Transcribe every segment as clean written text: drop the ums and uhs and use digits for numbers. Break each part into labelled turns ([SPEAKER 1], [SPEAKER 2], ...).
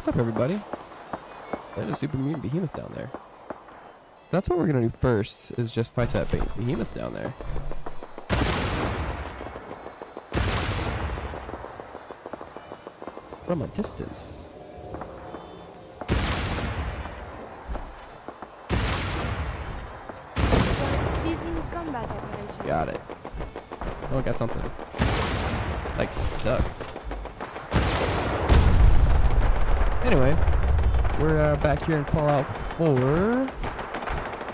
[SPEAKER 1] What's up, everybody? There's a super mutant behemoth down there. So that's what we're gonna do first, is just fight that behemoth down there. From a distance.
[SPEAKER 2] Ceasing combat operation.
[SPEAKER 1] Got it. Oh, I got something. Like stuck. Anyway, we're back here in Fallout 4. We're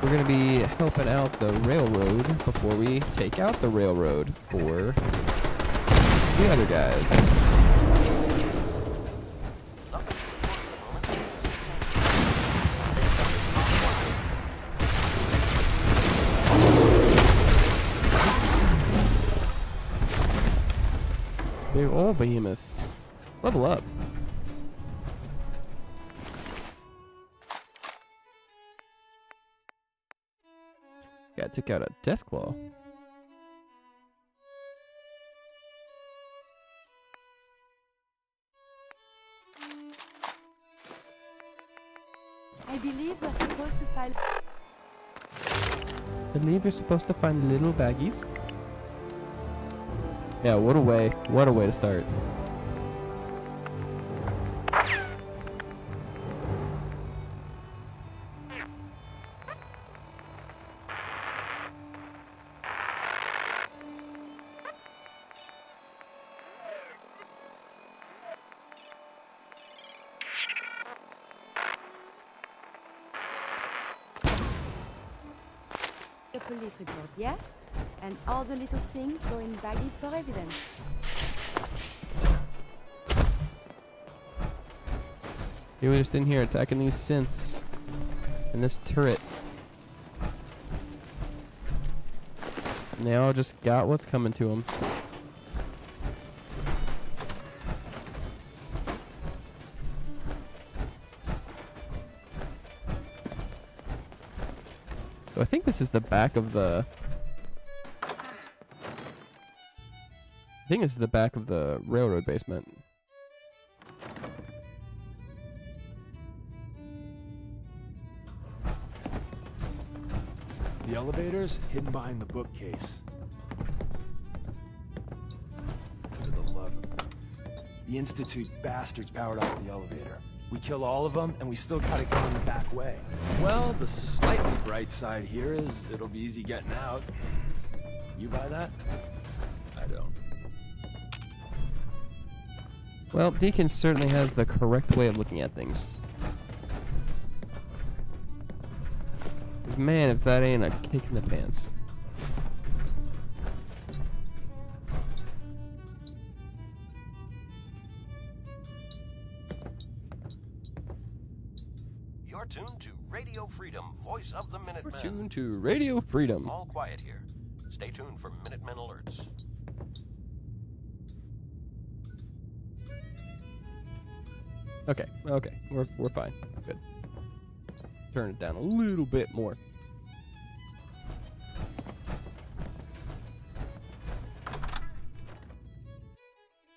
[SPEAKER 1] going to be helping out the railroad before we take out the railroad for the other guys. Big old behemoth. Level up. Gotta take out a Deathclaw.
[SPEAKER 2] I believe we're supposed to find.
[SPEAKER 1] I believe you're supposed to find little baggies. Yeah, what a way to start.
[SPEAKER 2] The police report, yes? And all the little things go in baggies for evidence.
[SPEAKER 1] They were just in here attacking these synths in this turret. And they all just got what's coming to them. So I think this is the back of the... I think this is the back of the railroad basement.
[SPEAKER 3] The elevator's hidden behind the bookcase. For the love of... The Institute bastards powered off the elevator. We kill all of them, and we still gotta go in the back way. Well, the slightly bright side here is it'll be easy getting out. You buy that? I don't.
[SPEAKER 1] Well, Deacon certainly has the correct way of looking at things. 'Cause man, if that ain't a kick in the pants.
[SPEAKER 4] You're tuned to Radio Freedom, voice of the Minutemen.
[SPEAKER 1] We're tuned to Radio Freedom.
[SPEAKER 4] All quiet here. Stay tuned for Minutemen alerts.
[SPEAKER 1] Okay, we're fine. Good. Turn it down a little bit more.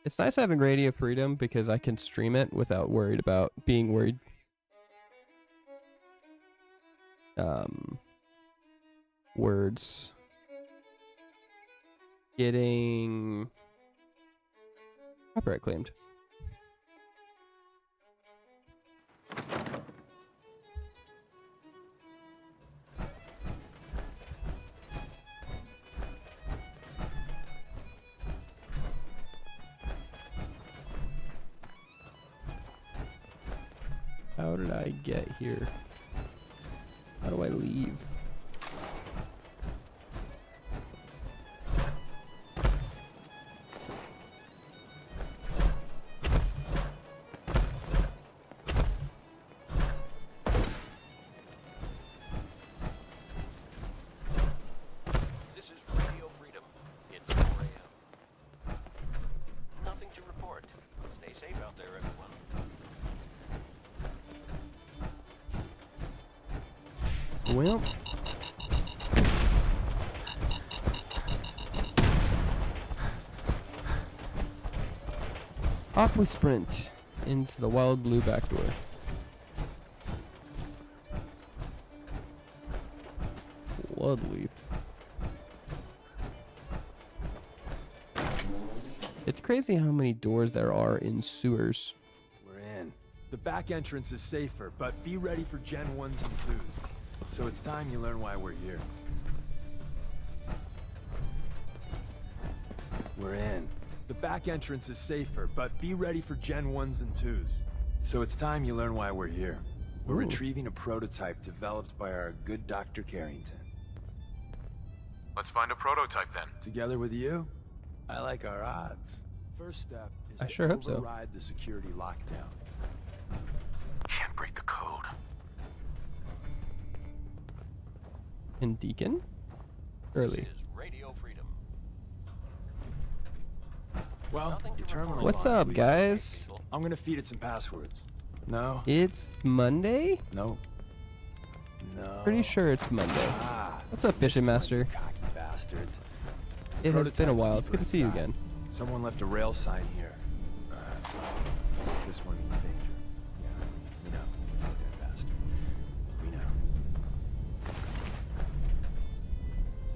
[SPEAKER 1] It's nice having Radio Freedom because I can stream it without worried about being worried. Words. Getting copyright claimed. How did I get here? How do I leave?
[SPEAKER 4] This is Radio Freedom. It's 4 a.m. Nothing to report. Stay safe out there, everyone.
[SPEAKER 1] Well, off we sprint. into the wild blue back door. Bloodleaf. It's crazy how many doors there are in sewers.
[SPEAKER 3] We're in. The back entrance is safer, but be ready for Gen 1s and 2s. So it's time you learn why we're here. We're in. The back entrance is safer, but be ready for Gen 1s and 2s. So it's time you learn why we're here. We're
[SPEAKER 1] Ooh.
[SPEAKER 3] retrieving a prototype developed by our good Dr. Carrington.
[SPEAKER 5] Let's find a prototype then.
[SPEAKER 3] Together with you, I like our odds. First step is
[SPEAKER 1] I
[SPEAKER 3] to
[SPEAKER 1] sure hope so.
[SPEAKER 3] override the security lockdown.
[SPEAKER 5] Can't break the code.
[SPEAKER 1] And Deacon? Early.
[SPEAKER 4] This is Radio Freedom.
[SPEAKER 3] Well,
[SPEAKER 4] Nothing to
[SPEAKER 3] your terminal's
[SPEAKER 1] What's
[SPEAKER 3] on,
[SPEAKER 1] up,
[SPEAKER 3] please.
[SPEAKER 1] guys?
[SPEAKER 4] People.
[SPEAKER 3] I'm gonna feed it some passwords. No?
[SPEAKER 1] It's Monday?
[SPEAKER 3] No. No.
[SPEAKER 1] Pretty sure it's Monday.
[SPEAKER 3] Ah,
[SPEAKER 1] What's up, Fishing
[SPEAKER 3] missed one,
[SPEAKER 1] Master?
[SPEAKER 3] you cocky bastards.
[SPEAKER 1] It has been a
[SPEAKER 3] Prototype's
[SPEAKER 1] while. It's
[SPEAKER 3] deeper
[SPEAKER 1] good to see you
[SPEAKER 3] inside.
[SPEAKER 1] again.
[SPEAKER 3] Someone left a rail sign here. This one means danger. Yeah, we know. Dead bastard. We know.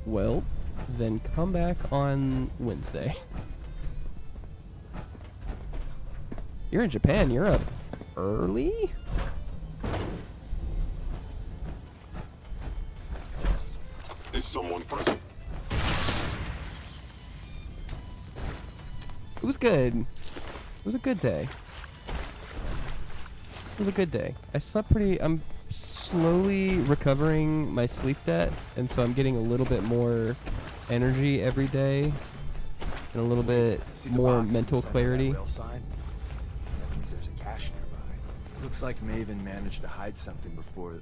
[SPEAKER 1] Well, then come back on Wednesday. You're in Japan. You're up early?
[SPEAKER 5] Is someone present?
[SPEAKER 1] It was good. It was a good day. It was a good day. I slept pretty... I'm slowly recovering my sleep debt, and so I'm getting a little bit more energy every day, and a little bit
[SPEAKER 3] See the
[SPEAKER 1] more
[SPEAKER 3] box in the
[SPEAKER 1] mental
[SPEAKER 3] center of that
[SPEAKER 1] clarity.
[SPEAKER 3] rail sign? That means there's a cache nearby. Looks like Maven managed to hide something before... Well,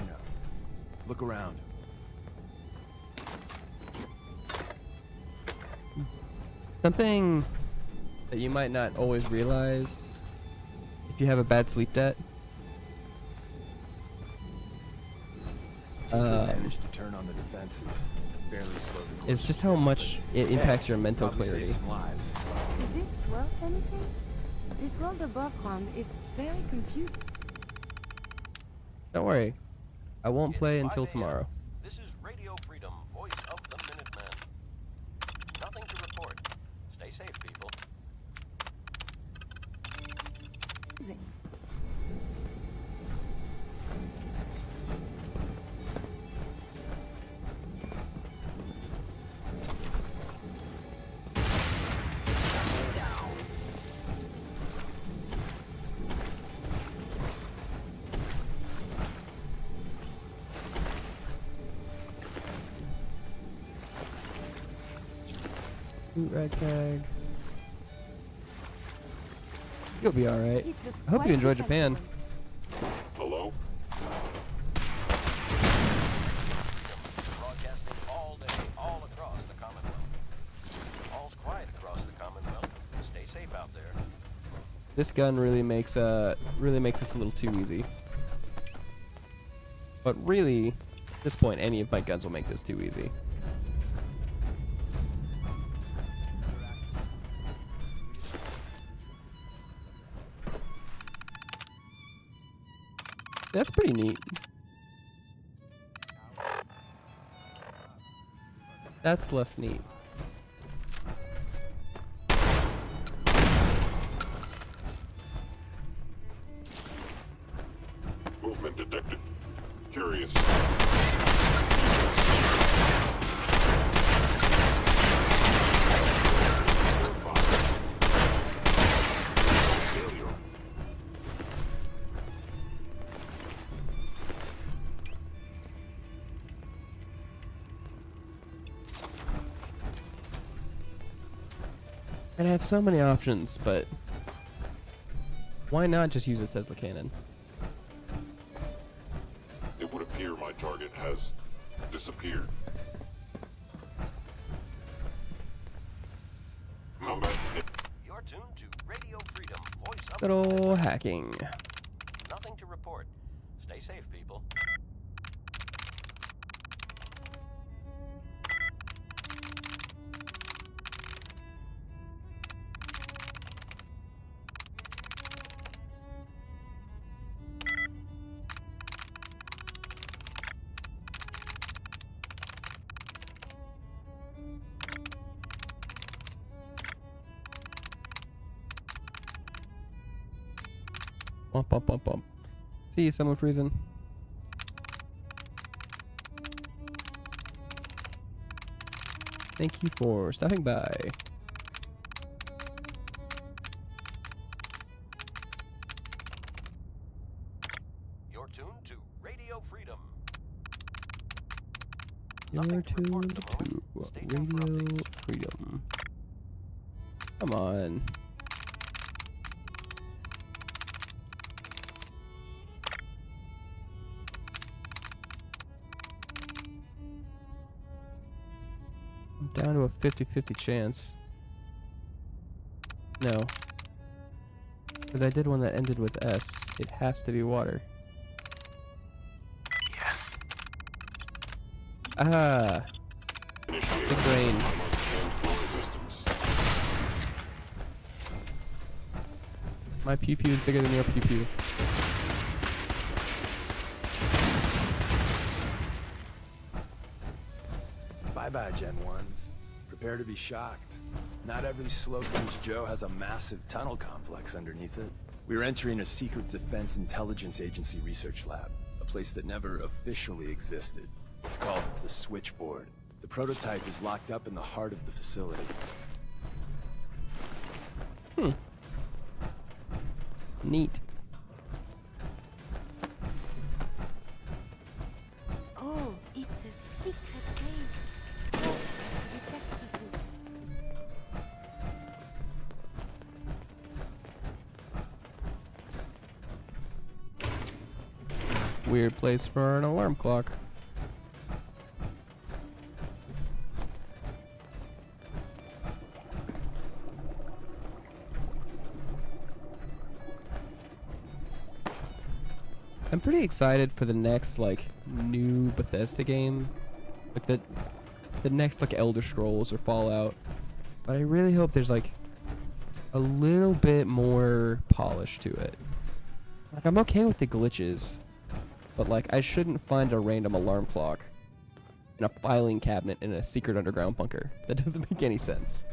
[SPEAKER 3] you know. Look around.
[SPEAKER 1] Something that you might not always realize if you have a bad sleep debt.
[SPEAKER 3] They managed to turn on the defenses. Barely slowed the course
[SPEAKER 1] It's just how much it impacts your mental
[SPEAKER 3] probably saved
[SPEAKER 1] clarity.
[SPEAKER 3] some lives.
[SPEAKER 2] Is this worth anything? This world above ground is very confusing.
[SPEAKER 1] Don't worry, I won't
[SPEAKER 4] It's
[SPEAKER 1] play
[SPEAKER 4] 5
[SPEAKER 1] until
[SPEAKER 4] a.m.
[SPEAKER 1] tomorrow.
[SPEAKER 4] This is Radio Freedom, voice of the Minuteman. Nothing to report. Stay safe, people.
[SPEAKER 1] Boot rag tag. You'll be alright.
[SPEAKER 2] It looks
[SPEAKER 1] I hope
[SPEAKER 2] quite
[SPEAKER 1] you enjoyed
[SPEAKER 2] defensible.
[SPEAKER 1] Japan.
[SPEAKER 5] Hello?
[SPEAKER 4] Broadcasting all day, all across the Commonwealth. All's quiet across the Commonwealth. Stay safe out there.
[SPEAKER 1] This gun really makes this a little too easy. But really, at this point, any of my guns will make this too easy. That's pretty neat. That's less neat.
[SPEAKER 5] Movement detected. Curious. Failure.
[SPEAKER 1] And I have so many options, but why not just use this as the cannon?
[SPEAKER 5] It would appear my target has disappeared. Combat.
[SPEAKER 4] You're tuned to Radio Freedom, voice of
[SPEAKER 1] Good
[SPEAKER 4] the
[SPEAKER 1] ol'
[SPEAKER 4] Minuteman.
[SPEAKER 1] hacking.
[SPEAKER 4] Nothing to report. Stay safe, people.
[SPEAKER 1] Bump, bump, bump, bump. See someone freezing. Thank you for stopping by.
[SPEAKER 4] You're tuned to Radio Freedom.
[SPEAKER 1] You're
[SPEAKER 4] Nothing to report
[SPEAKER 1] tuned
[SPEAKER 4] at the
[SPEAKER 1] to
[SPEAKER 4] moment. Stay tuned for
[SPEAKER 1] Radio
[SPEAKER 4] updates.
[SPEAKER 1] Freedom. Come on. I'm down to a 50-50 chance. No. Because I did one that ended with S. It has to be water.
[SPEAKER 3] Yes.
[SPEAKER 1] Ah!
[SPEAKER 5] Initiate
[SPEAKER 1] Big brain.
[SPEAKER 5] resistance.
[SPEAKER 1] My pew-pew is bigger than your pew-pew.
[SPEAKER 3] Bye-bye, Gen 1s. Prepare to be shocked. Not every slow-faced Joe has a massive tunnel complex underneath it. We're entering a secret Defense Intelligence Agency research lab, a place that never officially existed. It's called the Switchboard. The prototype is locked up in the heart of the facility.
[SPEAKER 1] Neat.
[SPEAKER 2] Oh, it's a secret place. Oh, detectives.
[SPEAKER 1] Weird place for an alarm clock. I'm pretty excited for the next like new Bethesda game, like the next like Elder Scrolls or Fallout. But I really hope there's like a little bit more polish to it. Like I'm okay with the glitches, but like I shouldn't find a random alarm clock in a filing cabinet in a secret underground bunker. That doesn't make any sense.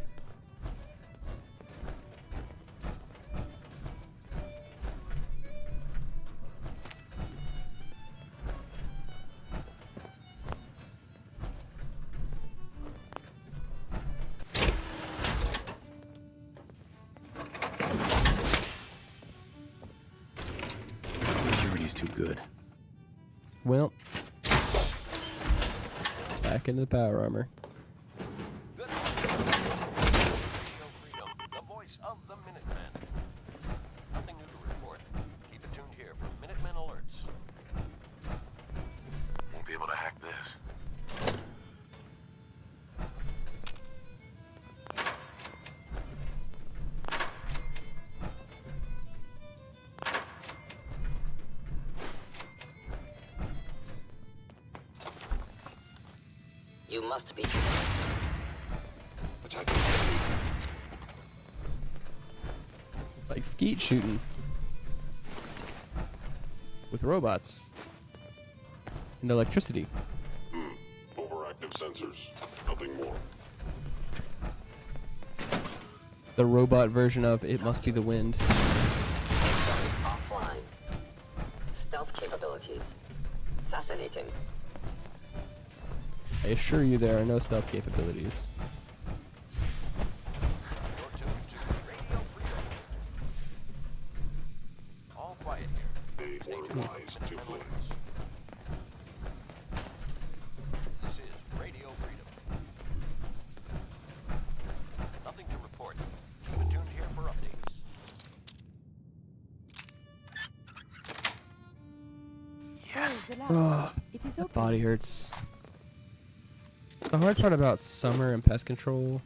[SPEAKER 3] Security's too good.
[SPEAKER 1] Well, back into the power armor.
[SPEAKER 4] Good morning. Radio Freedom, the voice of the Minutemen. Nothing new to report. Keep it tuned here for Minutemen alerts.
[SPEAKER 3] Won't be able to hack this.
[SPEAKER 6] You must be.
[SPEAKER 5] Attacking enemy.
[SPEAKER 1] Like skeet shooting with robots and electricity.
[SPEAKER 5] Overactive sensors. Nothing more.
[SPEAKER 1] The robot version of It Must Be the Wind.
[SPEAKER 6] Offline. Stealth capabilities. Fascinating.
[SPEAKER 1] I assure you there are no stealth capabilities.
[SPEAKER 4] You're tuned to Radio Freedom. All quiet here.
[SPEAKER 5] They were wise to flee.
[SPEAKER 4] This is Radio Freedom. Nothing to report. Keep it tuned here for updates.
[SPEAKER 3] Yes.
[SPEAKER 2] Oh, the lab.
[SPEAKER 1] Ugh,
[SPEAKER 2] It is
[SPEAKER 1] that
[SPEAKER 2] open.
[SPEAKER 1] body hurts. The hard part about summer and pest control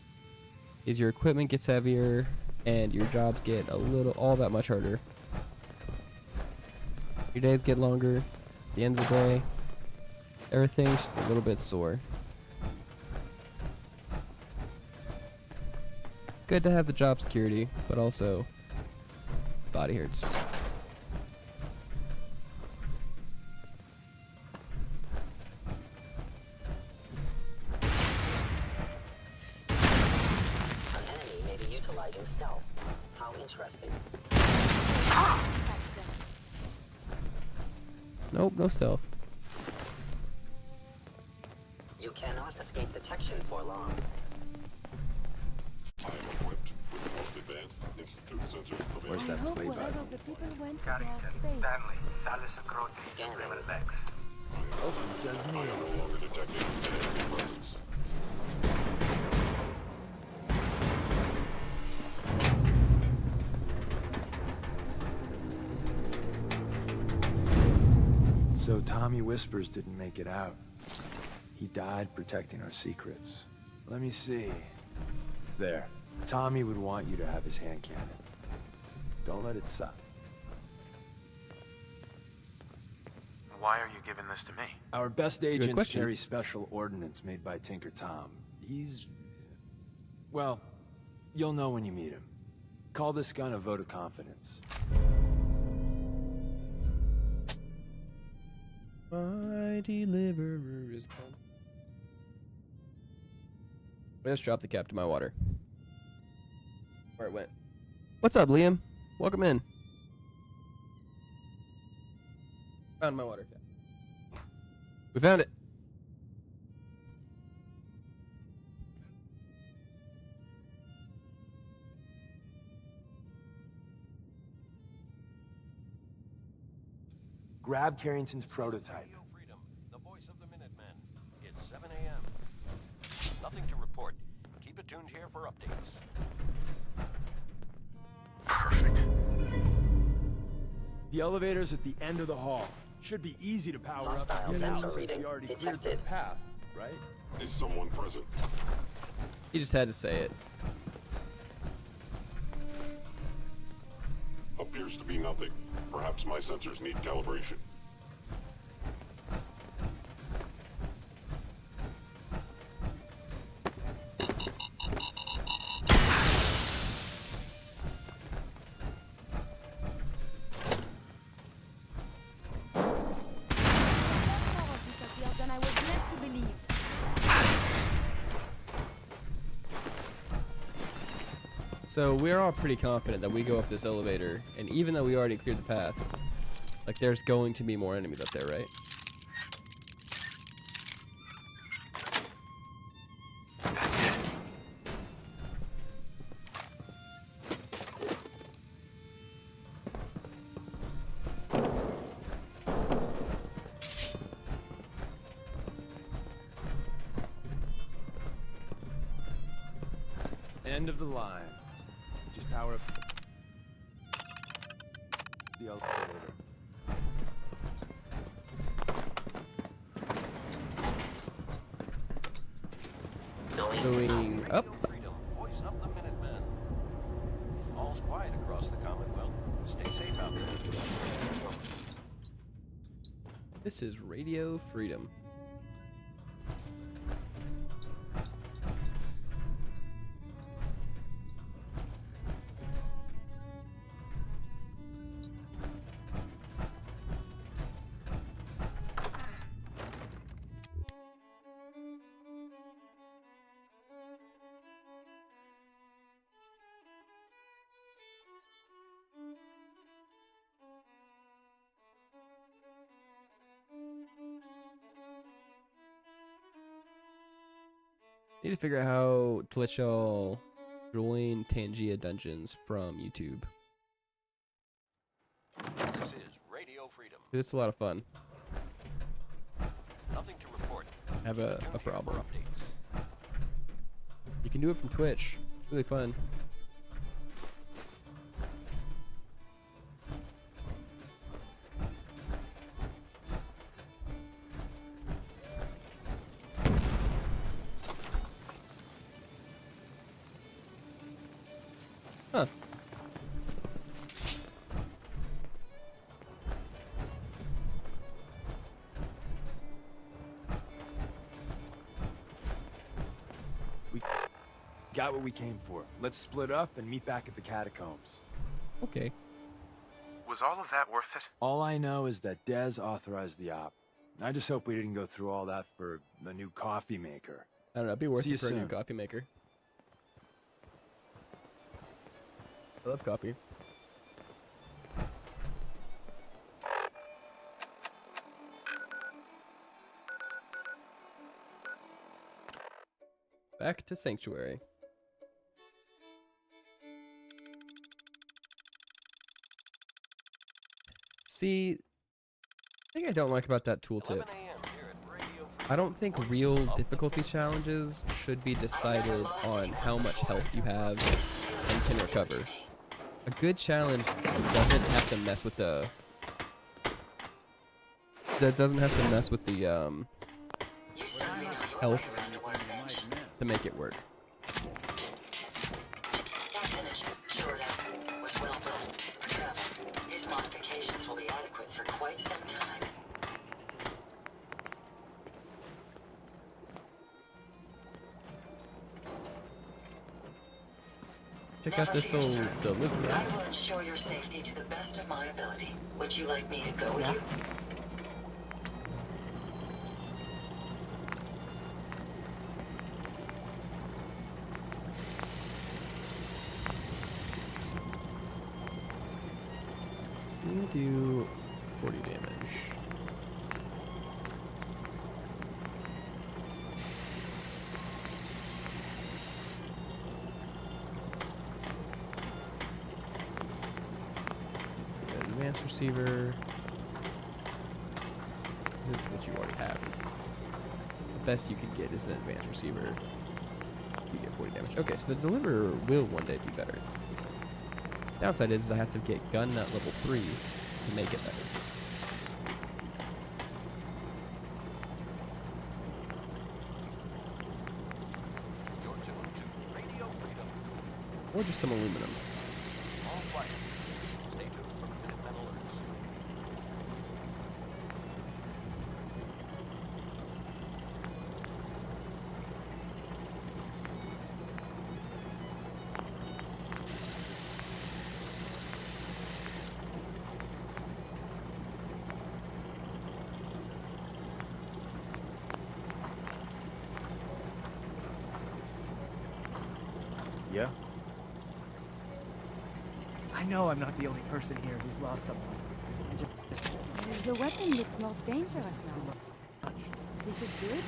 [SPEAKER 1] is your equipment gets heavier and your jobs get all that much harder. Your days get longer. At the end of the day, everything's just a little bit sore. Good to have the job security, but also body hurts.
[SPEAKER 6] An enemy may be utilizing stealth. How interesting.
[SPEAKER 2] Catch them.
[SPEAKER 1] Nope, no stealth.
[SPEAKER 6] You cannot escape detection for long.
[SPEAKER 5] I am equipped with the most advanced Institute sensors available.
[SPEAKER 3] Where's
[SPEAKER 2] I
[SPEAKER 3] that
[SPEAKER 2] hope
[SPEAKER 3] play
[SPEAKER 2] wherever
[SPEAKER 3] button?
[SPEAKER 2] the people went
[SPEAKER 7] Carrington,
[SPEAKER 2] are safe.
[SPEAKER 7] Stanley, Salis
[SPEAKER 6] Scanning.
[SPEAKER 7] Level X.
[SPEAKER 3] Open says
[SPEAKER 5] I
[SPEAKER 3] me.
[SPEAKER 5] am no longer detecting an enemy presence.
[SPEAKER 3] So Tommy Whispers didn't make it out. He died protecting our secrets. Let me see. There. Tommy would want you to have his hand cannon. Don't let it suck.
[SPEAKER 7] Why are you giving this to me?
[SPEAKER 3] Our best
[SPEAKER 1] Good
[SPEAKER 3] agents
[SPEAKER 1] question.
[SPEAKER 3] carry special ordnance made by Tinker Tom. He's... well, you'll know when you meet him. Call this gun a vote of confidence.
[SPEAKER 1] My deliverer is come. I just dropped the cap to my water. Where it went. What's up, Liam? Welcome in. Found my water cap. We found it.
[SPEAKER 3] Grab Carrington's prototype.
[SPEAKER 4] Radio Freedom, the voice of the Minutemen. It's 7 a.m. Nothing to report. Keep it tuned here for updates.
[SPEAKER 7] Perfect.
[SPEAKER 3] The elevator's at the end of the hall. Should be easy to power up.
[SPEAKER 6] Hostile
[SPEAKER 3] You know,
[SPEAKER 6] sensor
[SPEAKER 3] since
[SPEAKER 6] reading
[SPEAKER 3] we already cleared
[SPEAKER 6] detected.
[SPEAKER 3] the path, right?
[SPEAKER 5] Is someone present?
[SPEAKER 1] He just had to say it.
[SPEAKER 5] Appears to be nothing. Perhaps my sensors need calibration.
[SPEAKER 2] More disappeared than I was led to believe.
[SPEAKER 1] So we're all pretty confident that we go up this elevator, and even though we already cleared the path, like there's going to be more enemies up there, right?
[SPEAKER 7] That's it.
[SPEAKER 3] End of the line. Just power up the elevator.
[SPEAKER 1] Going up.
[SPEAKER 4] Radio Freedom, voice of the Minutemen. All's quiet across the Commonwealth. Stay safe out there.
[SPEAKER 1] This is Radio Freedom. Need to figure out how to let y'all join Tangia Dungeons from YouTube.
[SPEAKER 4] This is Radio Freedom.
[SPEAKER 1] It's a lot of fun.
[SPEAKER 4] Nothing to report.
[SPEAKER 1] I have
[SPEAKER 4] Keep it
[SPEAKER 1] a
[SPEAKER 4] tuned here for
[SPEAKER 1] problem.
[SPEAKER 4] updates.
[SPEAKER 1] You can do it from Twitch. It's really fun. Huh.
[SPEAKER 3] We got what we came for. Let's split up and meet back at the catacombs.
[SPEAKER 1] Okay.
[SPEAKER 7] Was all of that worth it?
[SPEAKER 3] All I know is that Dez authorized the op. I just hope we didn't go through all that for the new coffee maker.
[SPEAKER 1] I don't know. It'd be worth
[SPEAKER 3] See you
[SPEAKER 1] it for a new
[SPEAKER 3] soon.
[SPEAKER 1] coffee maker. I love coffee. back to Sanctuary. See, the thing I don't like about that tooltip,
[SPEAKER 4] 11 a.m. here at Radio Free.
[SPEAKER 1] I don't think
[SPEAKER 4] Voice
[SPEAKER 1] real
[SPEAKER 4] of the
[SPEAKER 1] difficulty challenges should be decided on how much health you have and can recover. A good challenge doesn't have to mess with the health to make it work.
[SPEAKER 6] These modifications will be adequate for quite some time.
[SPEAKER 1] Check out this old delivery.
[SPEAKER 6] I will ensure your safety to the best of my ability. Would you like me to go with you?
[SPEAKER 1] You do 40 damage. Advanced receiver. This is what you already have. The best you can get is an advanced receiver. You get 40 damage. Okay, so the deliverer will one day be better. Downside is I have to get gun nut level 3 to make it better.
[SPEAKER 4] You're tuned to Radio Freedom.
[SPEAKER 1] Or just some aluminum.
[SPEAKER 4] All quiet. Stay tuned for Minutemen alerts.
[SPEAKER 3] Yeah?
[SPEAKER 8] I know I'm not the only person here who's lost someone.
[SPEAKER 2] The weapon looks more dangerous now. This is good?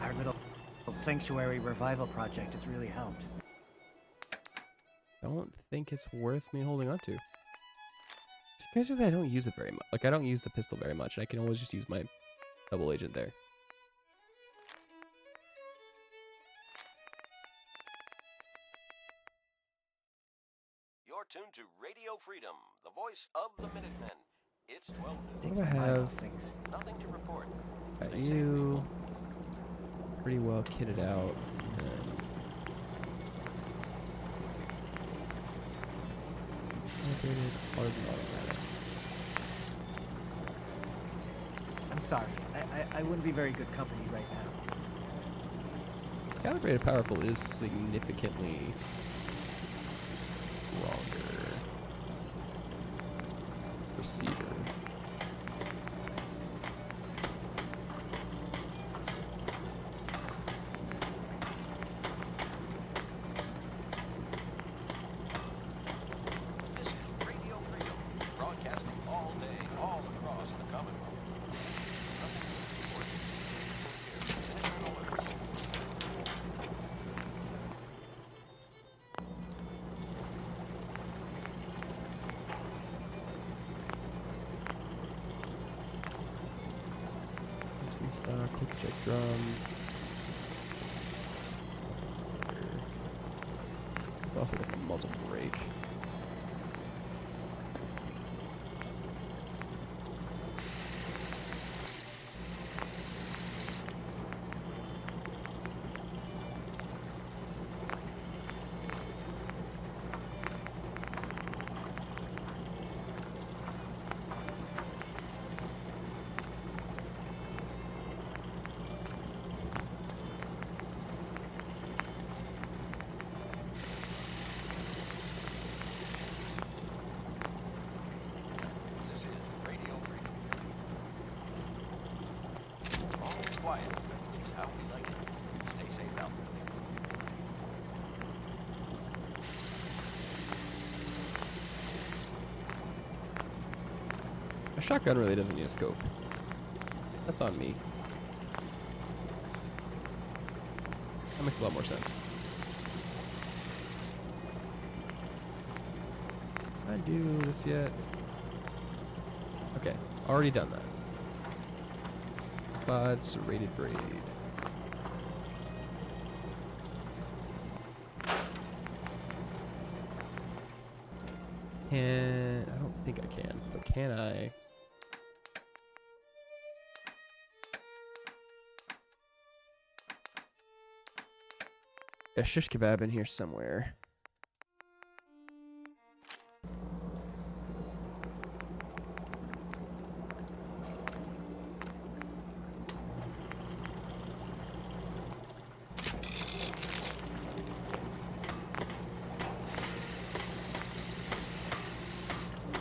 [SPEAKER 8] Our little sanctuary revival project has really helped.
[SPEAKER 1] I don't think it's worth me holding on to. Because I don't use it very much. Like, I don't use the pistol very much. I can always just use my double agent there.
[SPEAKER 4] You're tuned to Radio Freedom, the voice of the Minutemen. It's 12
[SPEAKER 1] What
[SPEAKER 4] noon.
[SPEAKER 1] do I have?
[SPEAKER 8] Things.
[SPEAKER 4] Nothing to report.
[SPEAKER 1] Got
[SPEAKER 4] Stay safe,
[SPEAKER 1] you. Pretty well kitted out. Calibrated, hardened automatic.
[SPEAKER 8] I'm sorry. I wouldn't be very good company right now.
[SPEAKER 1] Calibrated powerful is significantly stronger. Receiver.
[SPEAKER 4] This is Radio Freedom, broadcasting all day, all across the Commonwealth. Nothing to report. Here, Minutemen alerts.
[SPEAKER 1] Stock, quick check drum. Also got the muzzle brake. A shotgun really doesn't need a scope. That's on me. That makes a lot more sense. Did I do this yet? Okay, already done that. But serrated braid. I don't think I can, but can I? A shish kebab in here somewhere.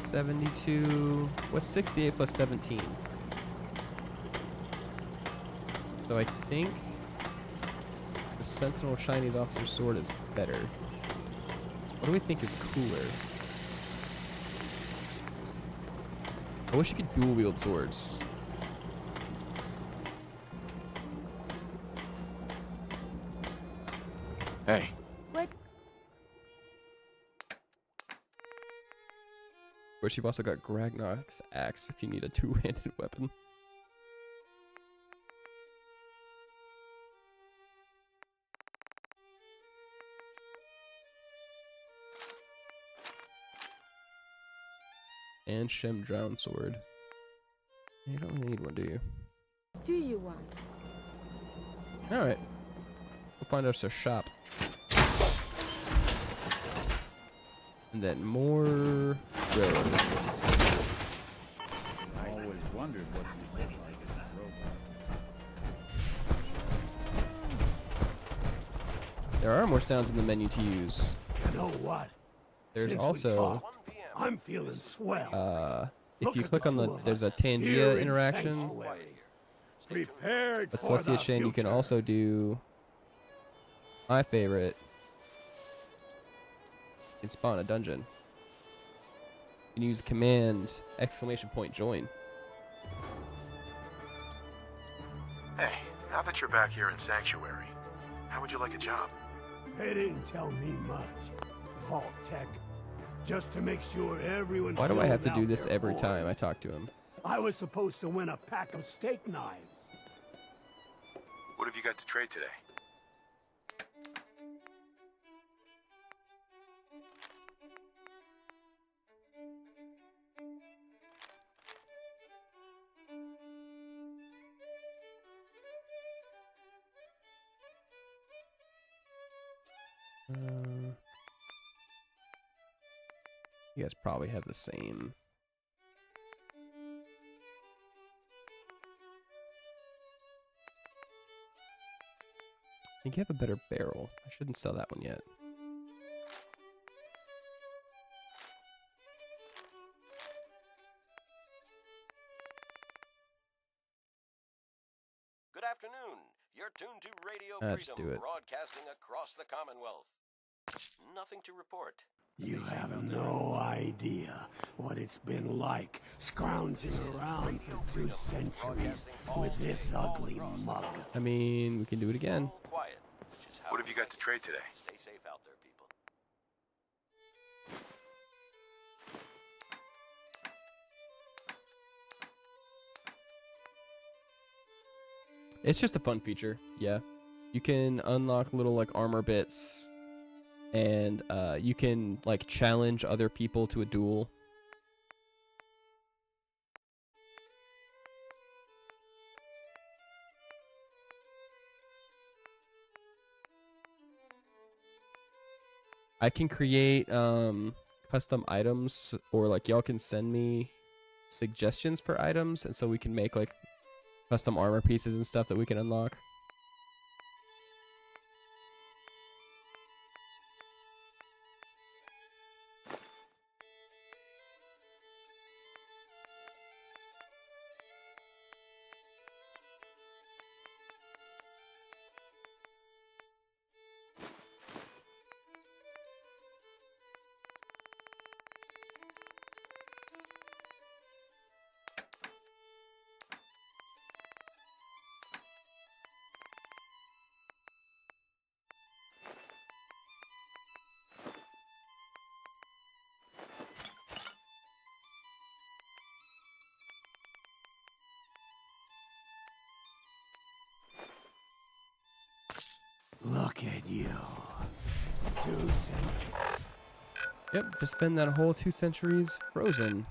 [SPEAKER 1] $72. What's 68 plus 17? So I think the Sentinel Chinese Officer Sword is better. What do we think is cooler? I wish you could dual wield swords.
[SPEAKER 3] Hey.
[SPEAKER 2] What?
[SPEAKER 1] Of course, you've also got Gragnok's axe if you need a two-handed weapon. And Shem Drown Sword. You don't really need one, do you?
[SPEAKER 2] Do you want?
[SPEAKER 1] Alright. We'll find us a shop. And then more railroad weapons.
[SPEAKER 9] I always wondered what you look like as a robot.
[SPEAKER 1] There are more sounds in the menu to use.
[SPEAKER 10] You know what?
[SPEAKER 1] There's
[SPEAKER 10] Since we
[SPEAKER 1] also
[SPEAKER 10] talked, I'm feeling swell.
[SPEAKER 1] if
[SPEAKER 10] Look
[SPEAKER 1] you
[SPEAKER 10] at
[SPEAKER 1] click
[SPEAKER 10] the
[SPEAKER 1] on the
[SPEAKER 10] two of
[SPEAKER 1] there's a
[SPEAKER 10] us here
[SPEAKER 1] Tangia
[SPEAKER 10] in
[SPEAKER 1] interaction.
[SPEAKER 10] Sanctuary. Prepared
[SPEAKER 1] But
[SPEAKER 10] for the
[SPEAKER 1] Celestia Shan, you can
[SPEAKER 10] future.
[SPEAKER 1] also do my favorite. You can spawn a dungeon. You can use command !join.
[SPEAKER 7] Hey, now that you're back here in Sanctuary, how would you like a job?
[SPEAKER 10] They didn't tell me much. Vault Tech. Just to make sure everyone.
[SPEAKER 1] Why do I have to
[SPEAKER 10] filled
[SPEAKER 1] do
[SPEAKER 10] out
[SPEAKER 1] this
[SPEAKER 10] their
[SPEAKER 1] every
[SPEAKER 10] form.
[SPEAKER 1] time I talk to him?
[SPEAKER 10] I was supposed to win a pack of steak knives.
[SPEAKER 7] What have you got to trade today?
[SPEAKER 1] You guys probably have the same. I think you have a better barrel. I shouldn't sell that one yet.
[SPEAKER 4] Good afternoon. You're tuned to Radio
[SPEAKER 1] Let's
[SPEAKER 4] Freedom,
[SPEAKER 1] do it.
[SPEAKER 4] broadcasting across the Commonwealth. Nothing to report.
[SPEAKER 10] You have no idea what it's been like scrounging around for 2 centuries with this ugly mug.
[SPEAKER 1] I mean, we can do it again.
[SPEAKER 4] All quiet, which is how
[SPEAKER 7] What have you got to trade today?
[SPEAKER 4] Stay safe out there, people.
[SPEAKER 1] It's just a fun feature, yeah. You can unlock little like armor bits, and you can like challenge other people to a duel. I can create custom items, or like y'all can send me suggestions for items, and so we can make like custom armor pieces and stuff that we can unlock.
[SPEAKER 10] Look at you. 2 centuries.
[SPEAKER 1] Yep, just spend that whole 2 centuries frozen.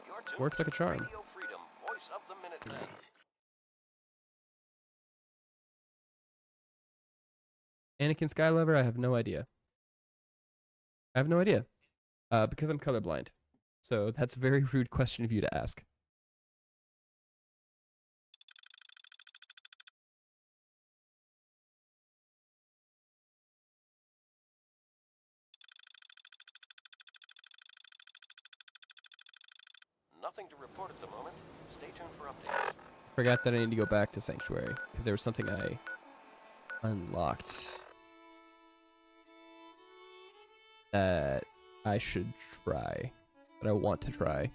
[SPEAKER 4] You're tuned
[SPEAKER 1] Works like a
[SPEAKER 4] to
[SPEAKER 1] charm.
[SPEAKER 4] Radio Freedom, voice of the Minuteman.
[SPEAKER 1] Anakin Skylover, I have no idea. I have no idea. Because I'm colorblind. So that's a very rude question of you to ask.
[SPEAKER 4] Nothing to report at the moment. Stay tuned for updates.
[SPEAKER 1] Forgot that I need to go back to Sanctuary because there was something I unlocked that I should try, that I want to try.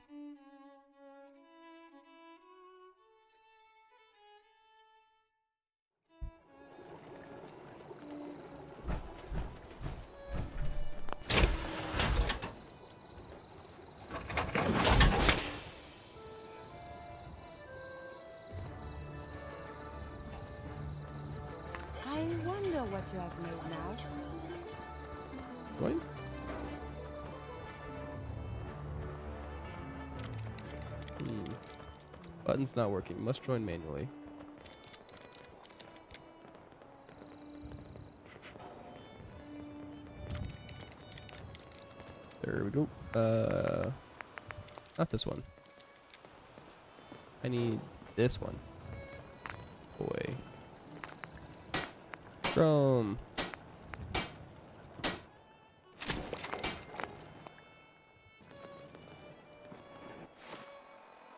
[SPEAKER 2] I wonder what you have made now.
[SPEAKER 1] What? Button's not working. Must join manually. There we go. Not this one. I need this one. Boy. Chrome.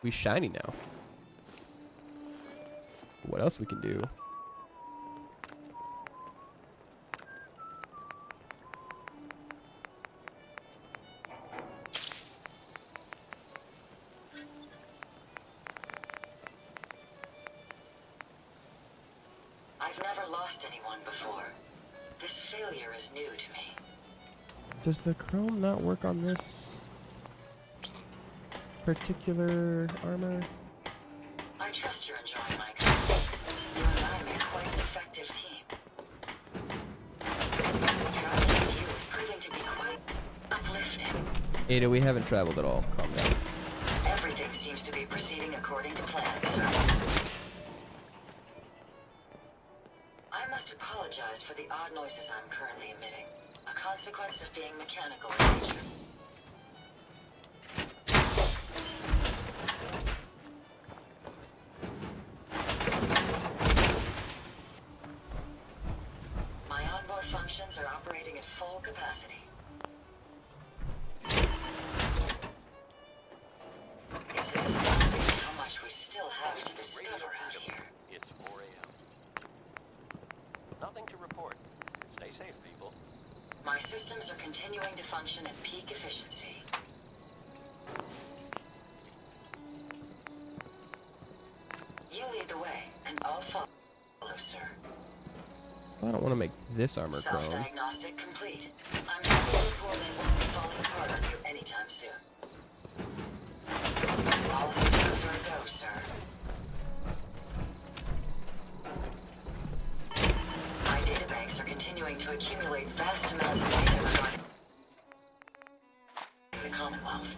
[SPEAKER 1] We shiny now. What else we can do?
[SPEAKER 6] I've never lost anyone before. This failure is new to me.
[SPEAKER 1] Does the chrome not work on this particular armor?
[SPEAKER 6] I trust you're enjoying my company. You and I make quite an effective team. Traveling with you is proving to be quite uplifting.
[SPEAKER 1] Ada, we haven't traveled at all. Calm down.
[SPEAKER 6] Everything seems to be proceeding according to plan, sir. I must apologize for the odd noises I'm currently emitting, a consequence of being mechanical in nature. My onboard functions are operating at full capacity. It's astounding how much we still have to discover out here.
[SPEAKER 4] It's 4 a.m. Nothing to report. Stay safe, people.
[SPEAKER 6] My systems are continuing to function at peak efficiency. You lead the way, and I'll follow, sir.
[SPEAKER 1] I don't want to make this armor chrome.
[SPEAKER 6] Self-diagnostic complete. I'm happy to report they won't be falling apart on you anytime soon. All systems are a go, sir. My databanks are continuing to accumulate vast amounts of data regarding the Commonwealth.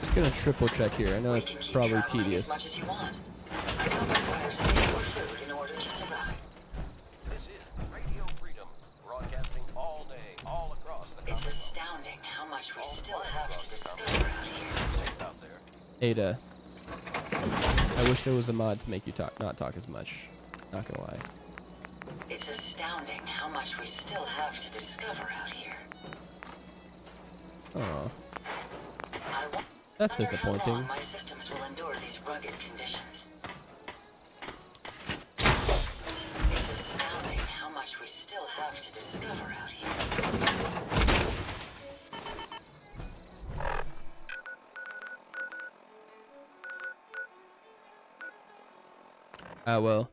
[SPEAKER 1] Just gonna triple check here. I know
[SPEAKER 6] We
[SPEAKER 1] it's
[SPEAKER 6] can keep
[SPEAKER 1] probably
[SPEAKER 6] traveling as much
[SPEAKER 1] tedious.
[SPEAKER 6] as you want. I don't require sleep or food in order to survive.
[SPEAKER 4] This is Radio Freedom, broadcasting all day, all across the
[SPEAKER 6] It's
[SPEAKER 4] Commonwealth.
[SPEAKER 6] astounding how much we still have to discover out here.
[SPEAKER 4] Safe out there.
[SPEAKER 1] Ada, I wish there was a mod to make you not talk as much. Not gonna lie.
[SPEAKER 6] It's astounding how much we still have to discover out here.
[SPEAKER 1] Oh,
[SPEAKER 6] I
[SPEAKER 1] that's
[SPEAKER 6] wonder how
[SPEAKER 1] disappointing.
[SPEAKER 6] long my systems will endure these rugged conditions. It's astounding how much we still have to discover out here.
[SPEAKER 1] Ah, well.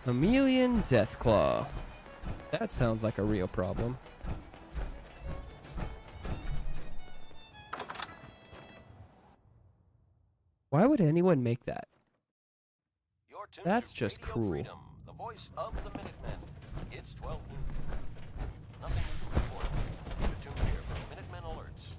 [SPEAKER 1] Mammalian Deathclaw. That sounds like a real problem. Why would anyone make that?
[SPEAKER 4] You're tuned
[SPEAKER 1] That's
[SPEAKER 4] to
[SPEAKER 1] just
[SPEAKER 4] Radio
[SPEAKER 1] cruel.
[SPEAKER 4] Freedom, the voice of the Minutemen. It's 12 noon. Nothing new to report. Keep it tuned here for Minutemen alerts.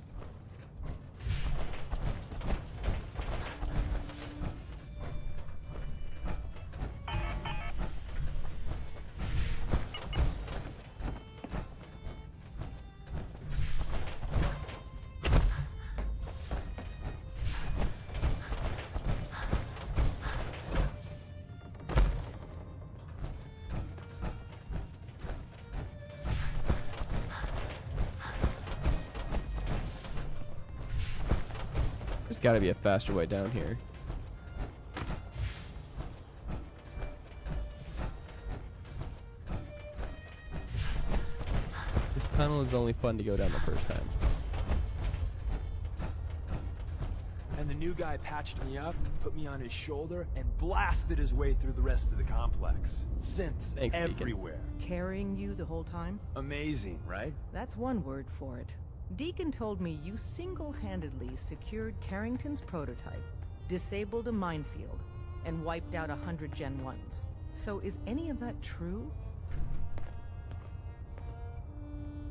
[SPEAKER 1] There's got to be a faster way down here. This tunnel is only fun to go down the first time.
[SPEAKER 3] And the new guy patched me up, put me on his shoulder, and blasted his way through the rest of the complex. Synths
[SPEAKER 1] Thanks, Deacon.
[SPEAKER 3] everywhere.
[SPEAKER 11] Carrying you the whole time?
[SPEAKER 3] Amazing, right?
[SPEAKER 11] That's one word for it. Deacon told me you single-handedly secured Carrington's prototype, disabled a minefield, and wiped out 100 Gen 1s. So is any of that true?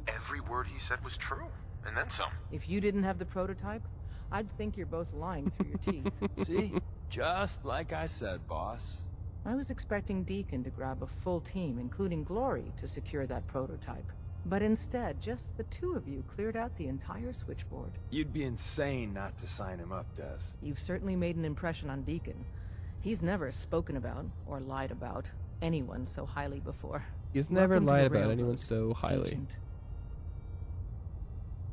[SPEAKER 7] Every word he said was true, and then some.
[SPEAKER 11] If you didn't have the prototype, I'd think you're both lying through your teeth.
[SPEAKER 3] See? Just like I said, boss.
[SPEAKER 11] I was expecting Deacon to grab a full team, including Glory, to secure that prototype. But instead, just the two of you cleared out the entire switchboard.
[SPEAKER 3] You'd be insane not to sign him up, Des.
[SPEAKER 11] You've certainly made an impression on Deacon. He's never spoken about, or lied about, anyone so highly before.
[SPEAKER 1] He's never
[SPEAKER 11] Welcome to
[SPEAKER 1] lied
[SPEAKER 11] the
[SPEAKER 1] about
[SPEAKER 11] Railroad,
[SPEAKER 1] anyone so highly.
[SPEAKER 11] Agent.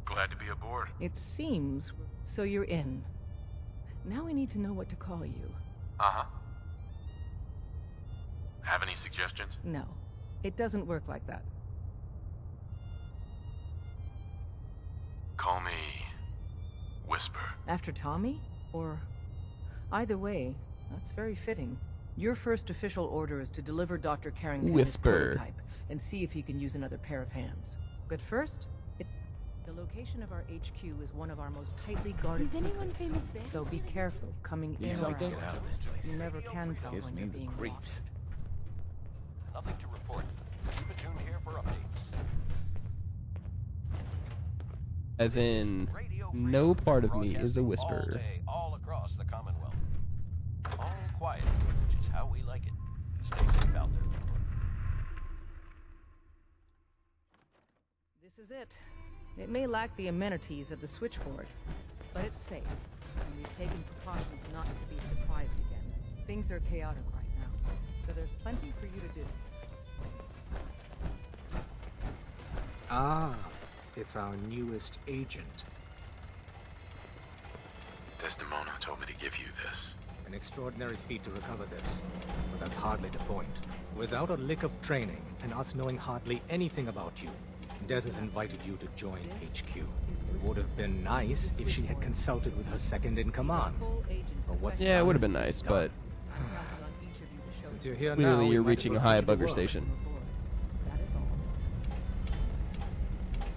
[SPEAKER 7] Glad to be aboard.
[SPEAKER 11] It seems so you're in. Now we need to know what to call you.
[SPEAKER 7] Uh-huh. Have any suggestions?
[SPEAKER 11] No, it doesn't work like that.
[SPEAKER 7] Call me Whisper.
[SPEAKER 11] After Tommy? Or... Either way, that's very fitting. Your first official order is to deliver Dr. Carrington his
[SPEAKER 1] Whisper.
[SPEAKER 11] prototype and see if he can use another pair of hands. But first, it's... The location of our HQ is one of our most tightly guarded
[SPEAKER 2] Is anyone
[SPEAKER 11] secrets.
[SPEAKER 2] famous band?
[SPEAKER 11] So be careful coming in or
[SPEAKER 3] something?
[SPEAKER 11] out.
[SPEAKER 3] Get out
[SPEAKER 9] of this place.
[SPEAKER 11] You never can tell
[SPEAKER 9] Gives
[SPEAKER 11] when
[SPEAKER 9] me
[SPEAKER 11] you're
[SPEAKER 9] the
[SPEAKER 11] being
[SPEAKER 9] creeps.
[SPEAKER 11] watched.
[SPEAKER 4] Nothing to report. Keep it tuned here for updates.
[SPEAKER 1] As in,
[SPEAKER 4] Radio
[SPEAKER 1] no
[SPEAKER 4] Freedom,
[SPEAKER 1] part of me is a
[SPEAKER 4] broadcasting
[SPEAKER 1] whisperer.
[SPEAKER 4] All day, all across the Commonwealth. All quiet, which is how we like it. Stay safe out there.
[SPEAKER 11] This is it. It may lack the amenities of the switchboard, but it's safe. And we've taken precautions not to be surprised again. Things are chaotic right now, so there's plenty for you to do.
[SPEAKER 12] Ah, it's our newest agent.
[SPEAKER 7] Desdemona told me to give you this.
[SPEAKER 12] An extraordinary feat to recover this, but that's hardly the point. Without a lick of training, and us knowing hardly anything about you, Des has invited you to join HQ. It would have been nice if she had consulted with her second-in-command. But what's
[SPEAKER 1] Yeah, it would have
[SPEAKER 12] done
[SPEAKER 1] been
[SPEAKER 12] is
[SPEAKER 1] nice,
[SPEAKER 12] done.
[SPEAKER 1] but
[SPEAKER 12] Since you're here now,
[SPEAKER 1] clearly
[SPEAKER 12] we
[SPEAKER 1] you're
[SPEAKER 12] might as
[SPEAKER 1] reaching
[SPEAKER 12] well
[SPEAKER 1] high
[SPEAKER 12] put you to
[SPEAKER 1] above your
[SPEAKER 12] work.
[SPEAKER 1] station.
[SPEAKER 11] That is all.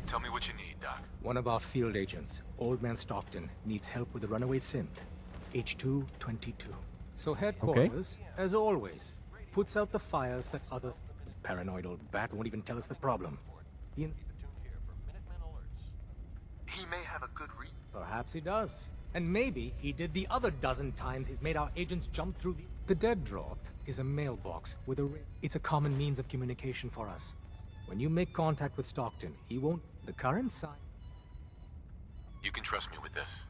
[SPEAKER 7] Tell me what you need, Doc.
[SPEAKER 12] One of our field agents, Old Man Stockton, needs help with a runaway synth. H222. So headquarters, as always, puts out the fires that others... Paranoid old bat won't even tell us the problem. The
[SPEAKER 4] Keep it tuned here for Minutemen alerts.
[SPEAKER 7] He may have a good reason.
[SPEAKER 12] Perhaps he does. And maybe he did the other dozen times he's made our agents jump through the... The dead drop is a mailbox with a... It's a common means of communication for us. When you make contact with Stockton, he won't... The current sign...
[SPEAKER 7] You can trust me with this.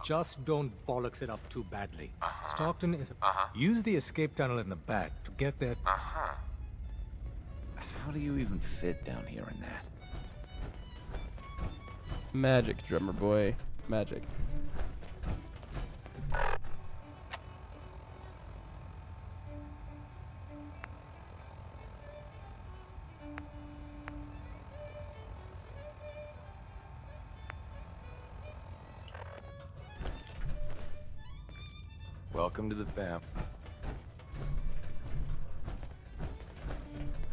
[SPEAKER 12] Just don't bollocks it up too badly. Stockton is...
[SPEAKER 7] Uh-huh.
[SPEAKER 12] Use the escape tunnel in the back to get there...
[SPEAKER 7] Uh-huh.
[SPEAKER 9] How do you even fit down here in that?
[SPEAKER 1] Magic, drummer boy. Magic.
[SPEAKER 3] Welcome to the fam.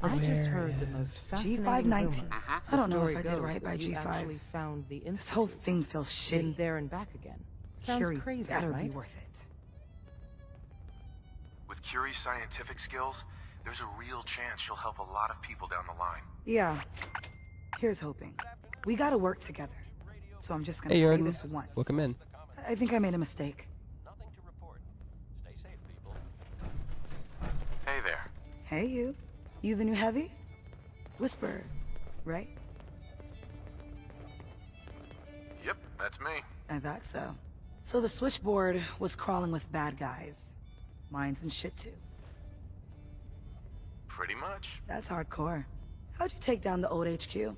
[SPEAKER 11] I just heard the most fascinating
[SPEAKER 8] G519.
[SPEAKER 11] rumor.
[SPEAKER 8] I don't
[SPEAKER 11] The
[SPEAKER 8] know if
[SPEAKER 11] story
[SPEAKER 8] I did
[SPEAKER 11] goes
[SPEAKER 8] right by
[SPEAKER 11] that you
[SPEAKER 8] G5.
[SPEAKER 11] actually found the
[SPEAKER 8] This whole
[SPEAKER 11] institute.
[SPEAKER 8] thing feels
[SPEAKER 11] Been
[SPEAKER 8] shitty.
[SPEAKER 11] there and back again. Sounds
[SPEAKER 8] Curie
[SPEAKER 11] crazy,
[SPEAKER 8] better
[SPEAKER 11] right?
[SPEAKER 8] be worth it.
[SPEAKER 7] With Curie's scientific skills, there's a real chance she'll help a lot of people down the line.
[SPEAKER 8] Yeah. Here's hoping. We gotta work together. So I'm just gonna
[SPEAKER 1] Hey,
[SPEAKER 8] say
[SPEAKER 1] Jordan.
[SPEAKER 8] this once.
[SPEAKER 1] Welcome in.
[SPEAKER 8] I think I made a mistake.
[SPEAKER 4] Nothing to report. Stay safe, people.
[SPEAKER 7] Hey there.
[SPEAKER 8] Hey, you. You the new heavy? Whisper, right?
[SPEAKER 7] Yep, that's me.
[SPEAKER 8] I thought so. So the switchboard was crawling with bad guys. Mines and shit too.
[SPEAKER 7] Pretty much.
[SPEAKER 8] That's hardcore. How'd you take down the old HQ?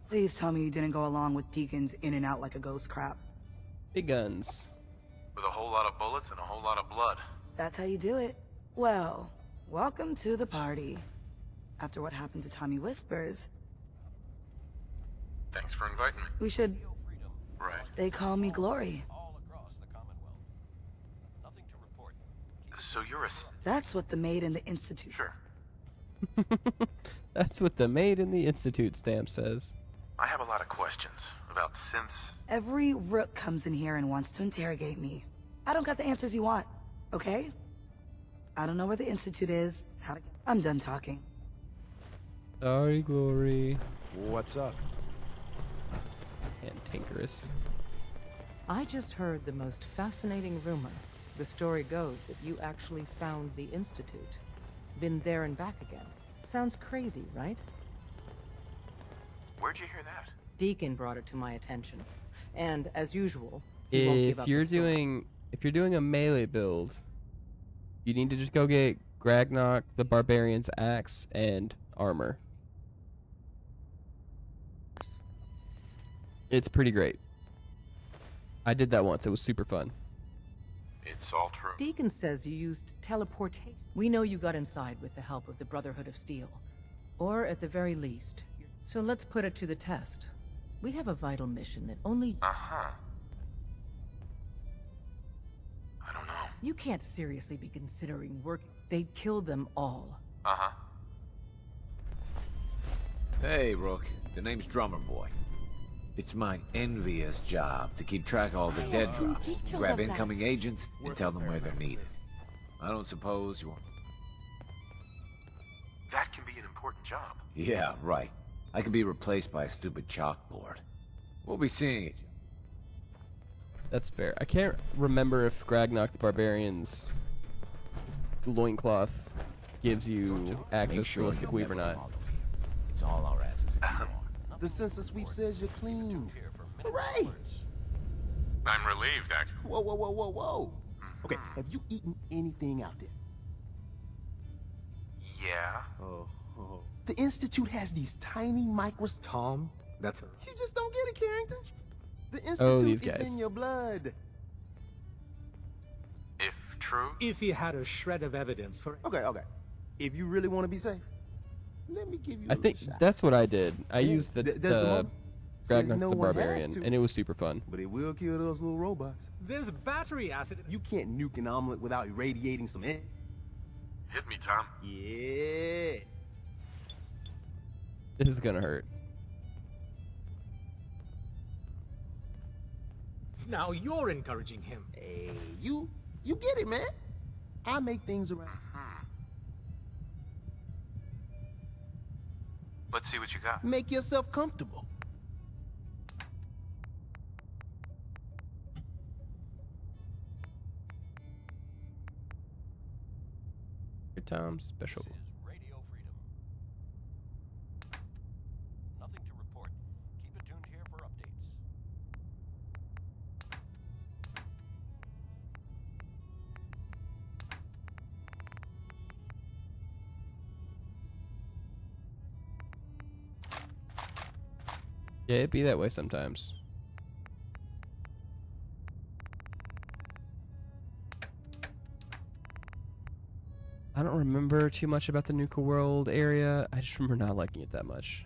[SPEAKER 8] Please tell me you didn't go along with Deacon's in and out like a ghost crap.
[SPEAKER 1] Big guns.
[SPEAKER 7] With a whole lot of bullets and a whole lot of blood.
[SPEAKER 8] That's how you do it. Well, welcome to the party. After what happened to Tommy Whispers,
[SPEAKER 7] Thanks for inviting me.
[SPEAKER 8] we should...
[SPEAKER 7] Right.
[SPEAKER 8] They call me Glory.
[SPEAKER 4] All across the Commonwealth. Nothing to report.
[SPEAKER 7] So you're a...
[SPEAKER 8] That's what the maid in the Institute...
[SPEAKER 7] Sure.
[SPEAKER 1] That's what the maid in the Institute stamp says.
[SPEAKER 7] I have a lot of questions about synths.
[SPEAKER 8] Every rook comes in here and wants to interrogate me. I don't got the answers you want, okay? I don't know where the Institute is, how to... I'm done talking.
[SPEAKER 1] Sorry, Glory.
[SPEAKER 3] What's up?
[SPEAKER 1] Cantankerous.
[SPEAKER 11] I just heard the most fascinating rumor. The story goes that you actually found the institute. Been there and back again. Sounds crazy, right?
[SPEAKER 7] Where'd you hear that?
[SPEAKER 11] Deacon brought it to my attention. And as usual, he won't give
[SPEAKER 1] If
[SPEAKER 11] up
[SPEAKER 1] you're
[SPEAKER 11] the sword.
[SPEAKER 1] doing a melee build, you need to just go get Gragnok the Barbarian's axe and armor. It's pretty great. I did that once. It was super fun.
[SPEAKER 7] It's all true.
[SPEAKER 11] Deacon says you used teleportation. We know you got inside with the help of the Brotherhood of Steel. Or at the very least. So let's put it to the test. We have a vital mission that only...
[SPEAKER 7] Uh-huh. I don't know.
[SPEAKER 11] You can't seriously be considering working. They'd kill them all.
[SPEAKER 7] Uh-huh.
[SPEAKER 13] Hey, Rook. The name's Drummer Boy. It's my envious job to keep track of all the dead drops, grab incoming agents, and tell them where they're needed. I don't suppose you want...
[SPEAKER 7] That can be an important job.
[SPEAKER 13] Yeah, right. I could be replaced by a stupid chalkboard. We'll be seeing it.
[SPEAKER 1] That's fair. I can't remember if Gragnok the Barbarian's loincloth gives you access to Ballistic Weave or not.
[SPEAKER 9] It's all our asses.
[SPEAKER 3] The census sweep says you're clean. Hooray!
[SPEAKER 7] I'm relieved, actually.
[SPEAKER 3] Whoa, whoa, whoa, whoa, whoa. Okay, have you eaten anything out there?
[SPEAKER 7] Yeah.
[SPEAKER 3] The Institute has these tiny microscopes.
[SPEAKER 12] Tom, that's a...
[SPEAKER 3] You just don't get it, Carrington. The Institute
[SPEAKER 1] these
[SPEAKER 3] is
[SPEAKER 1] guys.
[SPEAKER 3] in your blood.
[SPEAKER 7] If true.
[SPEAKER 12] If he had a shred of evidence for...
[SPEAKER 3] Okay. If you really want to be safe, let me give you
[SPEAKER 1] I
[SPEAKER 3] a
[SPEAKER 1] think
[SPEAKER 3] little shot.
[SPEAKER 1] that's what I did. I
[SPEAKER 3] Yeah,
[SPEAKER 1] used the
[SPEAKER 3] there's the moment. Says
[SPEAKER 1] Gragnok
[SPEAKER 3] no
[SPEAKER 1] the
[SPEAKER 3] one has
[SPEAKER 1] Barbarian,
[SPEAKER 3] to.
[SPEAKER 1] and it was super fun.
[SPEAKER 3] But it will kill those little robots.
[SPEAKER 12] There's battery acid...
[SPEAKER 3] You can't nuke an omelet without irradiating some air.
[SPEAKER 7] Hit me, Tom.
[SPEAKER 3] Yeah.
[SPEAKER 1] This is gonna hurt.
[SPEAKER 12] Now you're encouraging him.
[SPEAKER 3] Hey, you get it, man. I make things around.
[SPEAKER 7] Let's see what you got.
[SPEAKER 3] Make yourself comfortable.
[SPEAKER 1] Good time special.
[SPEAKER 4] This is Radio Freedom. Nothing to report. Keep it tuned here for updates.
[SPEAKER 1] Yeah, it be that way sometimes. I don't remember too much about the Nuka World area. I just remember not liking it that much.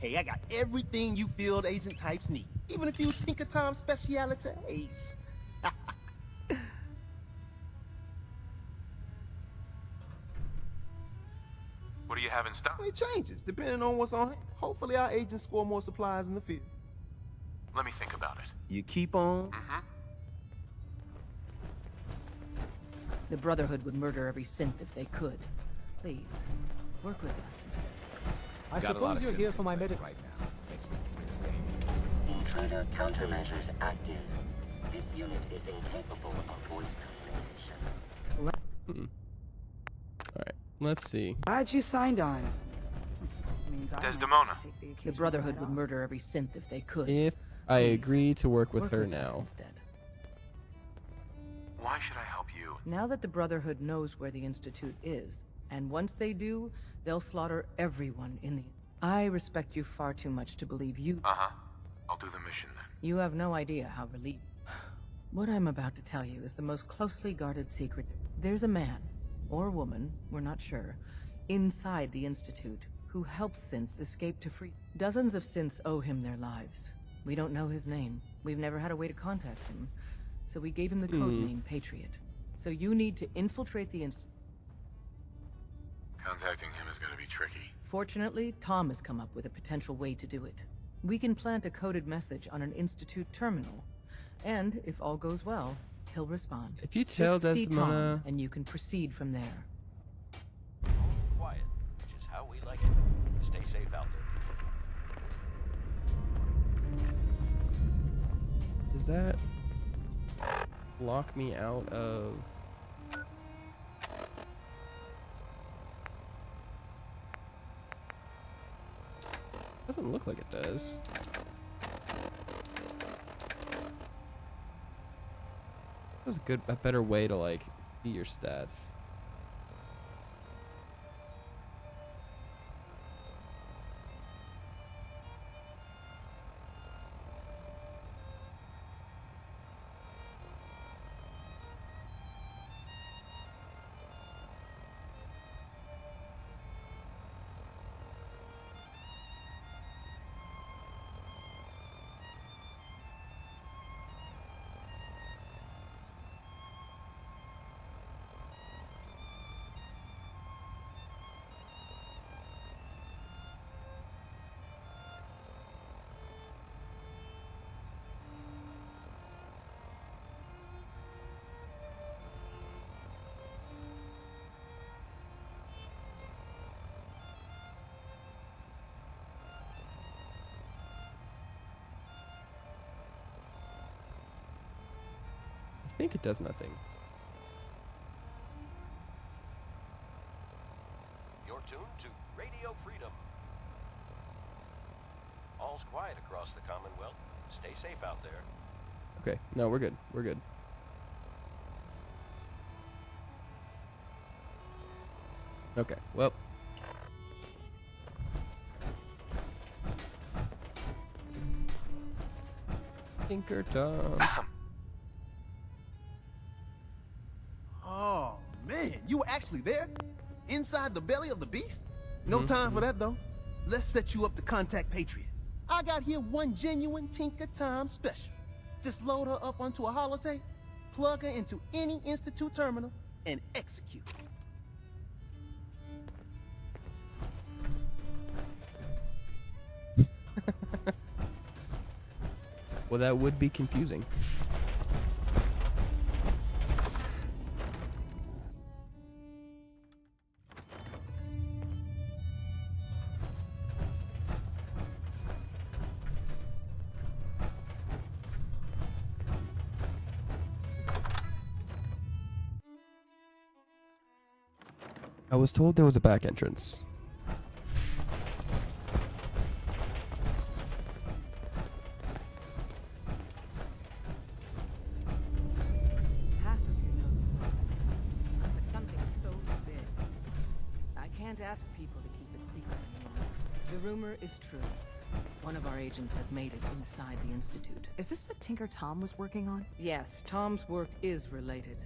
[SPEAKER 14] Hey, I got everything you field agent types need. Even a few Tinker Time specialities.
[SPEAKER 7] What do you have in stock?
[SPEAKER 14] It changes, depending on what's on hand. Hopefully our agents score more supplies in the field.
[SPEAKER 7] Let me think about it.
[SPEAKER 14] You keep on.
[SPEAKER 11] The Brotherhood would murder every synth if they could. Please, work with us instead.
[SPEAKER 12] I suppose you're here for my medic right now. Makes them
[SPEAKER 6] Intruder countermeasures active. This unit is incapable of voice communication.
[SPEAKER 1] Alright, let's see.
[SPEAKER 8] Glad you signed on. Means I
[SPEAKER 7] Desdemona.
[SPEAKER 11] The Brotherhood would murder every synth if they could.
[SPEAKER 1] If I agree to work with her
[SPEAKER 11] us
[SPEAKER 1] now.
[SPEAKER 11] instead.
[SPEAKER 7] Why should I help you?
[SPEAKER 11] Now that the Brotherhood knows where the Institute is, and once they do, they'll slaughter everyone in the... I respect you far too much to believe you...
[SPEAKER 7] I'll do the mission then.
[SPEAKER 11] You have no idea how relieved... What I'm about to tell you is the most closely guarded secret. There's a man, or woman, we're not sure, inside the Institute, who helps synths escape to freedom. Dozens of synths owe him their lives. We don't know his name. We've never had a way to contact him. So we gave him the code name Patriot. So you need to infiltrate the Institute.
[SPEAKER 7] Contacting him is going to be tricky.
[SPEAKER 11] Fortunately, Tom has come up with a potential way to do it. We can plant a coded message on an Institute terminal. And, if all goes well, he'll respond.
[SPEAKER 1] If you tell
[SPEAKER 11] Just see
[SPEAKER 1] Desdemona...
[SPEAKER 11] Tom, and you can proceed from there.
[SPEAKER 4] Quiet, which is how we like it. Stay safe out there.
[SPEAKER 1] Does that lock me out of... Doesn't look like it does. That was a better way to like see your stats. I think it does nothing.
[SPEAKER 4] You're tuned to Radio Freedom. All's quiet across the Commonwealth. Stay safe out there.
[SPEAKER 1] Okay, no, we're good. We're good. Okay, well. Tinker Tom.
[SPEAKER 14] Oh, man, you were actually there? Inside the belly of the beast? No time for that, though. Let's set you up to contact Patriot. I got here one genuine Tinker Time special. Just load her up onto a holotape, plug her into any Institute terminal, and execute.
[SPEAKER 1] Well, that would be confusing. I was told there was a back entrance.
[SPEAKER 11] Half of you know this already, but something so big. I can't ask people to keep it secret anymore. The rumor is true. One of our agents has made it inside the Institute.
[SPEAKER 15] Is this what Tinker Tom was working on?
[SPEAKER 11] Yes, Tom's work is related.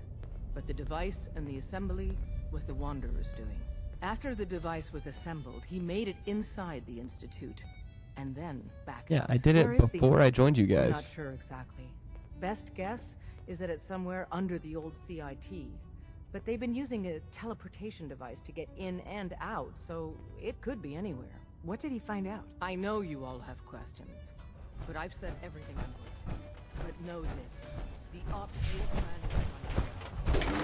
[SPEAKER 11] But the device and the assembly was the Wanderer's doing. After the device was assembled, he made it inside the Institute. and then back
[SPEAKER 1] Yeah,
[SPEAKER 11] out.
[SPEAKER 1] I did it
[SPEAKER 11] Where is the
[SPEAKER 1] before I
[SPEAKER 11] institute?
[SPEAKER 1] joined you
[SPEAKER 11] We're
[SPEAKER 1] guys.
[SPEAKER 11] not sure exactly. Best guess is that it's somewhere under the old CIT. But they've been using a teleportation device to get in and out, so it could be anywhere.
[SPEAKER 15] What did he find out?
[SPEAKER 11] I know you all have questions, but I've said everything I'm going to. But know this, the ops will plan.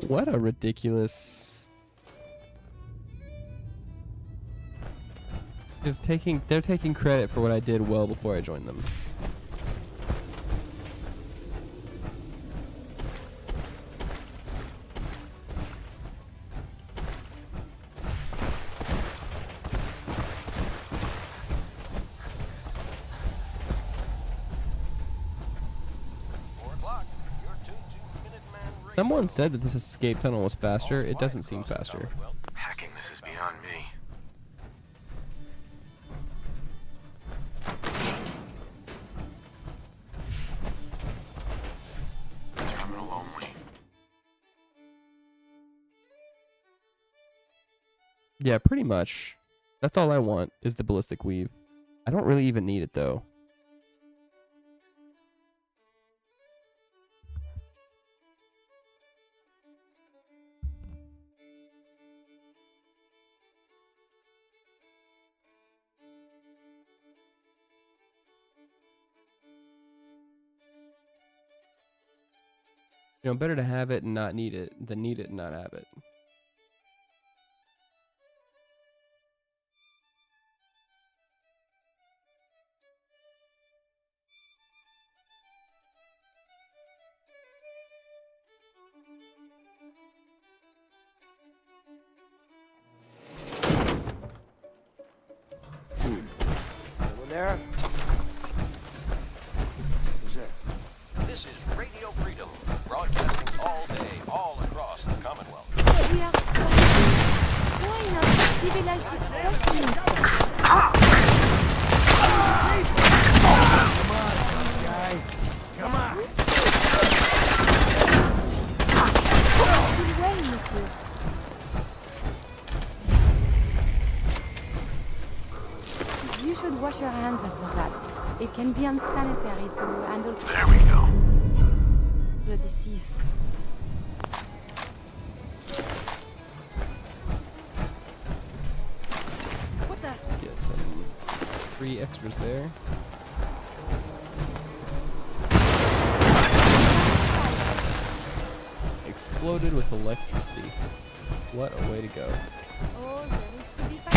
[SPEAKER 1] What a ridiculous. They're taking credit for what I did well before I joined them. Someone said that this escape tunnel was faster. It doesn't seem faster.
[SPEAKER 7] Hacking this is beyond me. Terminal only.
[SPEAKER 1] Yeah, pretty much. That's all I want is the ballistic weave. I don't really even need it though. You know, better to have it and not need it than need it and not have it.
[SPEAKER 16] Over there? Who's that?
[SPEAKER 4] This is Radio Freedom, broadcasting all day, all across the Commonwealth.
[SPEAKER 2] We are why not civilized discussion?
[SPEAKER 10] Come on, tough guy. Come on.
[SPEAKER 2] Feel well, monsieur. You should wash your hands after that. It can be unsanitary to handle.
[SPEAKER 7] There we go.
[SPEAKER 2] The deceased.
[SPEAKER 11] What the?
[SPEAKER 1] Let's get some free extras there. Exploded with electricity. What a way to go.
[SPEAKER 2] Oh, there is to be a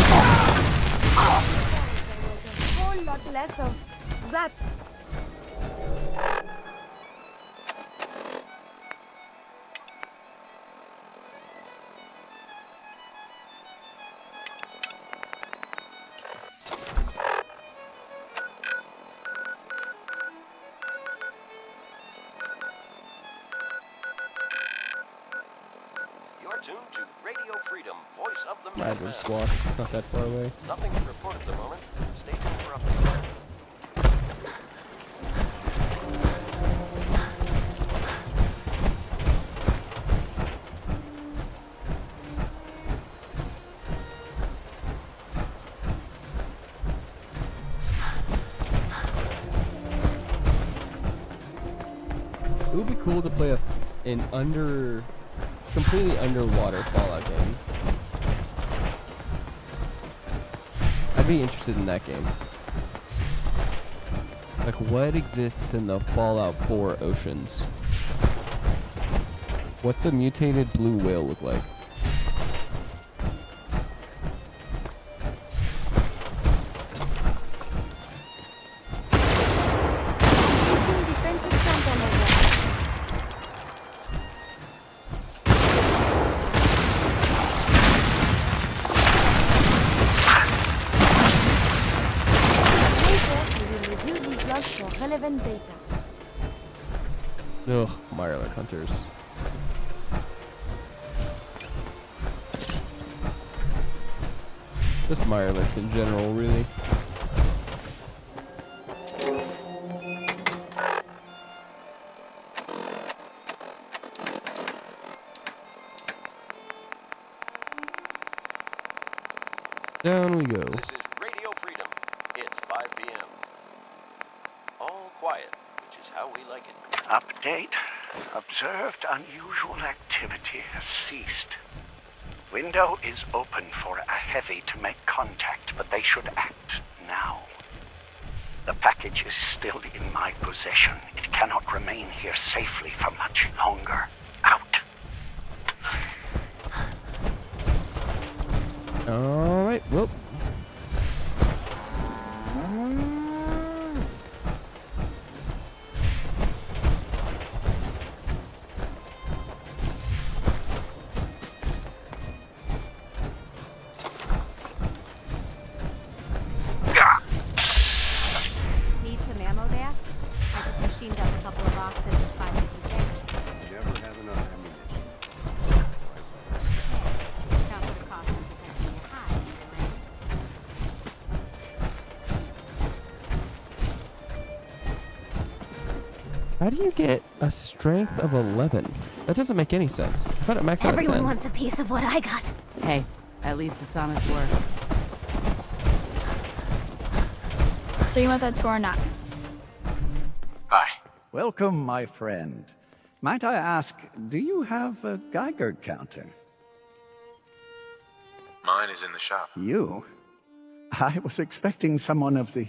[SPEAKER 2] whole lot less of that.
[SPEAKER 4] You're tuned to Radio Freedom, voice of the
[SPEAKER 1] Might
[SPEAKER 4] Minuteman.
[SPEAKER 1] just walk. It's not that far away.
[SPEAKER 4] Nothing to report at the moment. Stay tuned for updates.
[SPEAKER 1] It would be cool to play an completely underwater Fallout game. I'd be interested in that game. Like, what exists in the Fallout 4 oceans? What's a mutated blue whale look like?
[SPEAKER 2] Relevant data.
[SPEAKER 1] Ugh, Mirelurk hunters. Just Mirelurks in general, really. Down we go.
[SPEAKER 4] This is Radio Freedom. It's how we like it.
[SPEAKER 10] Update. Observed unusual activity has ceased. Window is open for a heavy to make contact, but they should act now. The package is still in my possession. It cannot remain here safely for much longer. Out.
[SPEAKER 1] Alright, well.
[SPEAKER 2] Need some ammo there? I just machined up a couple of boxes of 556.
[SPEAKER 16] Never have enough ammunition.
[SPEAKER 2] That would have cost me protecting your hide,
[SPEAKER 1] How do you get a strength of 11? That doesn't make any sense. I thought it maxed out at 10.
[SPEAKER 2] Everyone wants a piece of what I got.
[SPEAKER 17] Hey, at least it's honest work.
[SPEAKER 18] So you want that tour or not?
[SPEAKER 7] Hi.
[SPEAKER 10] Welcome, my friend. Might I ask, do you have a Geiger counter?
[SPEAKER 7] Mine is in the shop.
[SPEAKER 10] You? I was expecting someone of the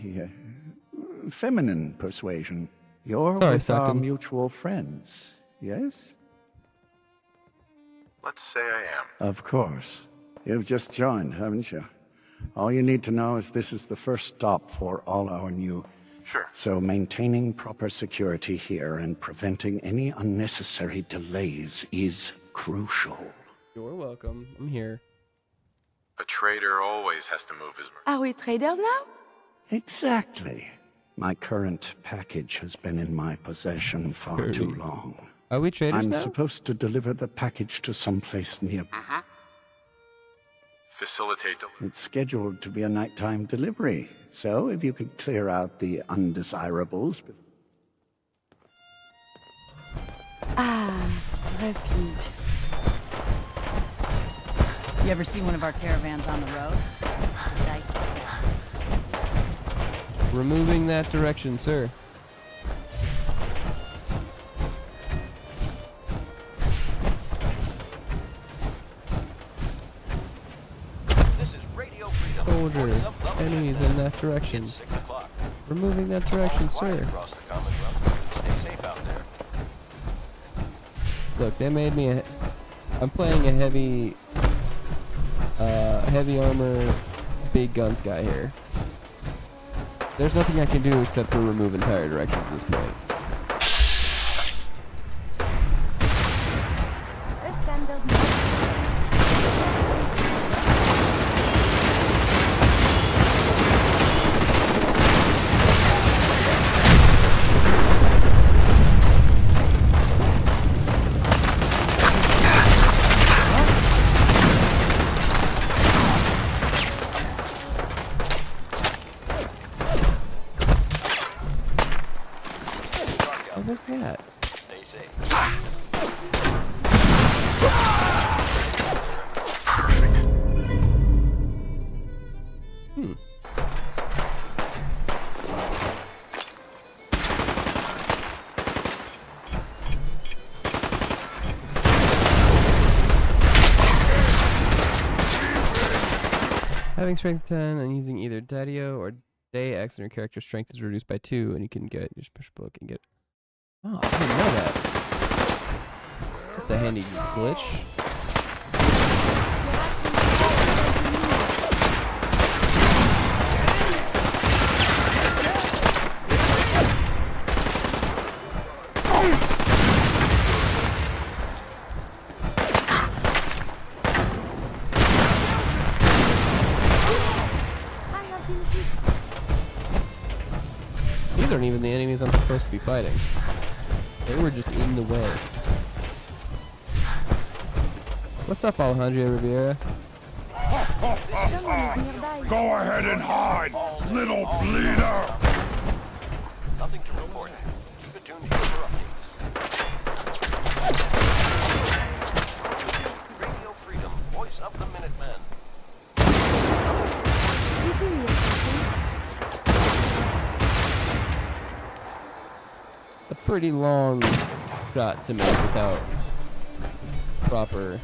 [SPEAKER 10] feminine persuasion. You're
[SPEAKER 1] Sorry,
[SPEAKER 10] with our
[SPEAKER 1] Stockton.
[SPEAKER 10] mutual friends, yes?
[SPEAKER 7] Let's say I am.
[SPEAKER 10] Of course. You've just joined, haven't you? All you need to know is this is the first stop for all our new...
[SPEAKER 7] Sure.
[SPEAKER 10] So maintaining proper security here and preventing any unnecessary delays is crucial.
[SPEAKER 1] You're welcome. I'm here.
[SPEAKER 7] A trader always has to move his...
[SPEAKER 8] Are we traders now?
[SPEAKER 10] Exactly. My current package has been in my possession far too long.
[SPEAKER 1] Are we traders
[SPEAKER 10] I'm
[SPEAKER 1] now?
[SPEAKER 10] supposed to deliver the package to someplace near.
[SPEAKER 7] Facilitate the...
[SPEAKER 10] It's scheduled to be a nighttime delivery, so if you could clear out the undesirables.
[SPEAKER 8] Ah, refuge.
[SPEAKER 17] You ever see one of our caravans on the road? It's a dice roll.
[SPEAKER 1] Removing that direction, sir.
[SPEAKER 4] This is Radio Freedom.
[SPEAKER 1] Soldier.
[SPEAKER 4] Voice of the
[SPEAKER 1] Enemies in that direction.
[SPEAKER 4] It's 6 o'clock.
[SPEAKER 1] Removing that direction,
[SPEAKER 4] All quiet
[SPEAKER 1] sir.
[SPEAKER 4] across the Commonwealth. Stay safe out there.
[SPEAKER 1] Look, they made me a... I'm playing a heavy armor, big guns guy here. There's nothing I can do except for remove entire directions at this point.
[SPEAKER 2] This standard
[SPEAKER 1] What was that?
[SPEAKER 4] Stay safe.
[SPEAKER 7] Perfect.
[SPEAKER 1] Having strength 10 and using either Daddio or Day X and your character's strength is reduced by 2, and you can get your push book and get. Oh, I didn't know that. That's a handy glitch. These aren't even the enemies I'm supposed to be fighting. They were just in the way. What's up, Alejandro Rivera?
[SPEAKER 2] Someone is nearby.
[SPEAKER 5] Go ahead and hide, little bleeder!
[SPEAKER 4] Nothing to report. Keep it tuned here for updates. Radio Freedom, voice of the Minutemen.
[SPEAKER 2] You do need something.
[SPEAKER 1] The pretty long shot to make without proper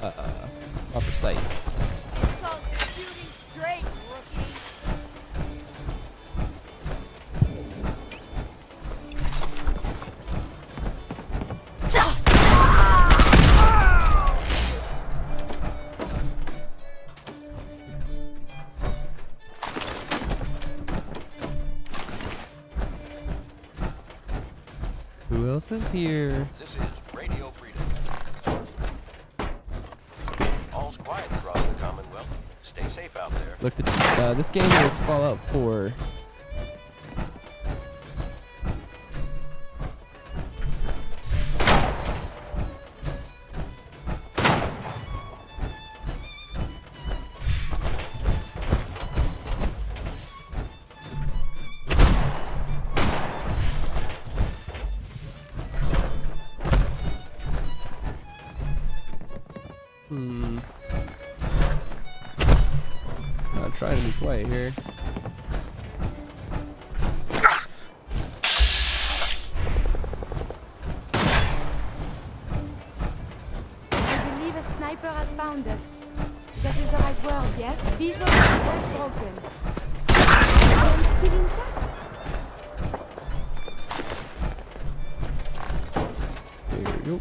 [SPEAKER 1] proper sights.
[SPEAKER 2] It's called shooting straight, rookie.
[SPEAKER 1] Who else is here?
[SPEAKER 4] This is Radio Freedom. All's quiet across the Commonwealth. Stay safe out there.
[SPEAKER 1] Look, this game is Fallout 4. I'm trying to be quiet here.
[SPEAKER 2] I believe a sniper has found us. That is the right word, yes? Visual is broken. I am still intact.
[SPEAKER 1] There we go.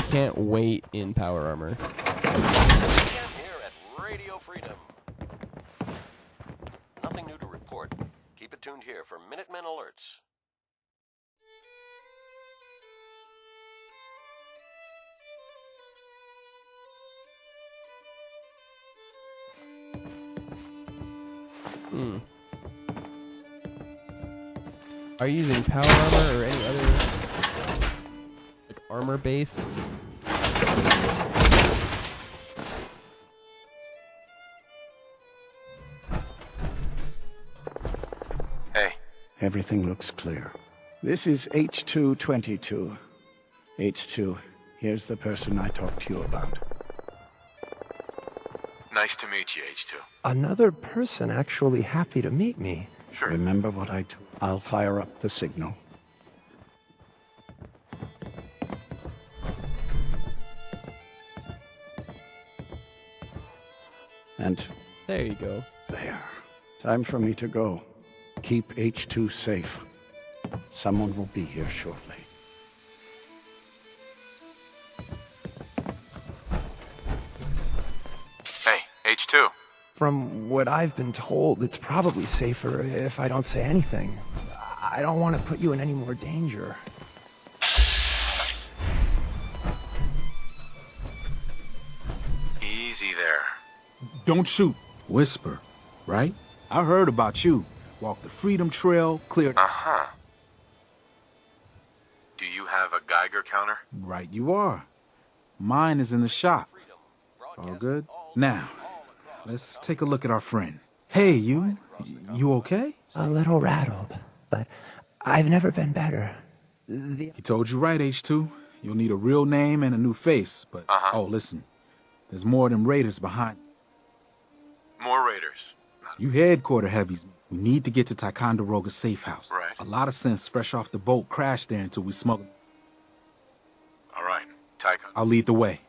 [SPEAKER 1] Can't wait in power armor.
[SPEAKER 4] Here at Radio Freedom. Nothing new to report. Keep it tuned here for Minutemen alerts.
[SPEAKER 1] Are you using power armor or any other like armor based?
[SPEAKER 10] Hey.
[SPEAKER 19] Everything looks clear. This is H222. H2, here's the person I talked to you about.
[SPEAKER 7] Nice to meet you, H2.
[SPEAKER 3] Another person actually happy to meet me.
[SPEAKER 7] Sure.
[SPEAKER 19] Remember what I told? I'll fire up the signal. And
[SPEAKER 1] there you go.
[SPEAKER 19] There. Time for me to go. Keep H2 safe. Someone will be here shortly.
[SPEAKER 7] Hey, H2.
[SPEAKER 3] From what I've been told, it's probably safer if I don't say anything. I don't want to put you in any more danger.
[SPEAKER 7] Easy there.
[SPEAKER 9] Don't shoot. Whisper, right? I heard about you. Walk the Freedom Trail, clear...
[SPEAKER 7] Uh-huh. Do you have a Geiger counter?
[SPEAKER 9] Right you are. Mine is in the shop. All good? Now, let's take a look at our friend. Hey, you okay?
[SPEAKER 3] A little rattled, but I've never been better.
[SPEAKER 9] He told you right, H2. You'll need a real name and a new face, but... Oh, listen. There's more than raiders behind...
[SPEAKER 7] More raiders.
[SPEAKER 9] You headquarter heavies. We need to get to Ticonderoga's safe house.
[SPEAKER 7] Right.
[SPEAKER 9] A lot of synths fresh off the boat crashed there until we smuggled...
[SPEAKER 7] All right, Tycho.
[SPEAKER 9] I'll lead the way.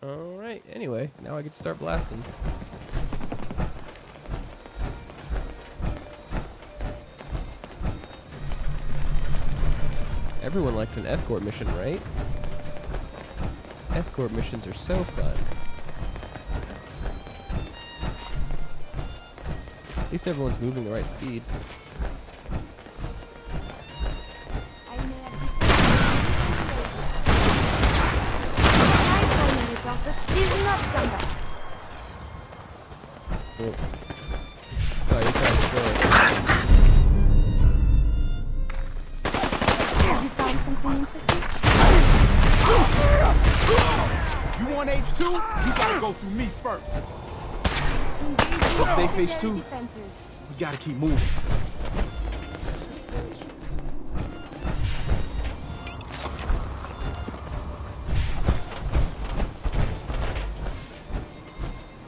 [SPEAKER 1] Alright, anyway, now I get to start blasting. Everyone likes an escort mission, right? Escort missions are so fun. At least everyone's moving the right speed. Oh. Oh, you're trying to throw it.
[SPEAKER 2] Have you found something interesting?
[SPEAKER 9] You want H2? You gotta go through me first. You safe, H2? We gotta keep moving.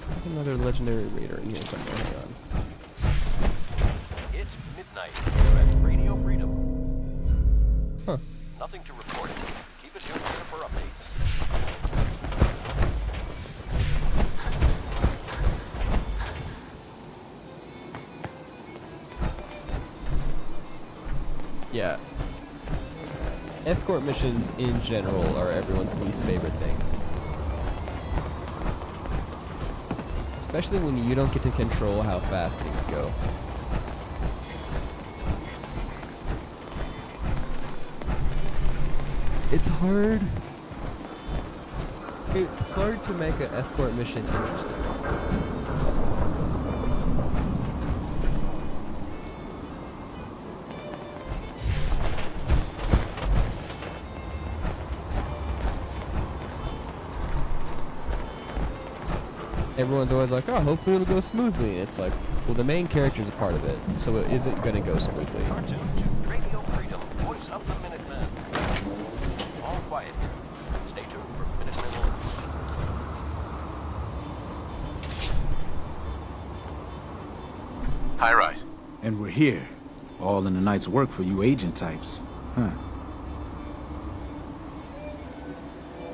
[SPEAKER 1] There's another legendary raider in here somewhere. Hang on.
[SPEAKER 4] It's midnight here at Radio Freedom.
[SPEAKER 1] Huh.
[SPEAKER 4] Nothing to report. Keep it tuned here for updates.
[SPEAKER 1] Yeah. Escort missions in general are everyone's least favorite thing. Especially when you don't get to control how fast things go. It's hard. It's hard to make an escort mission interesting. Everyone's always like, oh, hopefully it'll go smoothly. And it's like, well, the main character's a part of it, so it isn't going to go smoothly.
[SPEAKER 4] Cartoon to Radio Freedom, voice of the Minutemen. All quiet here. Stay tuned for Minutemen alerts.
[SPEAKER 7] High rise.
[SPEAKER 9] And we're here. All in the night's work for you agent types. Huh.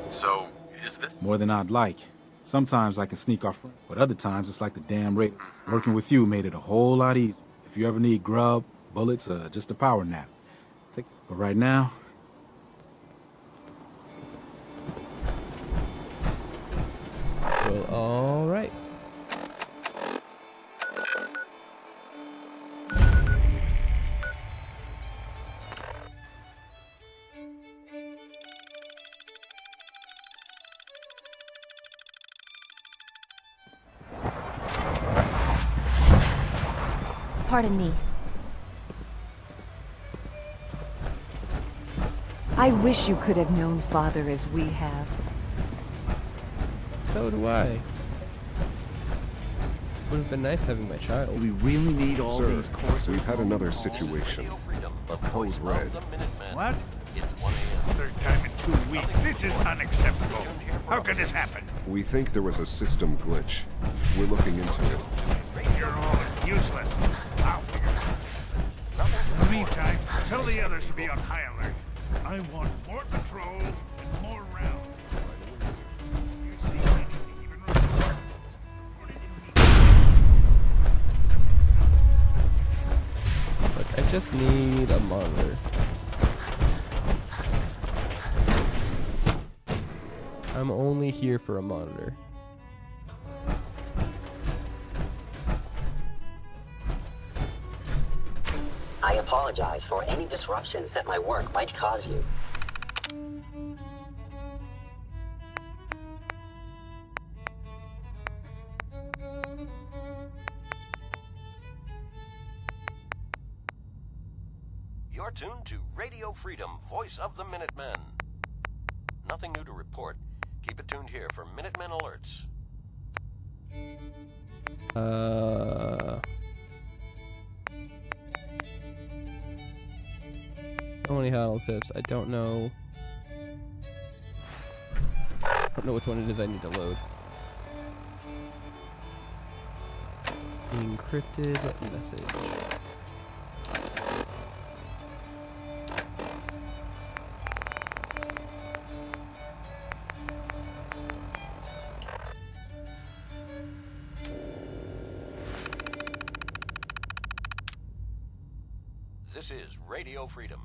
[SPEAKER 7] So, is this?
[SPEAKER 9] More than I'd like. Sometimes I can sneak off, but other times it's like the damn rate. Working with you made it a whole lot easier. If you ever need grub, bullets, or just a power nap. But right now...
[SPEAKER 1] Well, alright.
[SPEAKER 15] Pardon me. I wish you could have known Father as we have.
[SPEAKER 1] So do I. Would have been nice having my child.
[SPEAKER 16] We really need all these courses. We've had another situation. A code red.
[SPEAKER 20] What?
[SPEAKER 4] It's 1 a.m.
[SPEAKER 20] Third time in 2 weeks. This is unacceptable. How could this happen?
[SPEAKER 16] We think there was a system glitch. We're looking into it.
[SPEAKER 20] You're all useless. I'll figure it out. In the meantime, tell the others to be on high alert. I want more patrols and more rounds. You see anything even report it in
[SPEAKER 1] Look, I just need a monitor. I'm only here for a monitor.
[SPEAKER 21] I apologize for any disruptions that my work might cause you.
[SPEAKER 4] You're tuned to Radio Freedom, voice of the Minutemen. Nothing new to report. Keep it tuned here for Minutemen alerts.
[SPEAKER 1] So many huddle tips. I don't know. I don't know which one it is I need to load. Encrypted message.
[SPEAKER 4] This is Radio Freedom.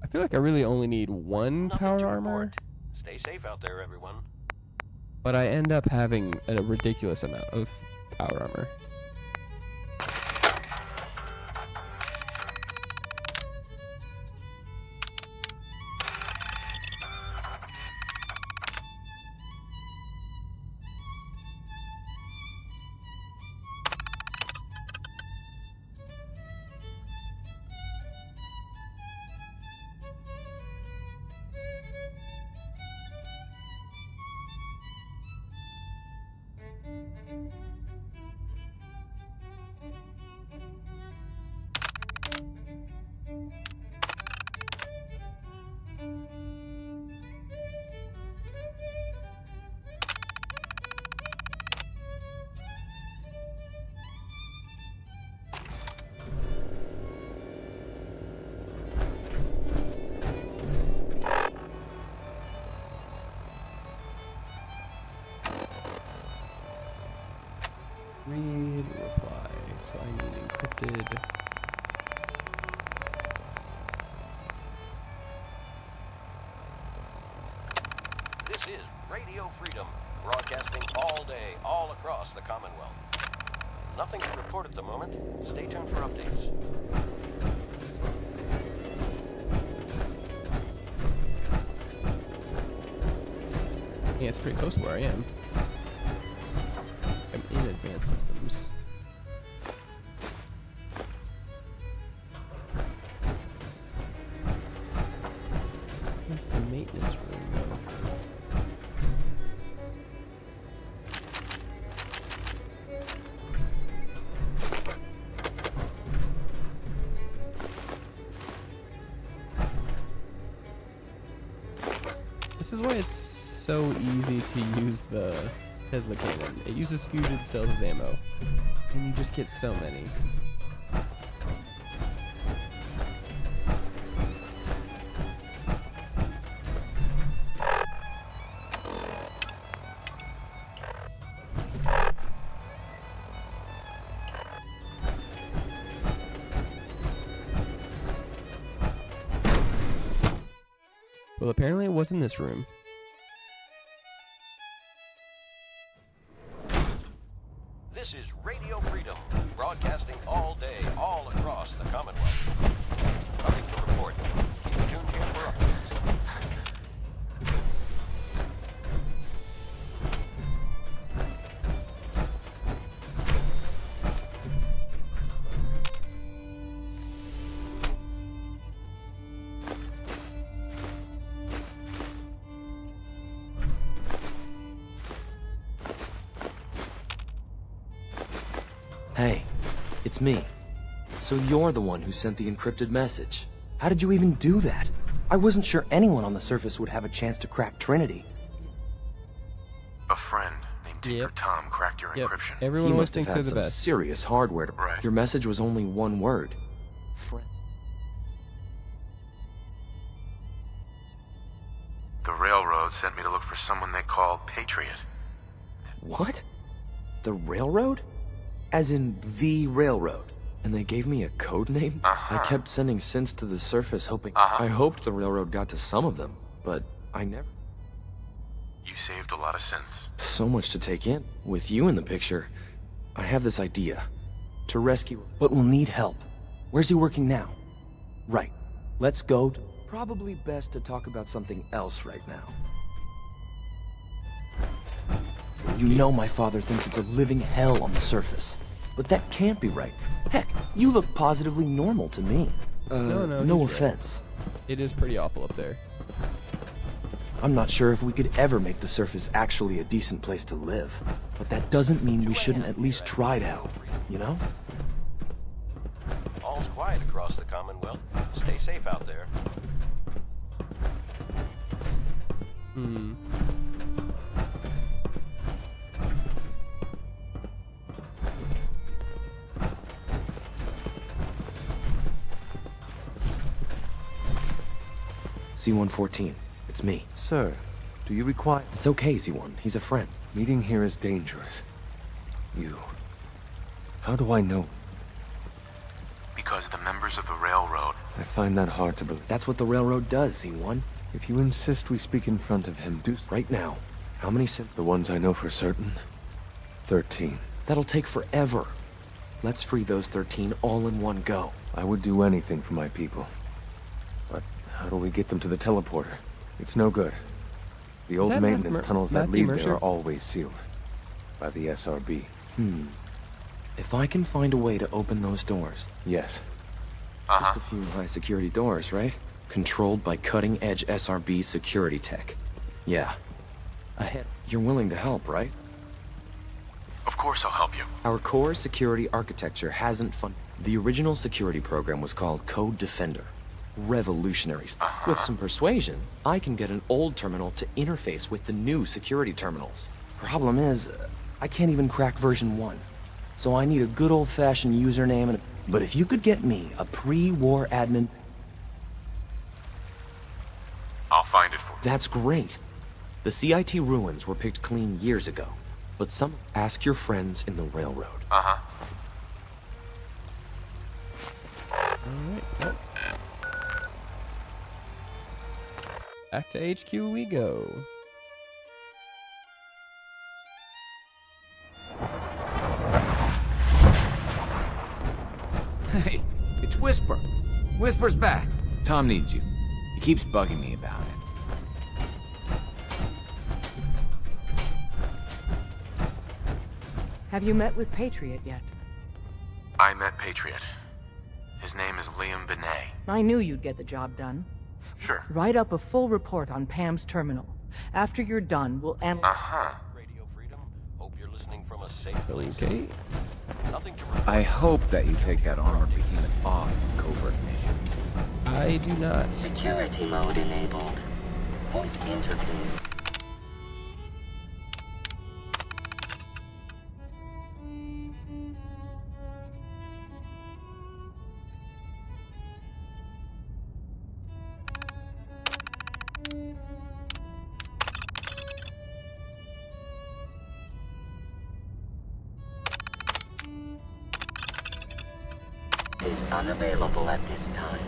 [SPEAKER 1] I feel like I really only need one power armor,
[SPEAKER 4] Stay safe out there, everyone.
[SPEAKER 1] but I end up having a ridiculous amount of power armor. Read, reply. So I need encrypted.
[SPEAKER 4] This is Radio Freedom, broadcasting all day, all across the Commonwealth. Nothing to report at the moment. Stay tuned for updates.
[SPEAKER 1] Yeah, it's pretty close to where I am. I'm in advanced systems. That's the maintenance room, though. This is why it's so easy to use the Tesla cannon. It uses fusion cells as ammo, and you just get so many. Well, apparently it was in this room.
[SPEAKER 4] This is Radio Freedom, broadcasting all day, all across the Commonwealth. Nothing to report. Keep tuned here for updates.
[SPEAKER 13] Hey, it's me. So you're the one who sent the encrypted message. How did you even do that? I wasn't sure anyone on the surface would have a chance to crack Trinity.
[SPEAKER 7] A friend named Tinker Tom cracked your encryption.
[SPEAKER 1] Everyone
[SPEAKER 13] He
[SPEAKER 1] always
[SPEAKER 13] must have
[SPEAKER 1] thinks
[SPEAKER 13] had
[SPEAKER 1] they're the
[SPEAKER 13] some
[SPEAKER 1] best.
[SPEAKER 13] serious hardware to
[SPEAKER 7] Right.
[SPEAKER 13] Your message was only one word. Friend.
[SPEAKER 7] The railroad sent me to look for someone they called Patriot.
[SPEAKER 13] What? The railroad? As in the railroad. And they gave me a code name? I kept sending synths to the surface hoping... I hoped the railroad got to some of them, but I never...
[SPEAKER 7] You saved a lot of synths.
[SPEAKER 13] So much to take in. With you in the picture, I have this idea. To rescue... But we'll need help. Where's he working now? Right. Let's go... Probably best to talk about something else right now. You know my father thinks it's a living hell on the surface. But that can't be right. Heck, you look positively normal to me. No offense.
[SPEAKER 1] It is pretty awful up there.
[SPEAKER 13] I'm not sure if we could ever make the surface actually a decent place to live. But that doesn't mean we shouldn't at least try to help, you know?
[SPEAKER 4] All's quiet across the Commonwealth. Stay safe out there.
[SPEAKER 13] C-114, it's me.
[SPEAKER 22] Sir, do you require...
[SPEAKER 13] It's okay, Z1. He's a friend.
[SPEAKER 22] Meeting here is dangerous. You... How do I know?
[SPEAKER 7] Because the members of the railroad...
[SPEAKER 22] I find that hard to believe.
[SPEAKER 13] That's what the railroad does, Z1.
[SPEAKER 22] If you insist we speak in front of him, do...
[SPEAKER 13] Right now. How many synths?
[SPEAKER 22] The ones I know for certain. 13.
[SPEAKER 13] That'll take forever. Let's free those 13 all in one go.
[SPEAKER 22] I would do anything for my people. But how do we get them to the teleporter? It's no good. The old maintenance tunnels that lead there are always sealed. By the SRB.
[SPEAKER 13] If I can find a way to open those doors...
[SPEAKER 22] Yes.
[SPEAKER 13] Just a few high-security doors, right? Controlled by cutting-edge SRB security tech. Yeah. Ahead. You're willing to help, right?
[SPEAKER 7] Of course I'll help you.
[SPEAKER 13] Our core security architecture hasn't The original security program was called Code Defender. Revolutionary stuff. With some persuasion, I can get an old terminal to interface with the new security terminals. Problem is, I can't even crack version 1. So I need a good old-fashioned username and... But if you could get me a pre-war admin...
[SPEAKER 7] I'll find it for you.
[SPEAKER 13] That's great. The CIT ruins were picked clean years ago. but some ask your friends in the railroad.
[SPEAKER 7] Uh-huh.
[SPEAKER 1] Alright, well. Back to HQ we go.
[SPEAKER 6] Hey, it's Whisper. Whisper's back. Tom needs you. He keeps bugging me about it.
[SPEAKER 11] Have you met with Patriot yet?
[SPEAKER 7] I met Patriot. His name is Liam Benet.
[SPEAKER 11] I knew you'd get the job done.
[SPEAKER 7] Sure.
[SPEAKER 11] Write up a full report on Pam's terminal. After you're done, we'll analyze.
[SPEAKER 7] Uh-huh.
[SPEAKER 4] Radio Freedom. Hope you're listening from a safe place.
[SPEAKER 1] Okay.
[SPEAKER 4] Nothing to report.
[SPEAKER 6] I hope that you take that armored behemoth off covert missions.
[SPEAKER 1] I do not.
[SPEAKER 21] Security mode enabled. Voice interface. Is unavailable at this time.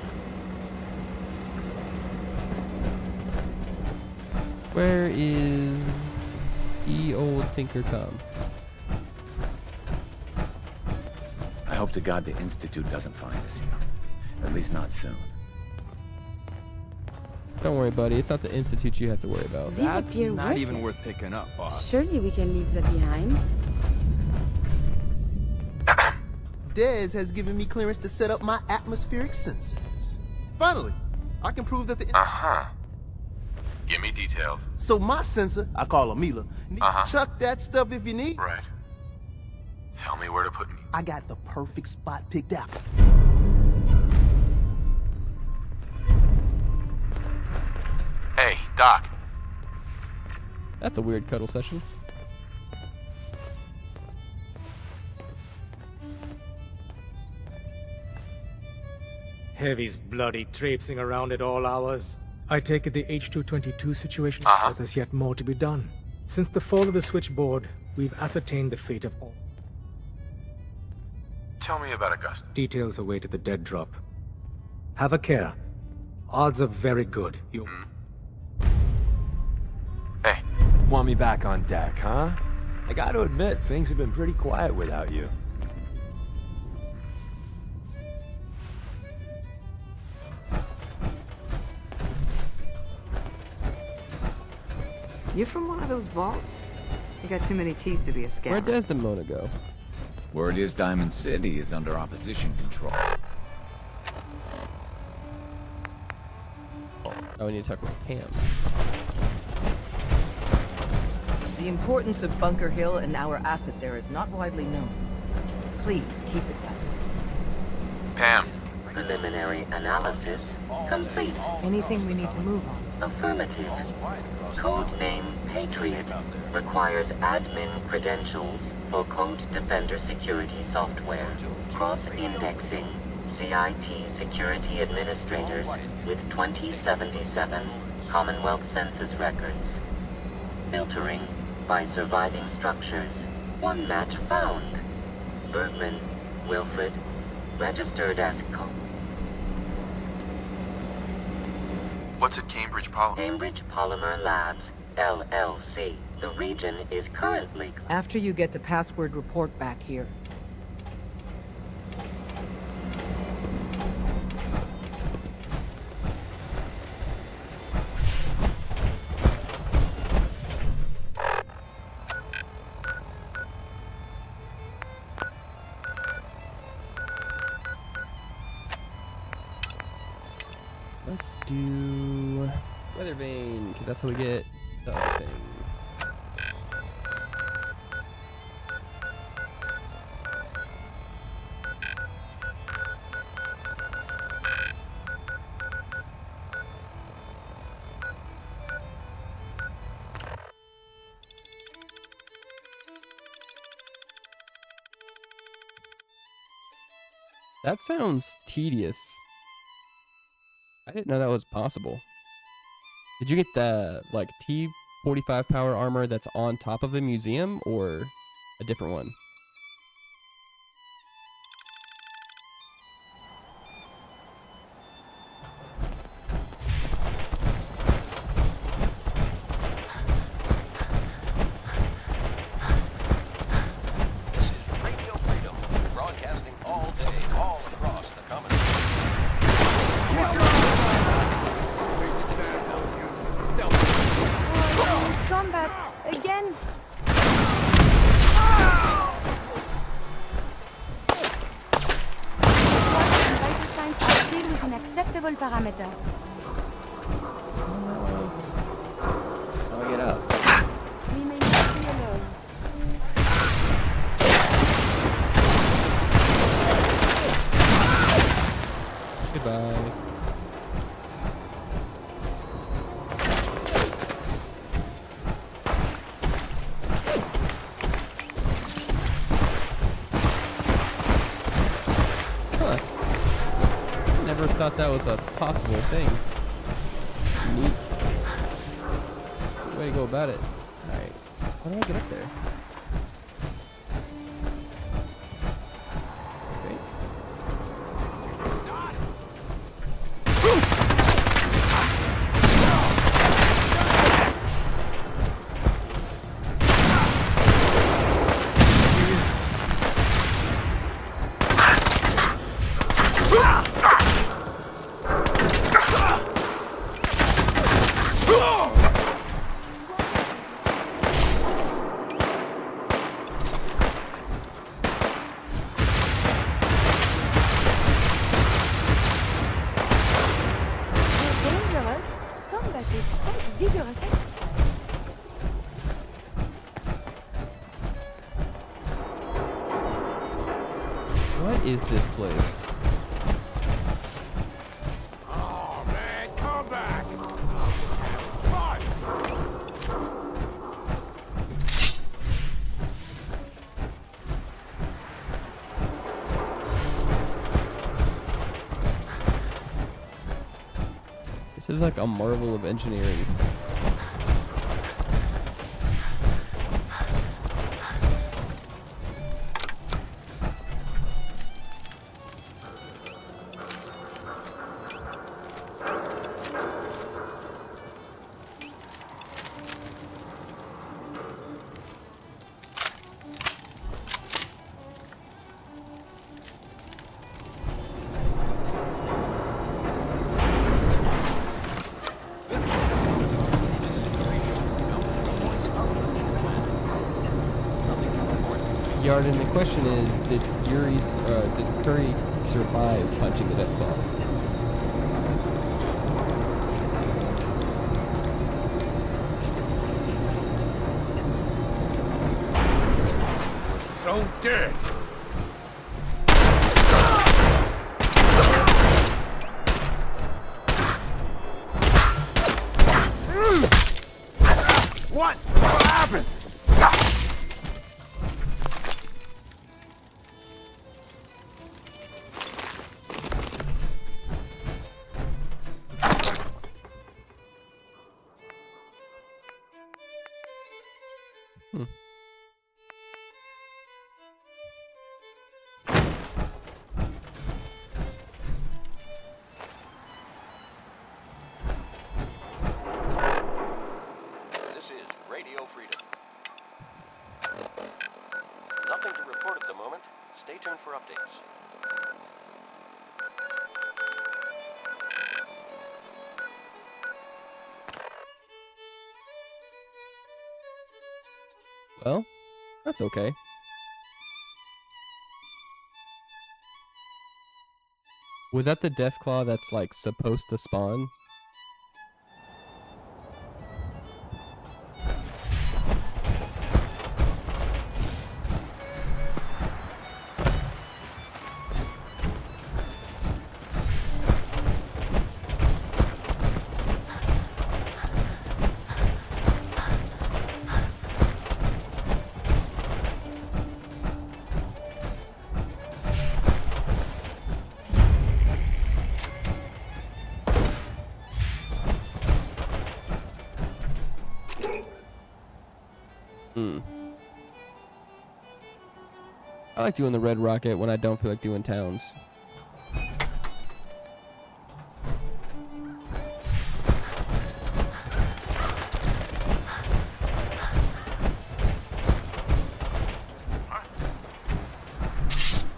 [SPEAKER 1] Where is old Tinker Tom?
[SPEAKER 6] I hope to God the Institute doesn't find us here. At least not soon.
[SPEAKER 1] Don't worry, buddy. It's not the Institute you have to worry about.
[SPEAKER 3] That's not even worth picking up, boss.
[SPEAKER 2] Surely we can leave that behind.
[SPEAKER 14] Dez has given me clearance to set up my atmospheric sensors. Finally, I can prove that the...
[SPEAKER 7] Uh-huh. Give me details.
[SPEAKER 14] So my sensor, I call her Mila, chuck that stuff if you need.
[SPEAKER 7] Right. Tell me where to put me.
[SPEAKER 14] I got the perfect spot picked out.
[SPEAKER 7] Hey, Doc.
[SPEAKER 1] That's a weird cuddle session.
[SPEAKER 12] Heavy's bloody traipsing around at all hours. I take it the H-222 situation but there's yet more to be done. Since the fall of the switchboard, we've ascertained the fate of all.
[SPEAKER 7] Tell me about Augusta.
[SPEAKER 12] Details await at the dead drop. Have a care. Odds are very good. You...
[SPEAKER 3] Hey, want me back on deck, huh? I gotta admit, things have been pretty quiet without you.
[SPEAKER 17] You from one of those vaults? You got too many teeth to be a scout.
[SPEAKER 1] Where does Desdemona go?
[SPEAKER 6] Word is Diamond City is under opposition control.
[SPEAKER 1] Oh, we need to talk with Pam.
[SPEAKER 11] The importance of Bunker Hill and our asset there is not widely known. Please keep it that way.
[SPEAKER 7] Pam.
[SPEAKER 21] Preliminary analysis complete.
[SPEAKER 11] Anything we need to move on?
[SPEAKER 21] Affirmative. Codename Patriot requires admin credentials for Code Defender security software. Cross-indexing CIT security administrators with 2077 Commonwealth census records. Filtering by surviving structures. One match found. Bergman, Wilfred, registered as
[SPEAKER 7] What's at Cambridge Polymer?
[SPEAKER 21] Cambridge Polymer Labs, LLC. The region is currently...
[SPEAKER 11] After you get the password report back here.
[SPEAKER 1] Let's do Weather Vane, because that's how we get the thing. That sounds tedious. I didn't know that was possible. Did you get the, like, tea 45 power armor that's on top of the museum, or a different one?
[SPEAKER 4] This is Radio Freedom, broadcasting all day, all across the Commonwealth.
[SPEAKER 2] Combat again. Vital signs are still within acceptable parameters.
[SPEAKER 13] How do I get up?
[SPEAKER 2] We may not be alone.
[SPEAKER 1] Goodbye. Huh. Never thought that was a possible thing. Neat. Way to go about it. Alright. How do I get up there? Okay.
[SPEAKER 2] Dangerous. Combat is quite vigorous exercise.
[SPEAKER 1] What is this place?
[SPEAKER 20] Oh, man, come back! Come on!
[SPEAKER 1] This is like a marvel of engineering. Yard, and the question is, did Curry survive punching the death claw?
[SPEAKER 20] So dead! What? What happened?
[SPEAKER 4] This is Radio Freedom. Nothing to report at the moment. Stay tuned for updates.
[SPEAKER 1] Well, that's okay. Was that the death claw that's like supposed to spawn? I like doing the red rocket when I don't feel like doing towns.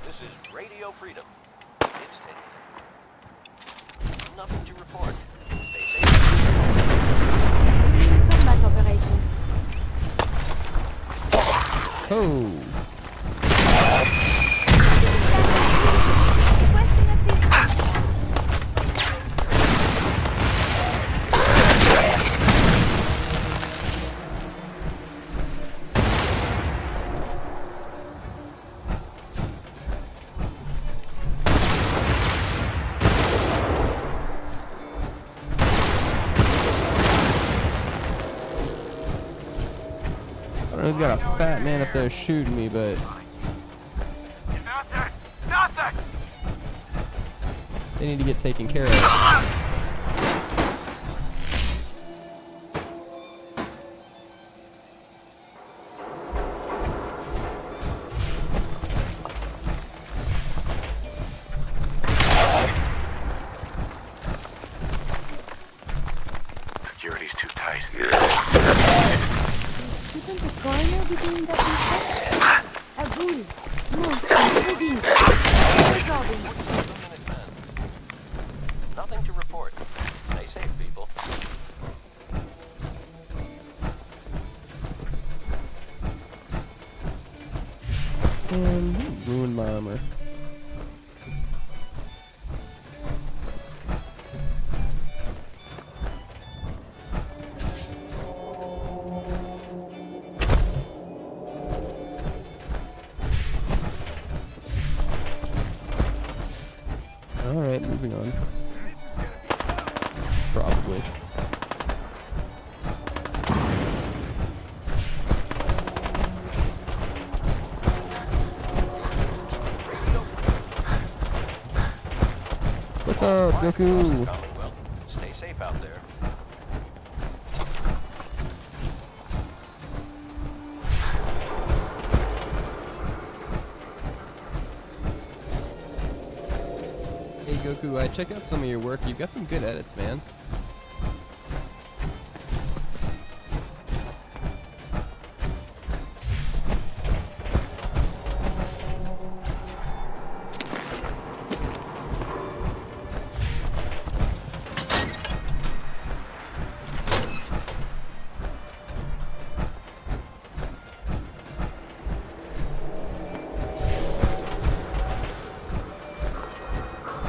[SPEAKER 4] This is Radio Freedom. It's taken. Nothing to report. Stay safe.
[SPEAKER 2] Combat operations.
[SPEAKER 1] Oh.
[SPEAKER 2] Requesting assistance.
[SPEAKER 1] I don't know who's got a fat man up there shooting me, but
[SPEAKER 7] Nothing!
[SPEAKER 1] they need to get taken care of.
[SPEAKER 7] Security's too tight.
[SPEAKER 2] Isn't the corner between the people? A ghoul. Monster. Reading. Resolving.
[SPEAKER 4] Nothing to report. Stay safe, people.
[SPEAKER 1] And ruined my armor. Alright, moving on. Probably. What's up, Goku?
[SPEAKER 4] Commonwealth. Stay safe out there.
[SPEAKER 1] Hey Goku, I checked out some of your work. You've got some good edits, man.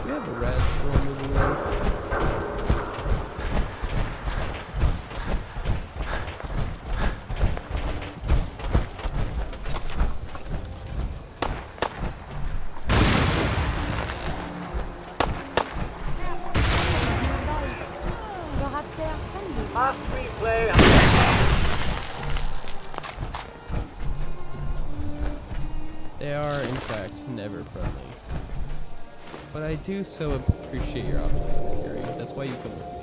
[SPEAKER 1] We have a red storm moving in.
[SPEAKER 2] Perhaps they are friendly.
[SPEAKER 10] Must we play?
[SPEAKER 1] They are, in fact, never friendly. But I do so appreciate your optimism, Gary. That's why you come with me.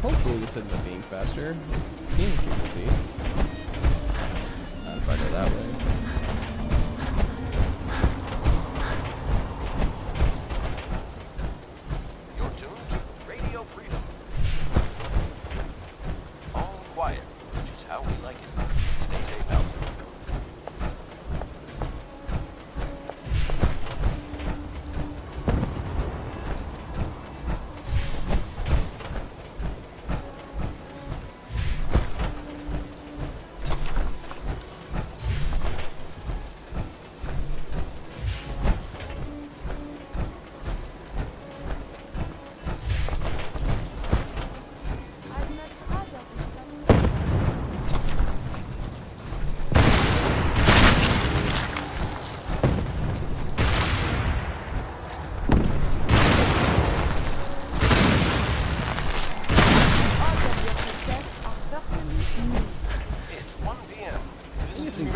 [SPEAKER 1] Hopefully this ends up being faster. It seems like it would be. Not if I go that way.
[SPEAKER 4] You're tuned to Radio Freedom. All quiet, which is how we like it. Stay safe out there.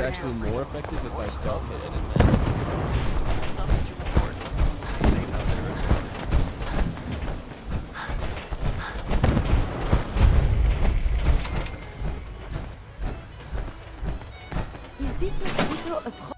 [SPEAKER 1] actually more effective if I don't hit anything.
[SPEAKER 2] Is this mosquito a pro-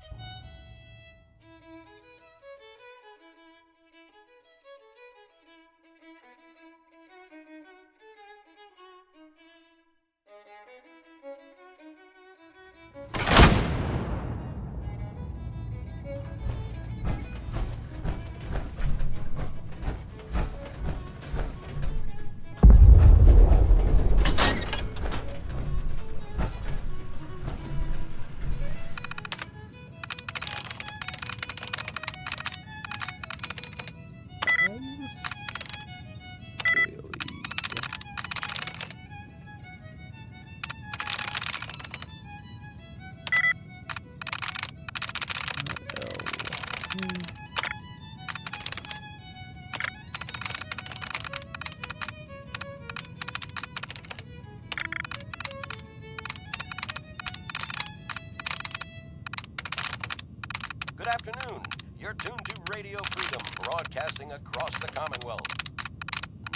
[SPEAKER 4] Good afternoon. You're tuned to Radio Freedom, broadcasting across the Commonwealth.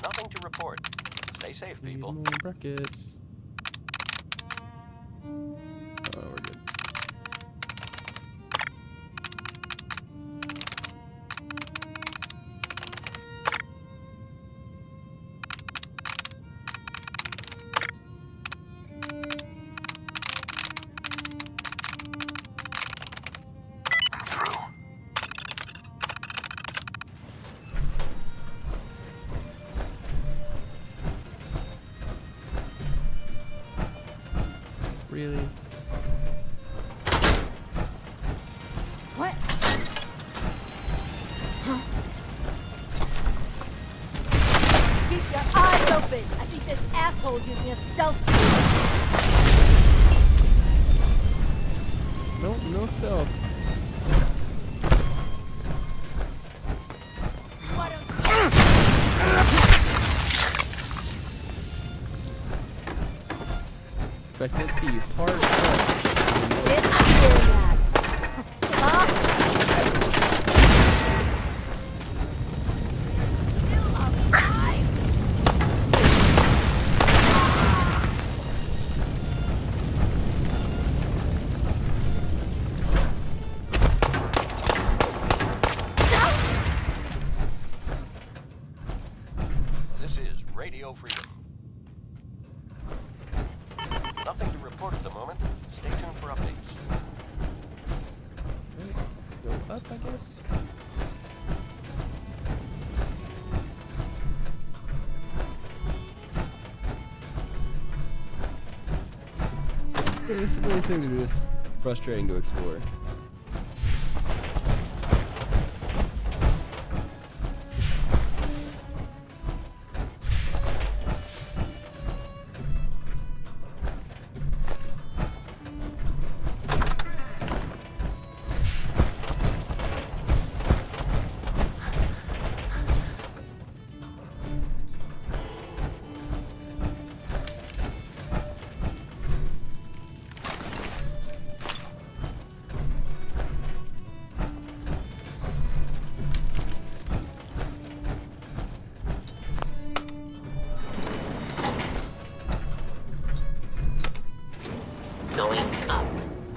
[SPEAKER 4] Nothing to report. Stay safe, people.
[SPEAKER 1] More brackets. Oh, we're good. Really?
[SPEAKER 2] What? Huh? Keep your eyes open! I think this asshole's using a stealth.
[SPEAKER 1] Nope, no stealth.
[SPEAKER 2] What a...
[SPEAKER 1] Expected to be hard pressed.
[SPEAKER 2] Disappear that. Huh? Still alive.
[SPEAKER 4] This is Radio Freedom. Nothing to report at the moment. Stay tuned for updates.
[SPEAKER 1] Go up, I guess. It's the really thing to do is frustrating to explore.
[SPEAKER 21] Going up.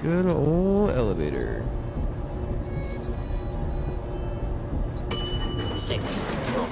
[SPEAKER 1] Good old elevator.
[SPEAKER 21] 6 floor.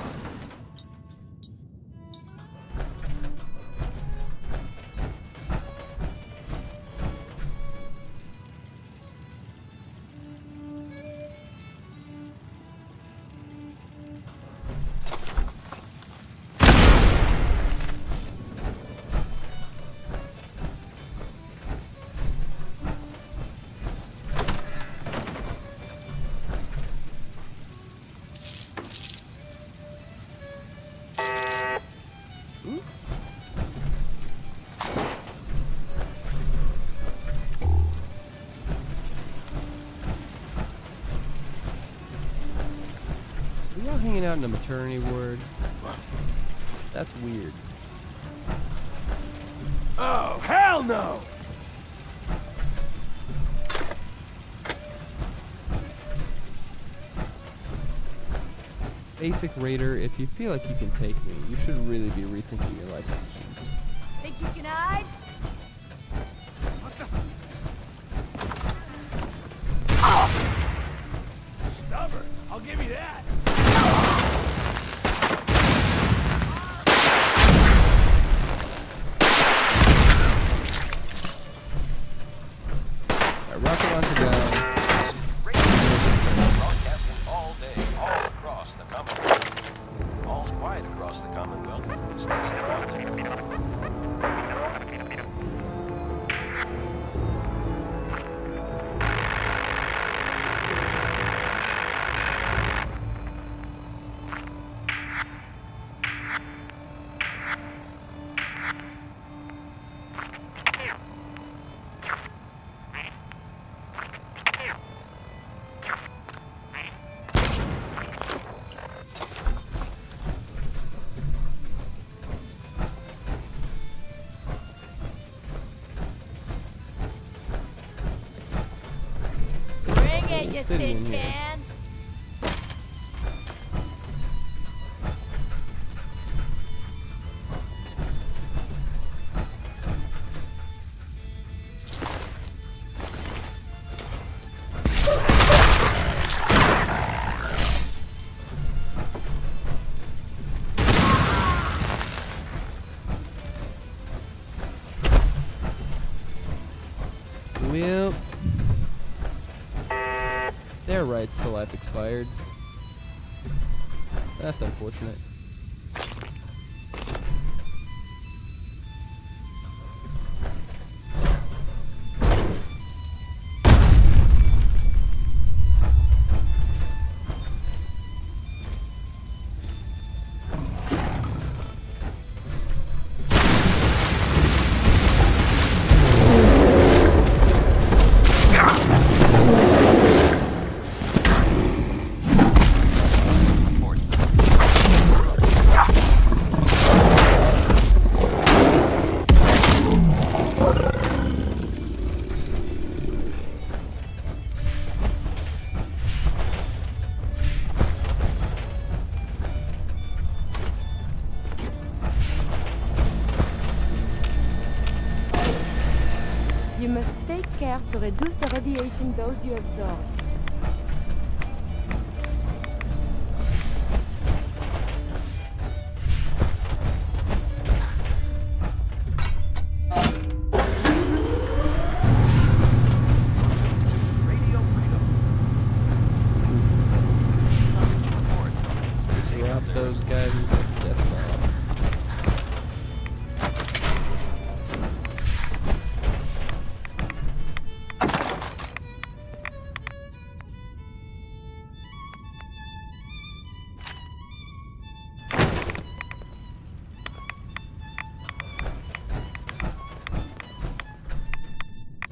[SPEAKER 1] Are y'all hanging out in a maternity ward? That's weird.
[SPEAKER 3] Oh, hell no!
[SPEAKER 1] basic raider, if you feel like you can take me, you should really be rethinking your life decisions.
[SPEAKER 2] Think you can hide?
[SPEAKER 20] Stubborn. I'll give you that.
[SPEAKER 1] Rocket launcher down.
[SPEAKER 4] Broadcasting all day, all across the Commonwealth. All's quiet across the Commonwealth. Stay safe out there.
[SPEAKER 2] Bring it, you
[SPEAKER 1] Sitting in
[SPEAKER 2] tin
[SPEAKER 1] here.
[SPEAKER 2] can.
[SPEAKER 1] Well, their rights to life expired. That's unfortunate.
[SPEAKER 2] You must take care to reduce the radiation dose you absorb.
[SPEAKER 1] Drop those guys into the death bomb.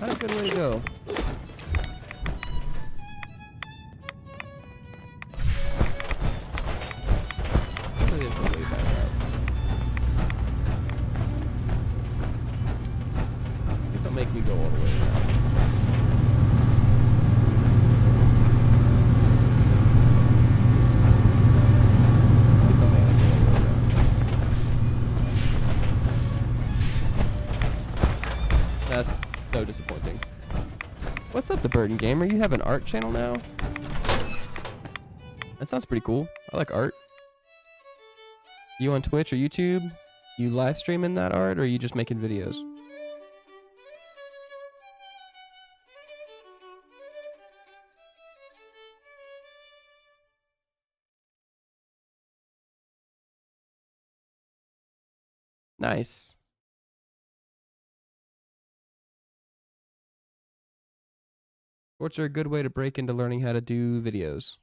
[SPEAKER 1] Not a good way to go. Hopefully there's a way back out. Please don't make me go all the way around. Please don't make me go all the way around. That's so disappointing. What's up, the Burden Gamer? You have an art channel now? That sounds pretty cool. I like art. You on Twitch or YouTube? You live streaming that art, or are you just making videos? Nice. Shorts are a good way to break into learning how to do videos.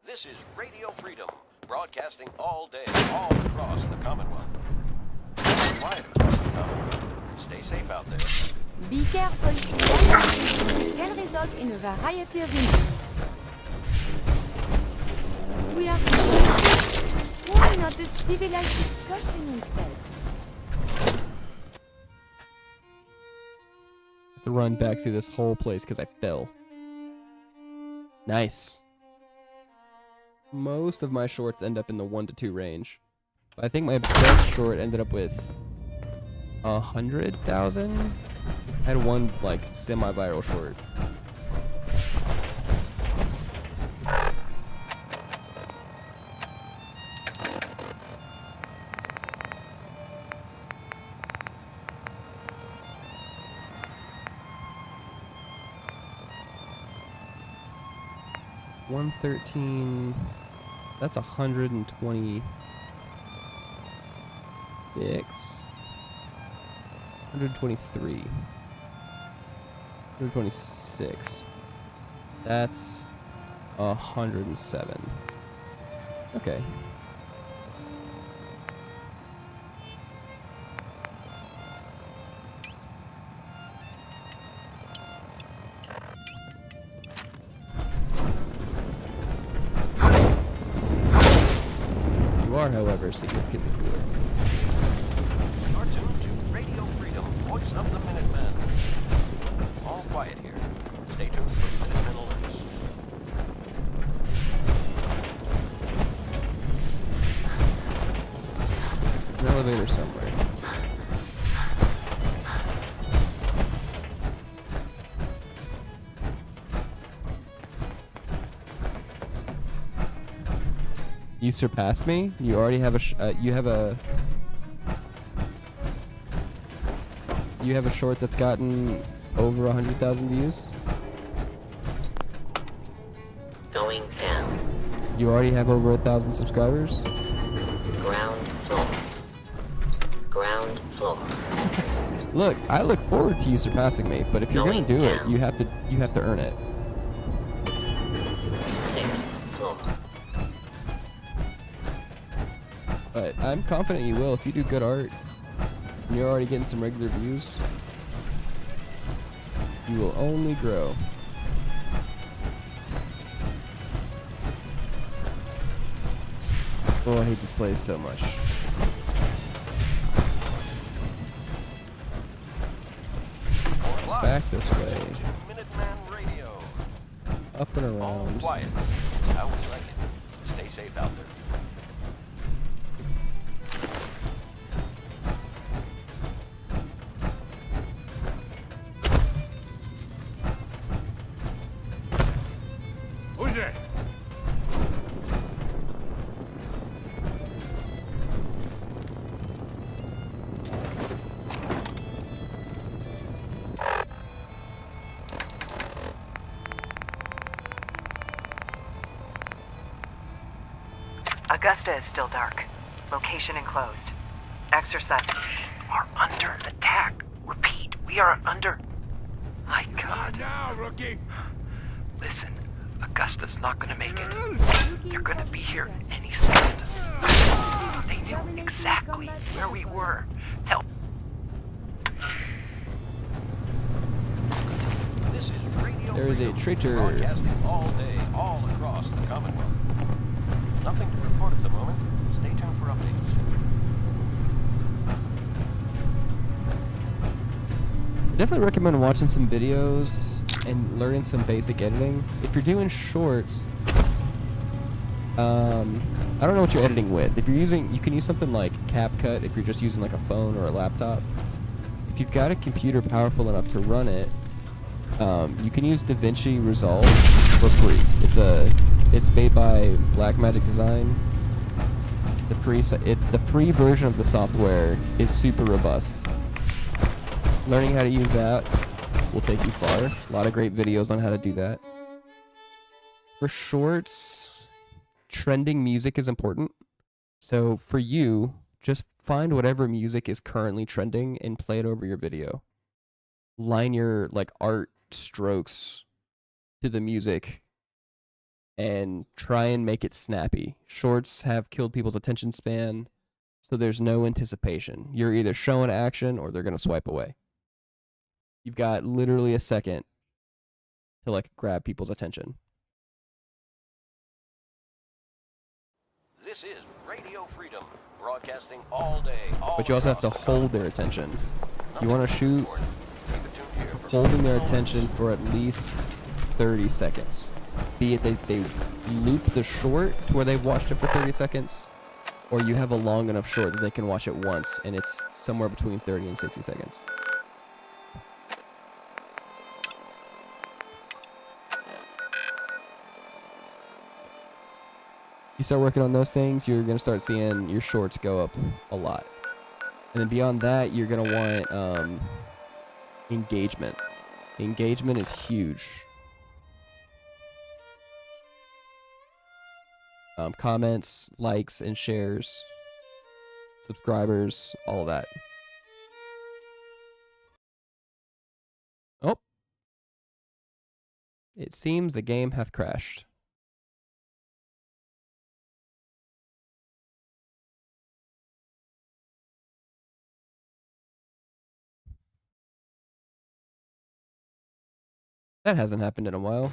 [SPEAKER 4] This is Radio Freedom, broadcasting all day, all across the Commonwealth. Quiet across the Commonwealth. Stay safe out there.
[SPEAKER 2] Be careful. Can result in a variety of injuries. We are. Why not a civilized discussion instead?
[SPEAKER 1] to run back through this whole place because I fell. Nice. Most of my shorts end up in the 1 to 2 range. I think my best short ended up with 100,000. I had one like semi-viral short. $113. That's 126. 123. 126. That's 107. Okay. You are, however, significantly cooler.
[SPEAKER 4] You're tuned to Radio Freedom, voice of the Minutemen. All quiet here. Stay tuned for Minutemen alerts.
[SPEAKER 1] An elevator somewhere. You surpassed me? You already have a you have a short that's gotten over 100,000 views?
[SPEAKER 21] Going down.
[SPEAKER 1] You already have over 1,000 subscribers?
[SPEAKER 21] Ground floor. Ground floor.
[SPEAKER 1] Look, I look forward to you surpassing me, but if you're gonna do it, you have to earn it. But I'm confident you will if you do good art. And you're already getting some regular views. You will only grow. Oh, I hate this place so much. Back this way.
[SPEAKER 4] Minuteman Radio.
[SPEAKER 1] Up and around.
[SPEAKER 4] All quiet. How we like it. Stay safe out there.
[SPEAKER 20] Who's there?
[SPEAKER 8] Augusta is still dark. Location enclosed. Exercise. Are under attack. Repeat, we are under... My God.
[SPEAKER 20] Now, rookie.
[SPEAKER 8] Listen, Augusta's not gonna make it. They're gonna be here any second. They knew exactly where we were. Tell...
[SPEAKER 4] This is Radio
[SPEAKER 1] There is a
[SPEAKER 4] Freedom,
[SPEAKER 1] traitor.
[SPEAKER 4] broadcasting all day, all across the Commonwealth. Nothing to report at the moment. Stay tuned for updates.
[SPEAKER 1] I definitely recommend watching some videos and learning some basic editing. If you're doing shorts, I don't know what you're editing with. If you're using, you can use something like CapCut if you're just using like a phone or a laptop. If you've got a computer powerful enough to run it, you can use DaVinci Resolve for free. It's made by Blackmagic Design. It's the free version of the software is super robust. Learning how to use that will take you far. A lot of great videos on how to do that. For shorts, trending music is important. So for you, just find whatever music is currently trending and play it over your video. Line your like art strokes to the music and try and make it snappy. Shorts have killed people's attention span, so there's no anticipation. You're either showing action or they're going to swipe away. You've got literally a second to like grab people's attention.
[SPEAKER 4] This is Radio Freedom, broadcasting all day, all
[SPEAKER 1] But you also have to
[SPEAKER 4] across the
[SPEAKER 1] hold their attention. You want to shoot,
[SPEAKER 4] Keep it tuned here for
[SPEAKER 1] holding their attention for at least 30 seconds. Be it they loop the short to where they've watched it for 30 seconds, or you have a long enough short that they can watch it once, and it's somewhere between 30 and 60 seconds. You start working on those things, you're going to start seeing your shorts go up a lot. And then beyond that, you're going to want engagement. Engagement is huge. Comments, likes, and shares, subscribers, all of that. Oh. It seems the game hath crashed. That hasn't happened in a while.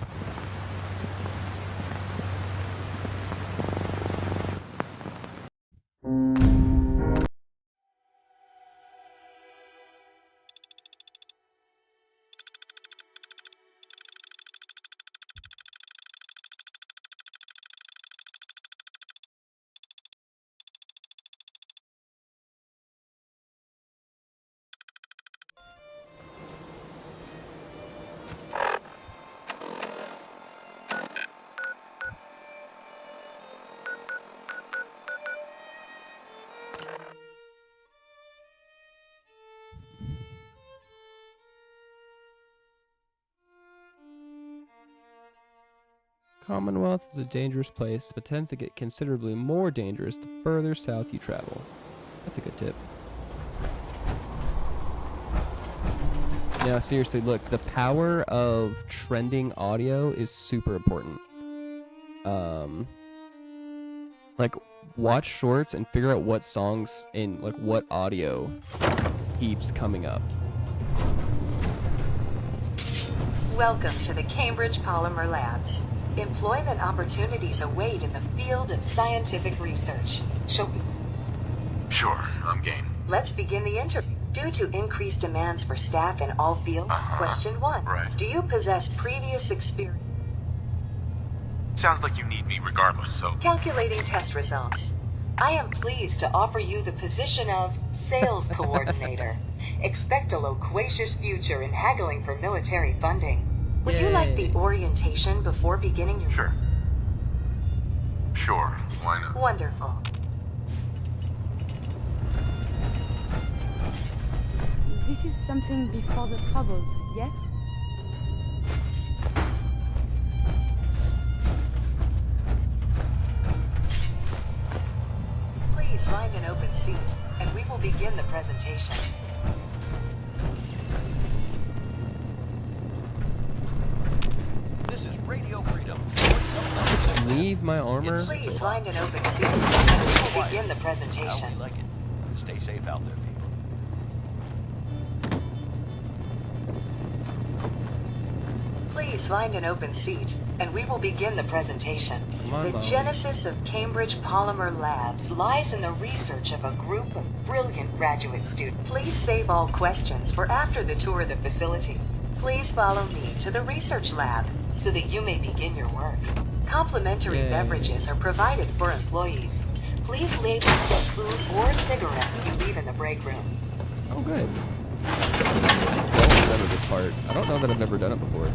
[SPEAKER 1] Commonwealth is a dangerous place, but tends to get considerably more dangerous the further south you travel. That's a good tip. Now, seriously, look, the power of trending audio is super important. Like, watch shorts and figure out what songs and, like, what audio keeps coming up.
[SPEAKER 5] Welcome to the Cambridge Polymer Labs. Employment opportunities await in the field of scientific research. Shall we?
[SPEAKER 7] Sure, I'm game.
[SPEAKER 5] Let's begin the interview. Due to increased demands for staff in all fields, question 1.
[SPEAKER 7] Right.
[SPEAKER 5] Do you possess previous experience?
[SPEAKER 7] Sounds like you need me regardless, so...
[SPEAKER 5] Calculating test results. I am pleased to offer you the position of sales coordinator. Expect a loquacious future in haggling for military funding. Would you like the orientation before beginning your...
[SPEAKER 7] Sure. Sure, why not?
[SPEAKER 5] Wonderful.
[SPEAKER 2] This is something before the troubles, yes?
[SPEAKER 5] Please find an open seat, and we will begin the presentation.
[SPEAKER 4] This is Radio Freedom.
[SPEAKER 1] Leave my armor.
[SPEAKER 5] Please find an open seat, and we will begin the presentation.
[SPEAKER 4] How we like it. Stay safe out there, people.
[SPEAKER 5] Please find an open seat, and we will begin the presentation. The genesis of Cambridge Polymer Labs lies in the research of a group of brilliant graduate students. Please save all questions for after the tour of the facility. Please follow me to the research lab so that you may begin your work. Complimentary beverages are provided for employees. Please label the food or cigarettes you leave in the break room.
[SPEAKER 1] Oh, good. I don't remember this part. I don't know that I've never done it before.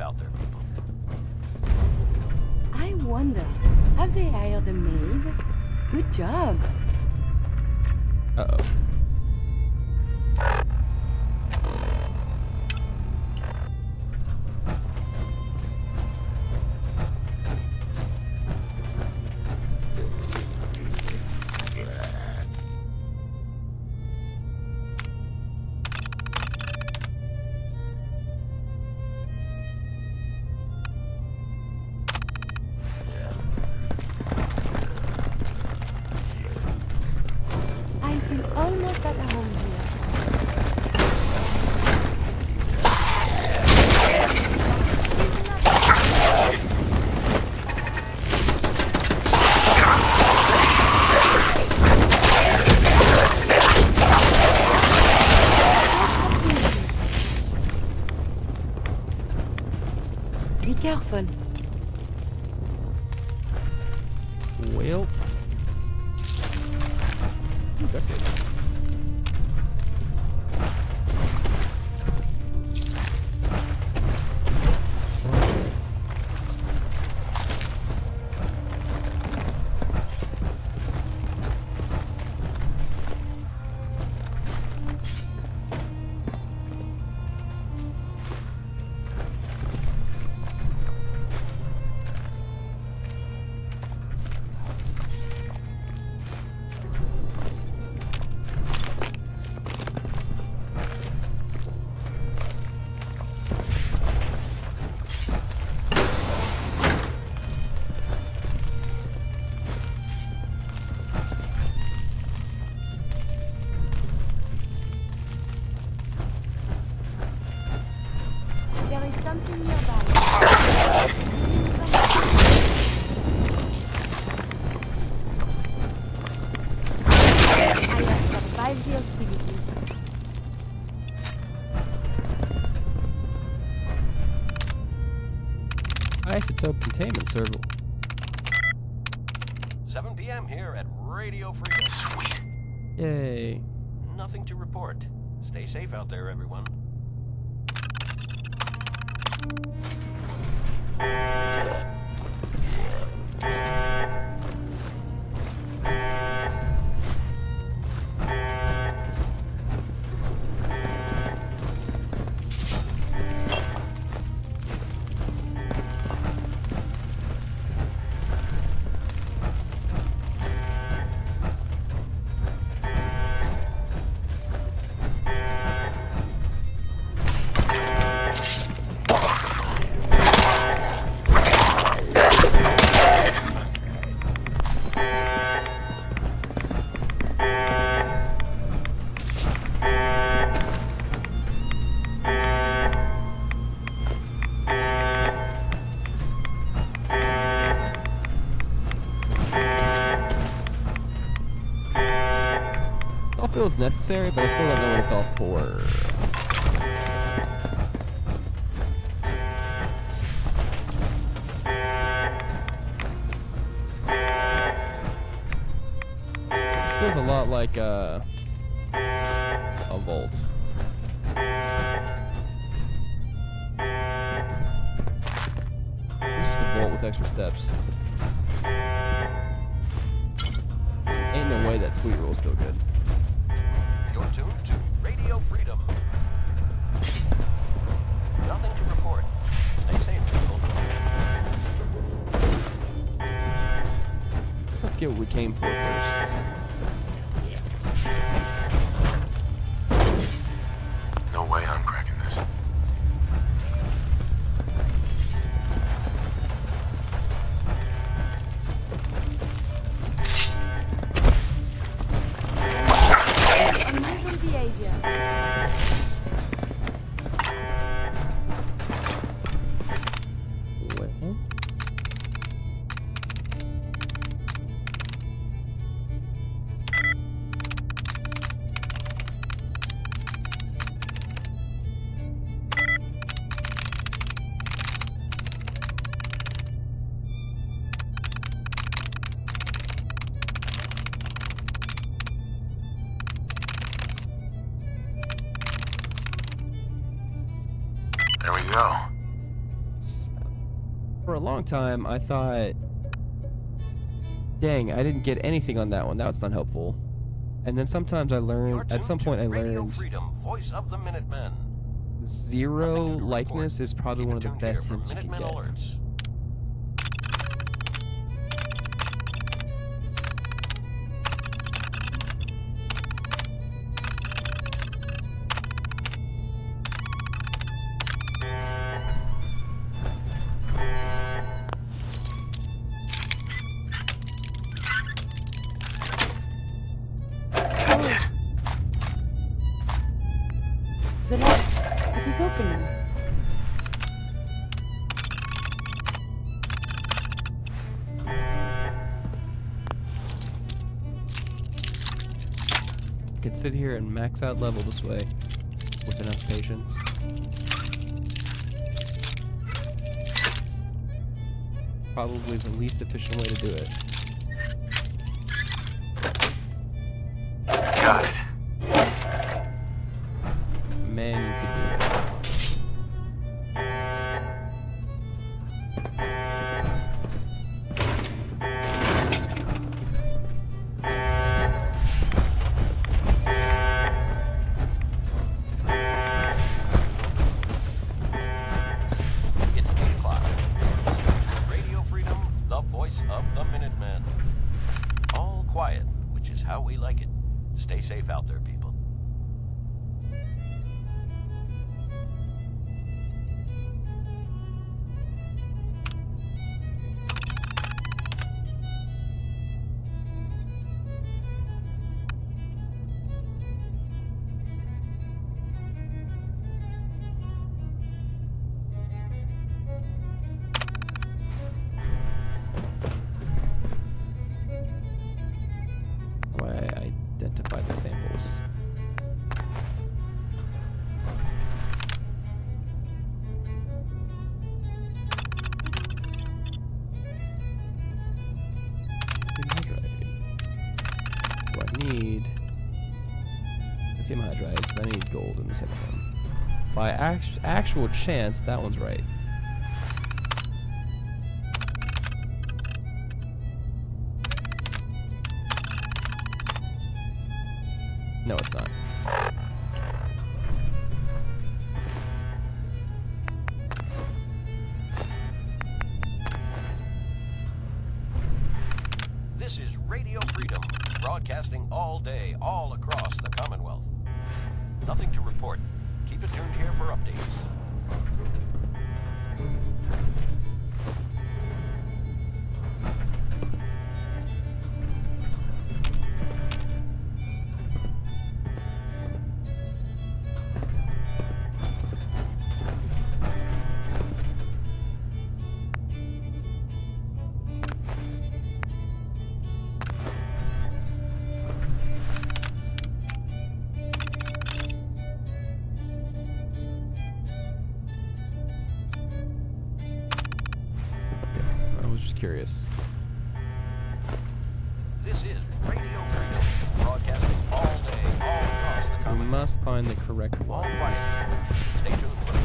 [SPEAKER 4] out there, people.
[SPEAKER 2] I wonder, have they hired a maid? Good job.
[SPEAKER 1] Uh-oh.
[SPEAKER 2] I feel almost at home here. Be careful.
[SPEAKER 1] Well. Okay.
[SPEAKER 2] There is something nearby. I have survived the hostilities.
[SPEAKER 1] Isotope containment server.
[SPEAKER 4] 7 p.m. here at Radio Freedom.
[SPEAKER 22] Sweet.
[SPEAKER 1] Yay.
[SPEAKER 4] Nothing to report. Stay safe out there, everyone.
[SPEAKER 1] It all feels necessary, but I still don't know what it's all for. This feels a lot like a vault. It's just a vault with extra steps. Ain't no way that sweet roll's still good.
[SPEAKER 4] You're tuned to Radio Freedom. Nothing to report. Stay safe, people.
[SPEAKER 1] Let's get what we came for first.
[SPEAKER 7] No way I'm cracking this.
[SPEAKER 2] Unusual behavior.
[SPEAKER 1] Well.
[SPEAKER 7] There we go.
[SPEAKER 1] For a long time, I thought, dang, I didn't get anything on that one. That's not helpful. And then sometimes I learned, at some point I learned,
[SPEAKER 4] Freedom, voice of the Minutemen.
[SPEAKER 1] zero likeness is probably one of the best hints you can get.
[SPEAKER 4] Alerts.
[SPEAKER 2] That's it. The lock. It is opening.
[SPEAKER 1] I could sit here and max out level this way with enough patience. Probably the least efficient way to do it.
[SPEAKER 7] Got it.
[SPEAKER 1] Man, you could do it.
[SPEAKER 4] It's 8 o'clock. Radio Freedom, the voice of the Minutemen. All quiet, which is how we like it. Stay safe out there, people.
[SPEAKER 1] Why I identify the samples. Do I need lithium hydride? So I need gold in the second one. By actual chance, that one's right. No, it's not.
[SPEAKER 4] This is Radio Freedom, broadcasting all day, all across the Commonwealth. Nothing to report. Keep it tuned here for updates.
[SPEAKER 1] Curious.
[SPEAKER 4] This is Radio Freedom, broadcasting all day, all across the
[SPEAKER 1] We
[SPEAKER 4] Commonwealth.
[SPEAKER 1] must find the correct
[SPEAKER 4] All
[SPEAKER 1] ones.
[SPEAKER 4] quiet. Stay tuned for the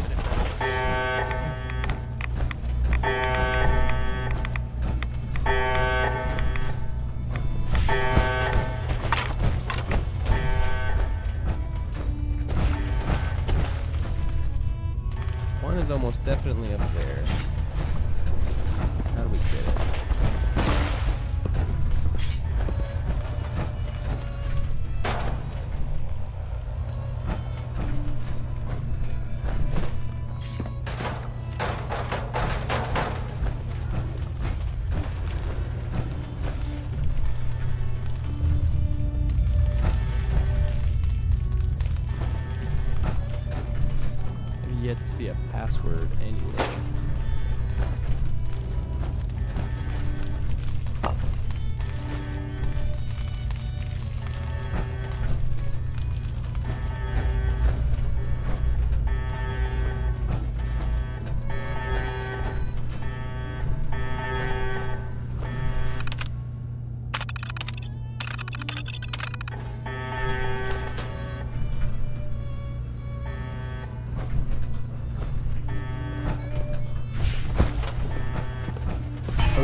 [SPEAKER 1] One is almost definitely up there. How do we get it? I've yet to see a password anywhere.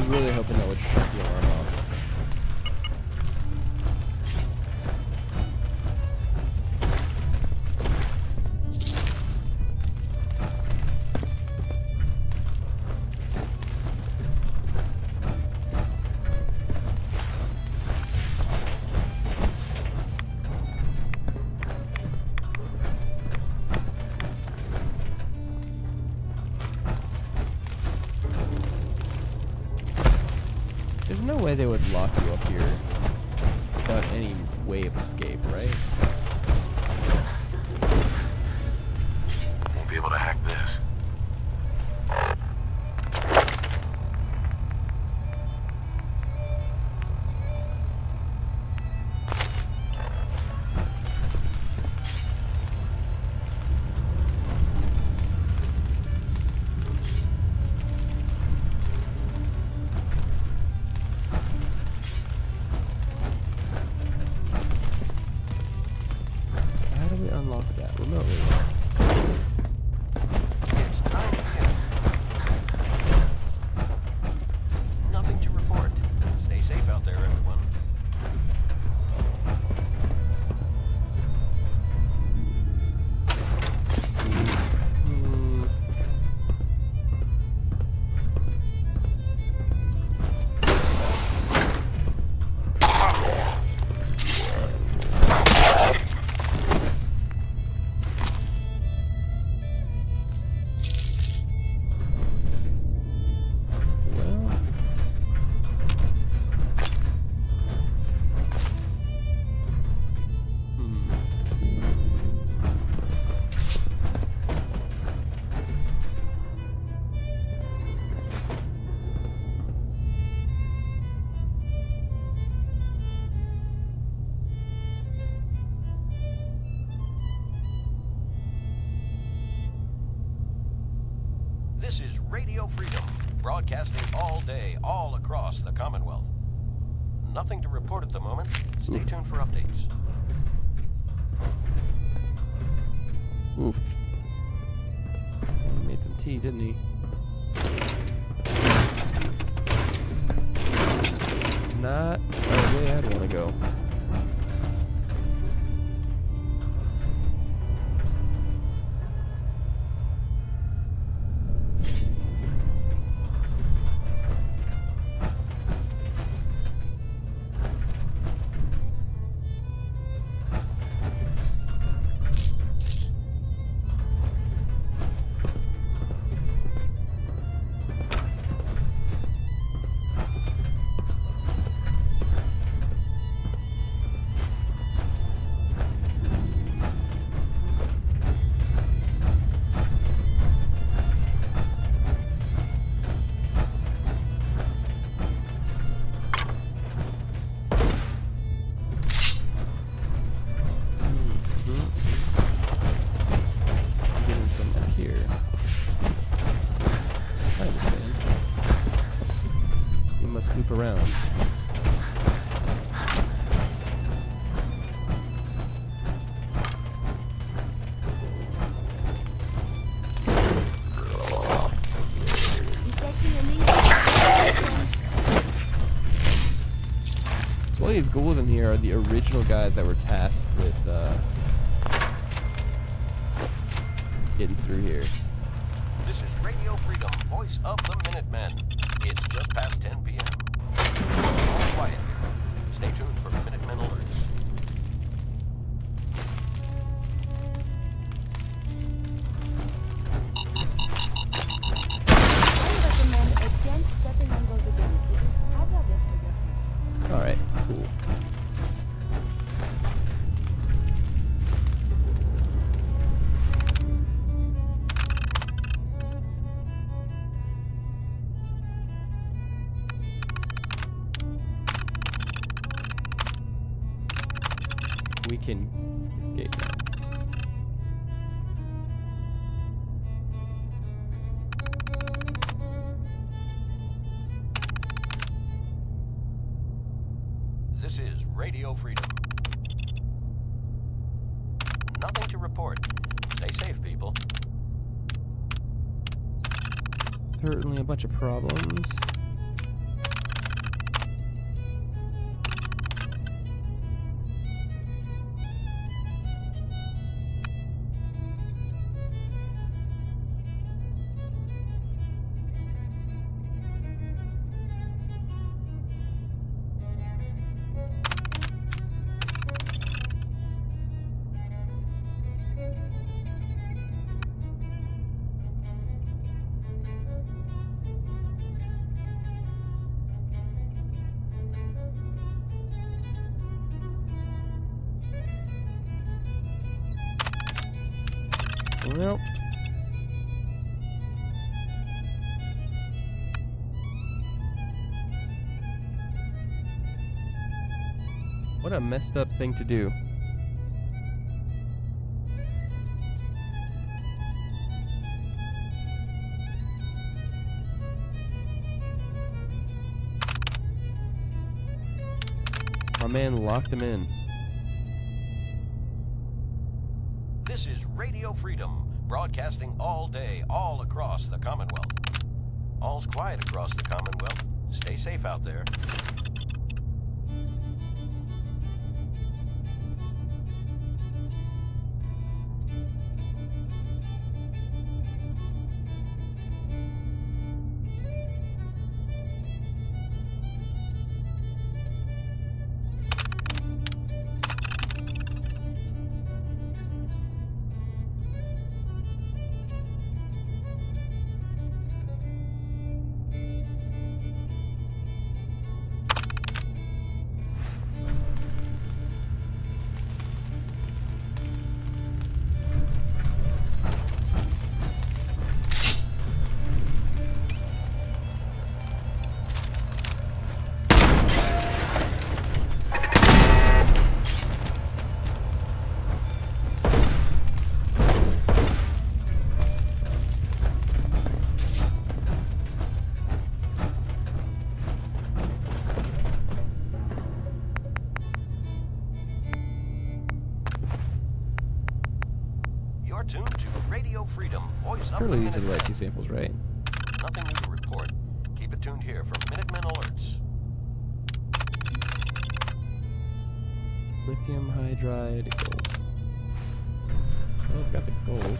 [SPEAKER 1] really hoping that would shut the alarm off. There's no way they would lock you up here without any way of escape, right?
[SPEAKER 7] Won't be able to hack this.
[SPEAKER 1] How do we unlock that remotely?
[SPEAKER 4] It's time to hit. Nothing to report. Stay safe out there, everyone. This is Radio Freedom, broadcasting all day, all across the Commonwealth. Nothing to report at the moment. Stay tuned for updates.
[SPEAKER 1] Oof. He made some tea, didn't he? Not the way I'd want to go. Around. So all these ghouls in here are the original guys that were tasked with getting through here.
[SPEAKER 4] This is Radio Freedom, voice of the Minutemen. It's just past 10 p.m. All quiet here. Stay tuned for Minutemen alerts.
[SPEAKER 2] I recommend against stepping on those again. It is hazardous for your health.
[SPEAKER 1] All right, cool. We can escape now.
[SPEAKER 4] This is Radio Freedom. Nothing to report. Stay safe, people.
[SPEAKER 1] Certainly a bunch of problems. Nope. What a messed up thing to do. My man locked him in.
[SPEAKER 4] This is Radio Freedom, broadcasting all day, all across the Commonwealth. All's quiet across the Commonwealth. Stay safe out there. Tuned to Radio Freedom, voice of the
[SPEAKER 1] Surely these are the
[SPEAKER 4] Minutemen.
[SPEAKER 1] right two samples, right?
[SPEAKER 4] Nothing new to report. Keep it tuned here for Minutemen alerts.
[SPEAKER 1] Lithium hydride gold. Oh, I've got the gold.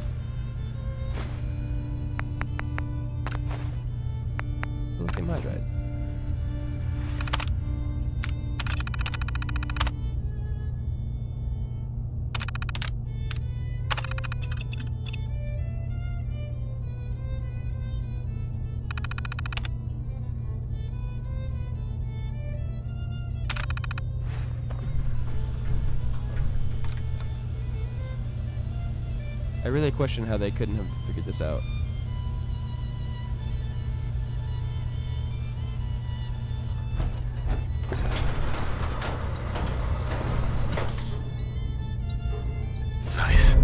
[SPEAKER 1] Lithium hydride. I really question how they couldn't have figured this out.
[SPEAKER 22] Nice.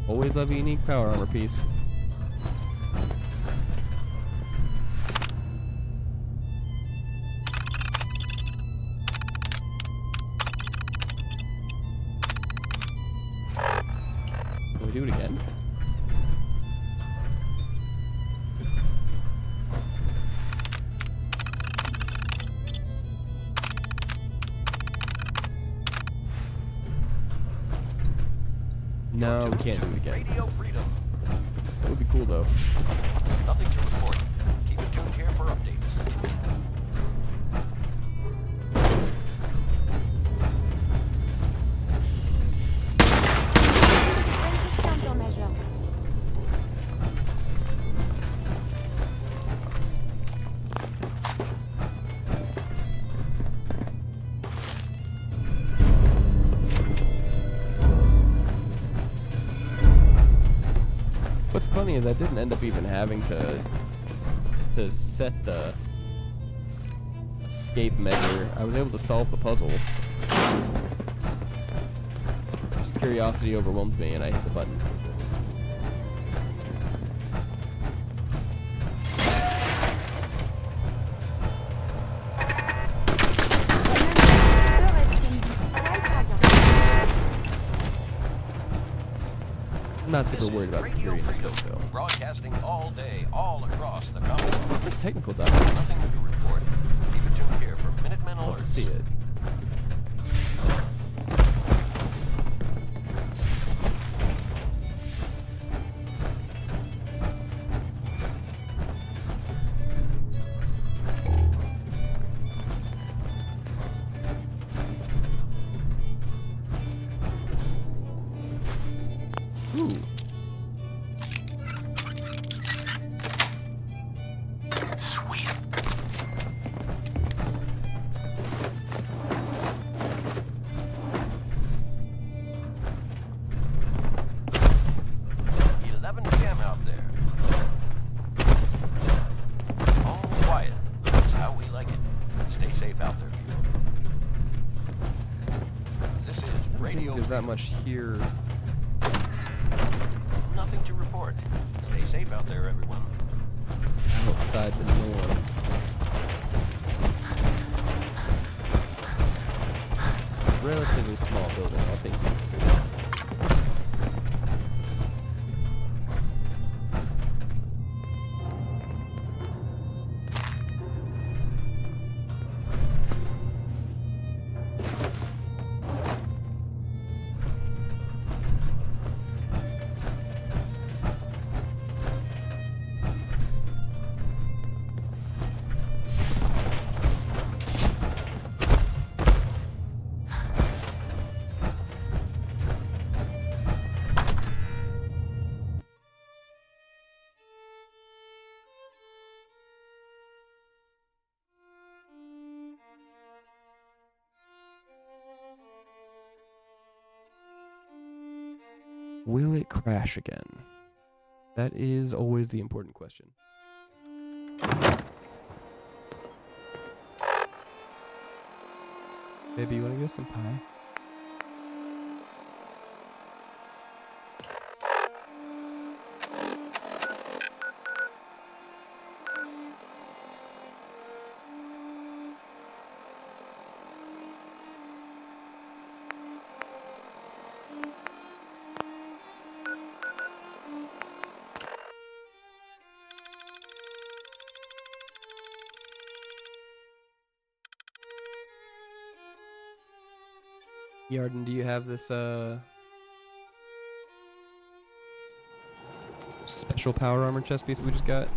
[SPEAKER 1] Always love a unique power armor piece. Can we do it again? No, we can't do it again.
[SPEAKER 4] Radio Freedom.
[SPEAKER 1] That would be cool though.
[SPEAKER 4] Nothing to report. Keep it tuned here for updates.
[SPEAKER 2] Countermeasures.
[SPEAKER 1] What's funny is I didn't end up even having to set the escape measure. I was able to solve the puzzle. Just curiosity overwhelmed me and I hit the button. I'm not super worried about security in this game, though.
[SPEAKER 4] Broadcasting all day, all across the Commonwealth.
[SPEAKER 1] What technical documents?
[SPEAKER 4] Nothing new to report. Keep it tuned here for Minutemen
[SPEAKER 1] I'll
[SPEAKER 4] alerts.
[SPEAKER 1] see it. Ooh.
[SPEAKER 4] safe out there, people. This is
[SPEAKER 1] I don't think
[SPEAKER 4] Radio
[SPEAKER 1] there's that much here.
[SPEAKER 4] Nothing to report. Stay safe out there, everyone.
[SPEAKER 1] Outside the norm. Relatively small building, all things considered. Will it crash again? That is always the important question. Maybe you want to get some pie? Yarden, do you have this special power armor chest piece that we just got?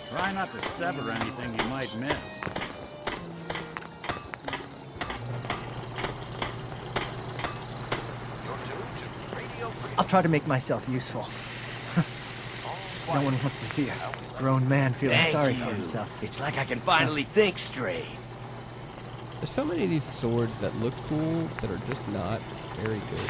[SPEAKER 18] Try not to sever anything you might miss.
[SPEAKER 19] I'll try to make myself useful. No one wants to see a grown man feeling sorry for himself.
[SPEAKER 23] It's like I can finally think straight.
[SPEAKER 1] There's so many of these swords that look cool that are just not very good.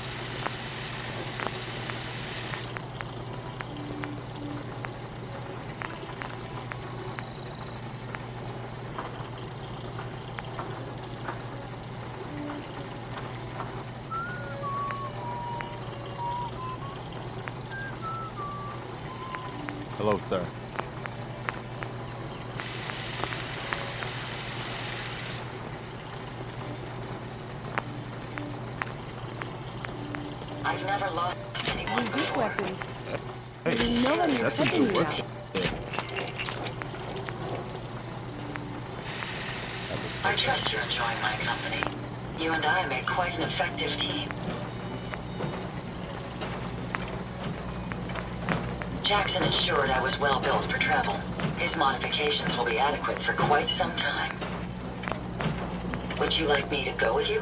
[SPEAKER 22] Hello, sir.
[SPEAKER 5] I've never lost anyone before.
[SPEAKER 16] Hey,
[SPEAKER 5] No one is
[SPEAKER 16] that's a
[SPEAKER 5] helping
[SPEAKER 16] good
[SPEAKER 5] you
[SPEAKER 16] weapon.
[SPEAKER 5] I trust you're enjoying my company. You and I make quite an effective team. Jackson ensured I was well built for travel. His modifications will be adequate for quite some time. Would you like me to go with you?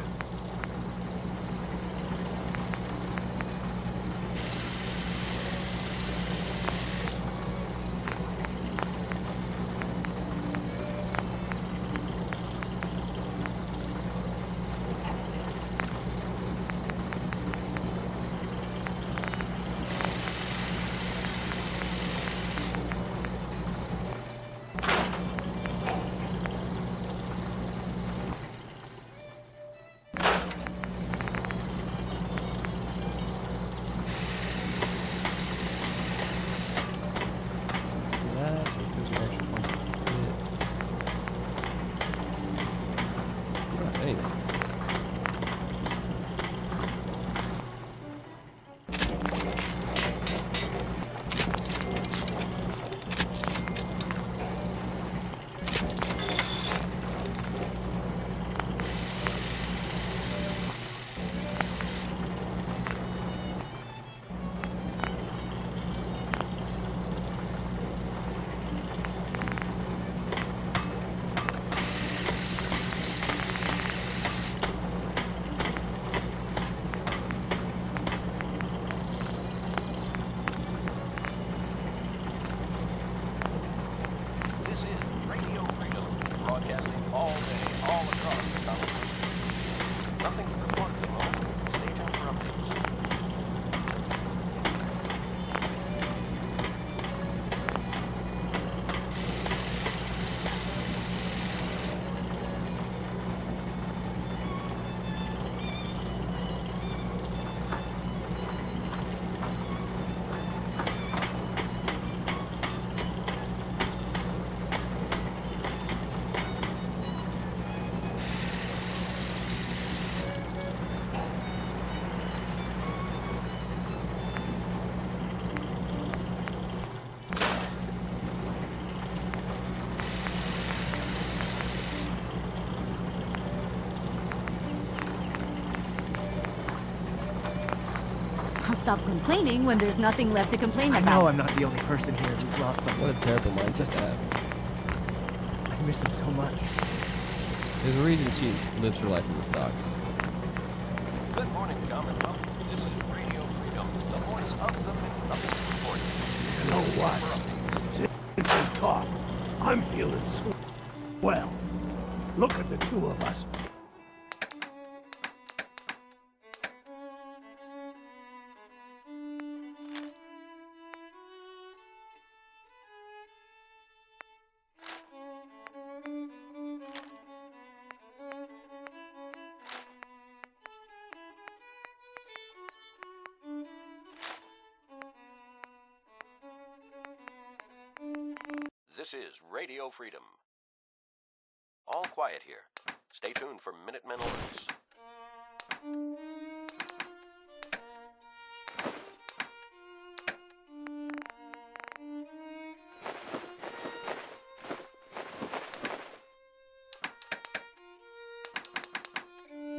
[SPEAKER 4] Nothing to report at the moment. Stay tuned for updates.
[SPEAKER 9] I'll stop complaining when there's nothing left to complain
[SPEAKER 19] I
[SPEAKER 9] about.
[SPEAKER 19] know I'm not the only person here who's lost someone.
[SPEAKER 1] What a terrible mindset to have.
[SPEAKER 19] I miss him so much.
[SPEAKER 1] There's a reason she lives her life in the stocks.
[SPEAKER 4] Good morning, Commonwealth. This is Radio Freedom, the voice of the nothing to report.
[SPEAKER 20] You know what? Since we talked, I'm feeling well. Look at the two of us.
[SPEAKER 4] This is Radio Freedom. All quiet here. Stay tuned for Minutemen alerts.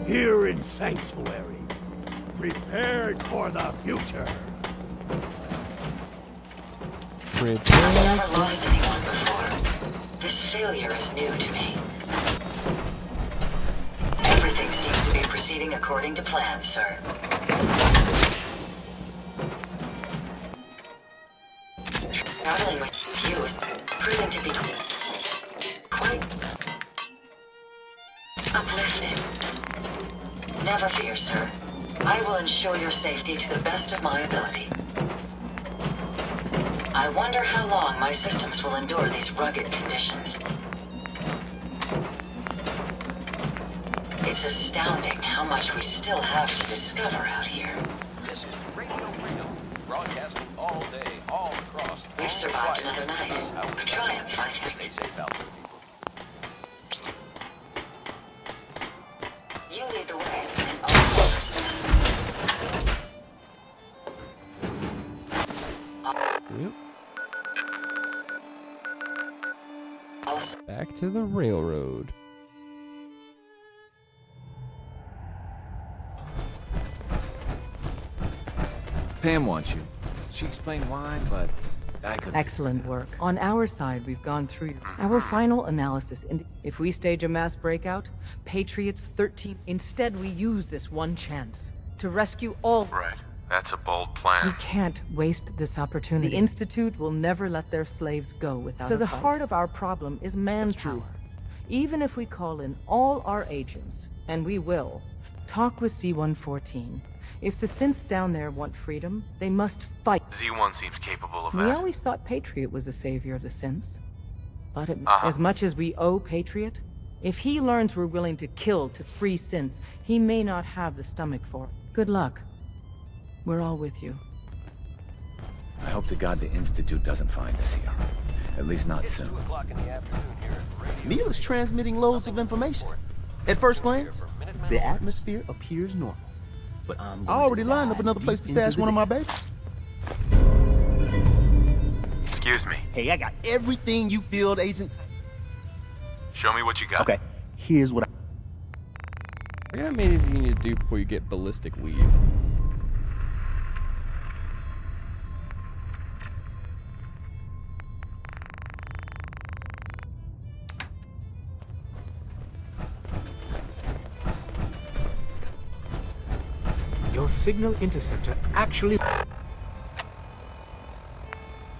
[SPEAKER 20] Here in Sanctuary, prepared for the future.
[SPEAKER 5] I've never lost anyone before. This failure is new to me. Everything seems to be proceeding according to plan, sir. Traveling with you is proving to be quite uplifting. Never fear, sir. I will ensure your safety to the best of my ability. I wonder how long my systems will endure these rugged conditions. It's astounding how much we still have to discover out here.
[SPEAKER 4] This is Radio Freedom, broadcasting all day, all across.
[SPEAKER 5] We've survived another night. A triumph, I think.
[SPEAKER 4] Stay safe out there, people.
[SPEAKER 5] You lead the way, and I'll understand.
[SPEAKER 1] Yep. Back to the railroad.
[SPEAKER 6] Pam wants you. She explained why, but I couldn't.
[SPEAKER 11] Excellent work. On our side, we've gone through our final analysis. If we stage a mass breakout, Patriots 13. Instead, we use this one chance to rescue all.
[SPEAKER 7] Right. That's a bold plan.
[SPEAKER 11] We can't waste this opportunity. The Institute will never let their slaves go without So the heart of our problem is manpower. Even if we call in all our agents, and we will, talk with Z-114. If the synths down there want freedom, they must fight.
[SPEAKER 7] Z1 seems capable of
[SPEAKER 11] We
[SPEAKER 7] that.
[SPEAKER 11] always thought Patriot was the savior of the synths. But as much as we owe Patriot, if he learns we're willing to kill to free synths, he may not have the stomach for it. Good luck. We're all with you.
[SPEAKER 6] I hope to God the Institute doesn't find us here. At least not soon.
[SPEAKER 4] 2 o'clock in the afternoon here at Radio
[SPEAKER 14] Neil is transmitting loads of information. At first glance, the atmosphere appears normal. But I already lined up another place to stash one of my babies.
[SPEAKER 7] Excuse me.
[SPEAKER 14] Hey, I got everything you field agent.
[SPEAKER 7] Show me what you got.
[SPEAKER 14] Okay, here's what I...
[SPEAKER 1] I got amazing you need to do before you get ballistic weave.
[SPEAKER 12] Your signal interceptor actually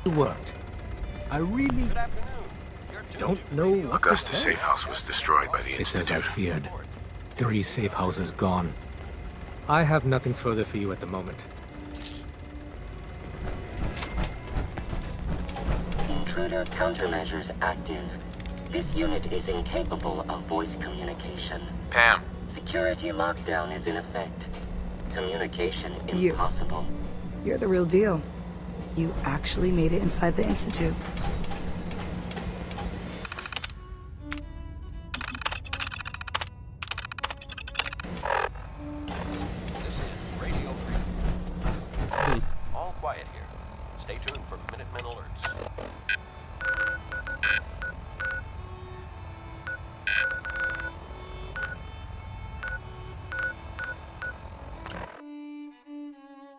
[SPEAKER 12] worked. I really don't know what
[SPEAKER 7] Augusta's
[SPEAKER 12] to say.
[SPEAKER 7] safe house was destroyed by the
[SPEAKER 12] It's as I
[SPEAKER 7] Institute.
[SPEAKER 12] feared. 3 safe houses gone. I have nothing further for you at the moment.
[SPEAKER 21] Intruder countermeasures active. This unit is incapable of voice communication.
[SPEAKER 7] Pam.
[SPEAKER 21] Security lockdown is in effect. Communication impossible.
[SPEAKER 13] You're the real deal. You actually made it inside the Institute.
[SPEAKER 4] This is Radio Freedom. All quiet here. Stay tuned for Minutemen alerts.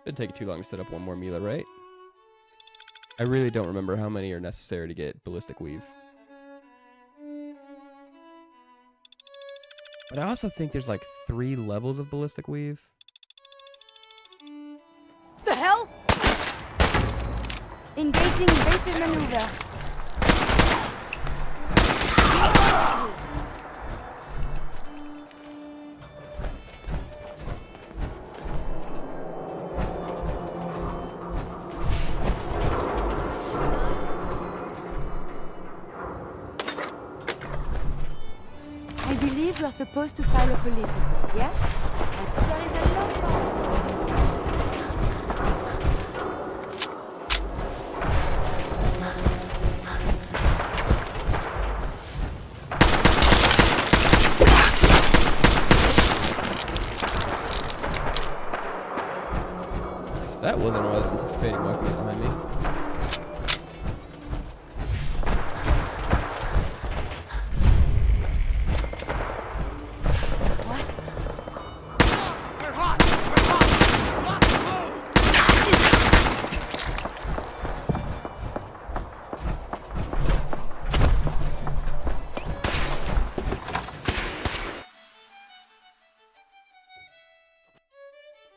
[SPEAKER 1] Didn't take too long to set up one more Mila, right? I really don't remember how many are necessary to get ballistic weave. But I also think there's like 3 levels of ballistic weave.
[SPEAKER 2] The hell? Engaging invasive maneuver. I believe we are supposed to file a police report, yes? But there is a long pause.
[SPEAKER 1] That wasn't what I was anticipating walking up behind me.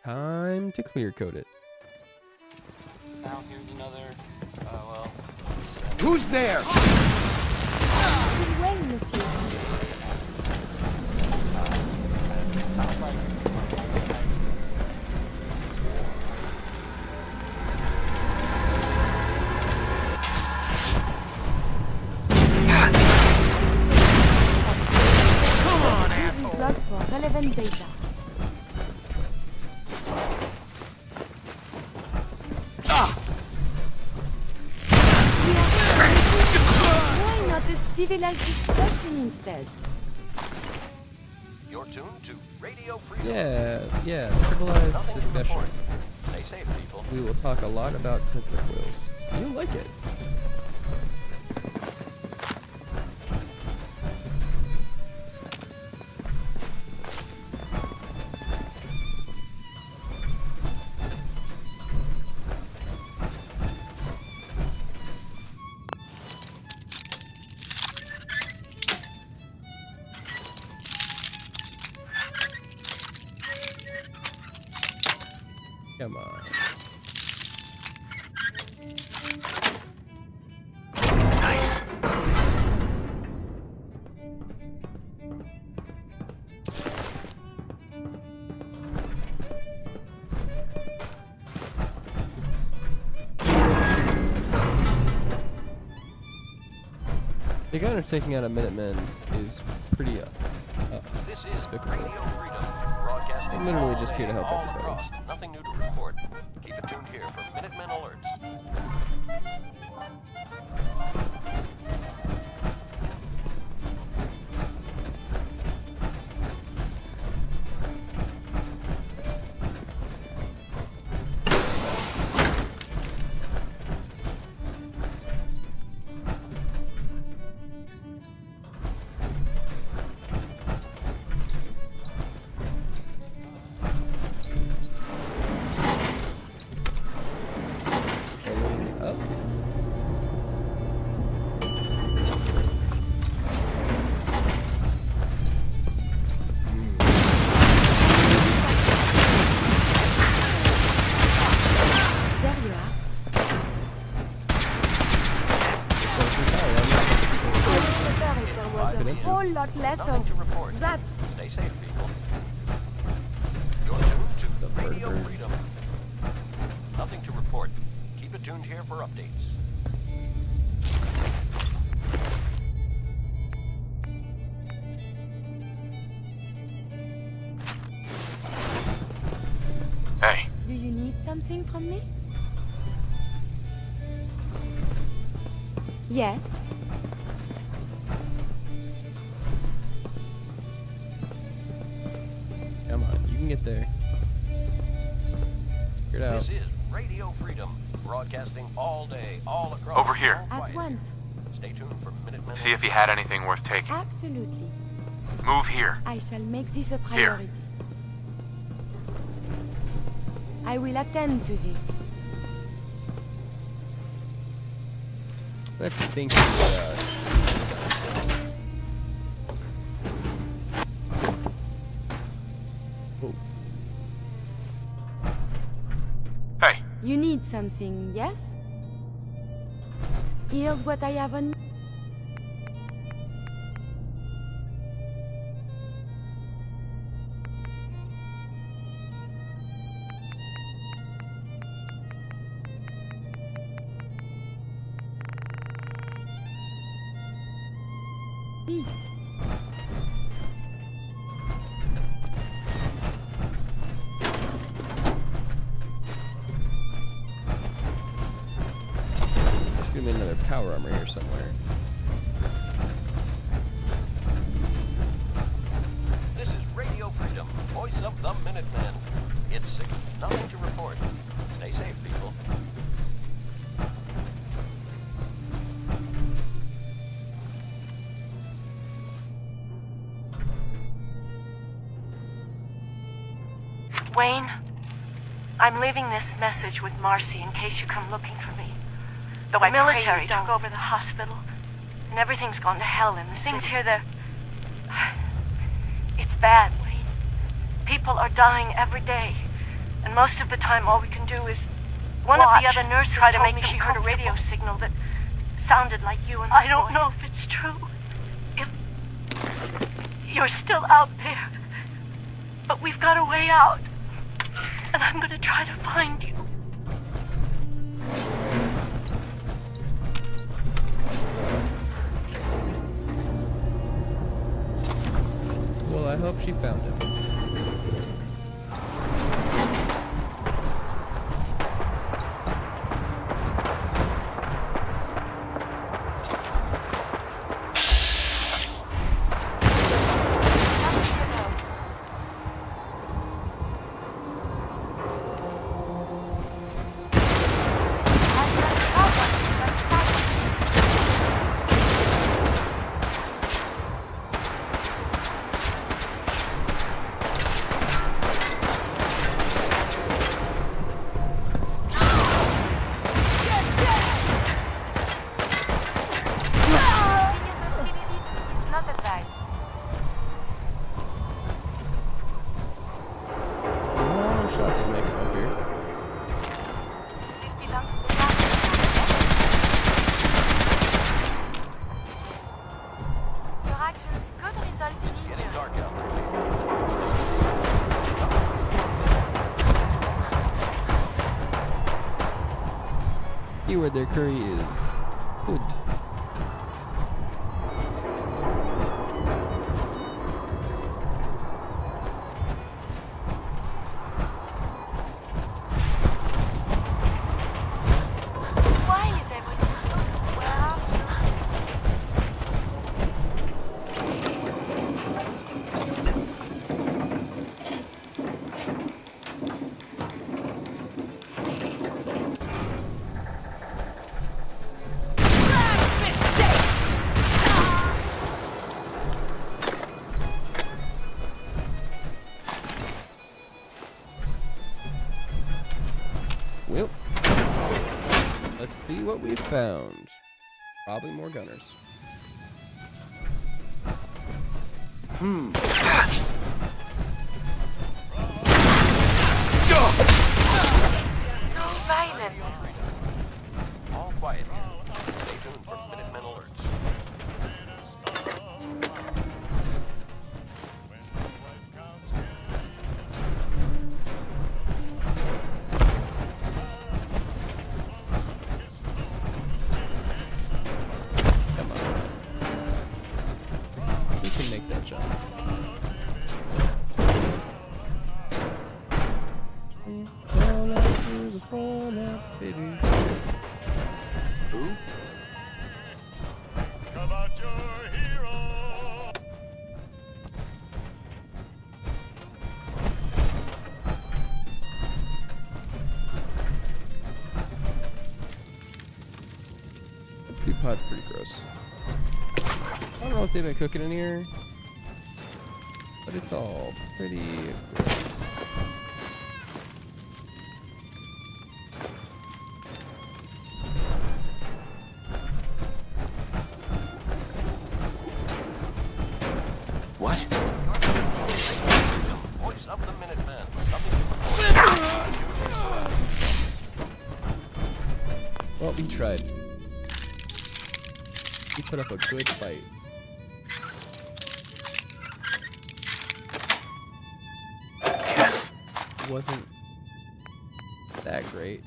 [SPEAKER 1] Time to clear code it.
[SPEAKER 4] Now here's another, well...
[SPEAKER 14] Who's there?
[SPEAKER 2] Good way, monsieur.
[SPEAKER 4] Sounds like...
[SPEAKER 2] Come on, asshole! These logs for relevant data. Why not a civilized discussion instead?
[SPEAKER 4] You're tuned to Radio Freedom.
[SPEAKER 1] Yeah, civilized
[SPEAKER 4] Nothing to
[SPEAKER 1] discussion.
[SPEAKER 4] report. Stay safe, people.
[SPEAKER 1] We will talk a lot about pistol wheels. You'll like it. Come on.
[SPEAKER 6] Nice.
[SPEAKER 1] The gunner taking out a Minuteman is pretty
[SPEAKER 4] This is
[SPEAKER 1] despicable.
[SPEAKER 4] Radio Freedom, broadcasting
[SPEAKER 1] I'm literally
[SPEAKER 4] all
[SPEAKER 1] just here to
[SPEAKER 4] day,
[SPEAKER 1] help
[SPEAKER 4] all
[SPEAKER 1] everybody.
[SPEAKER 4] across. Nothing new to report. Keep it tuned here for Minutemen alerts.
[SPEAKER 1] Up.
[SPEAKER 2] There you are. I would prefer if there was a whole lot less of that.
[SPEAKER 4] Stay safe, people.
[SPEAKER 1] or...
[SPEAKER 4] Freedom. Nothing to report. Keep it tuned here for updates.
[SPEAKER 7] Hey.
[SPEAKER 2] Do you need something from me? Yes.
[SPEAKER 1] Come on, you can get there. Figure it out.
[SPEAKER 4] This is Radio Freedom, broadcasting all day, all across.
[SPEAKER 7] Over here.
[SPEAKER 2] At once.
[SPEAKER 4] Stay tuned for Minutemen.
[SPEAKER 7] See if he had anything worth taking.
[SPEAKER 2] Absolutely.
[SPEAKER 7] Move here.
[SPEAKER 2] I shall make this a priority. I will attend to this.
[SPEAKER 1] I think oh.
[SPEAKER 7] Hey.
[SPEAKER 2] You need something, yes? Here's what I have on. Me.
[SPEAKER 1] There's gonna be another power armor here somewhere.
[SPEAKER 4] This is Radio Freedom, voice of the Minutemen. It's 6, nothing to report. Stay safe, people.
[SPEAKER 10] Wayne, I'm leaving this message with Marcy in case you come looking for me. The military took over the hospital, and everything's gone to hell in the city. Things here, it's bad, Wayne. People are dying every day, and most of the time all we can do is one of the other nurses tried to make them heard a radio signal that sounded like you and I don't know if it's true. If you're still out there, but we've got a way out. And I'm gonna try to find you.
[SPEAKER 1] Well, I hope she found him. Where their curry is good.
[SPEAKER 10] Why is everything so good? Where are
[SPEAKER 1] Well, let's see what we found. Probably more gunners.
[SPEAKER 10] so violent?
[SPEAKER 4] All quiet. Stay tuned for Minutemen alerts.
[SPEAKER 1] Call out to the phone now, baby.
[SPEAKER 7] Who?
[SPEAKER 1] Stew pot's pretty gross. I don't know what they've been cooking in here, but it's all pretty gross.
[SPEAKER 6] What?
[SPEAKER 4] Voice of the Minuteman.
[SPEAKER 1] Well, we tried. We put up a good fight.
[SPEAKER 6] Yes.
[SPEAKER 1] Wasn't that great,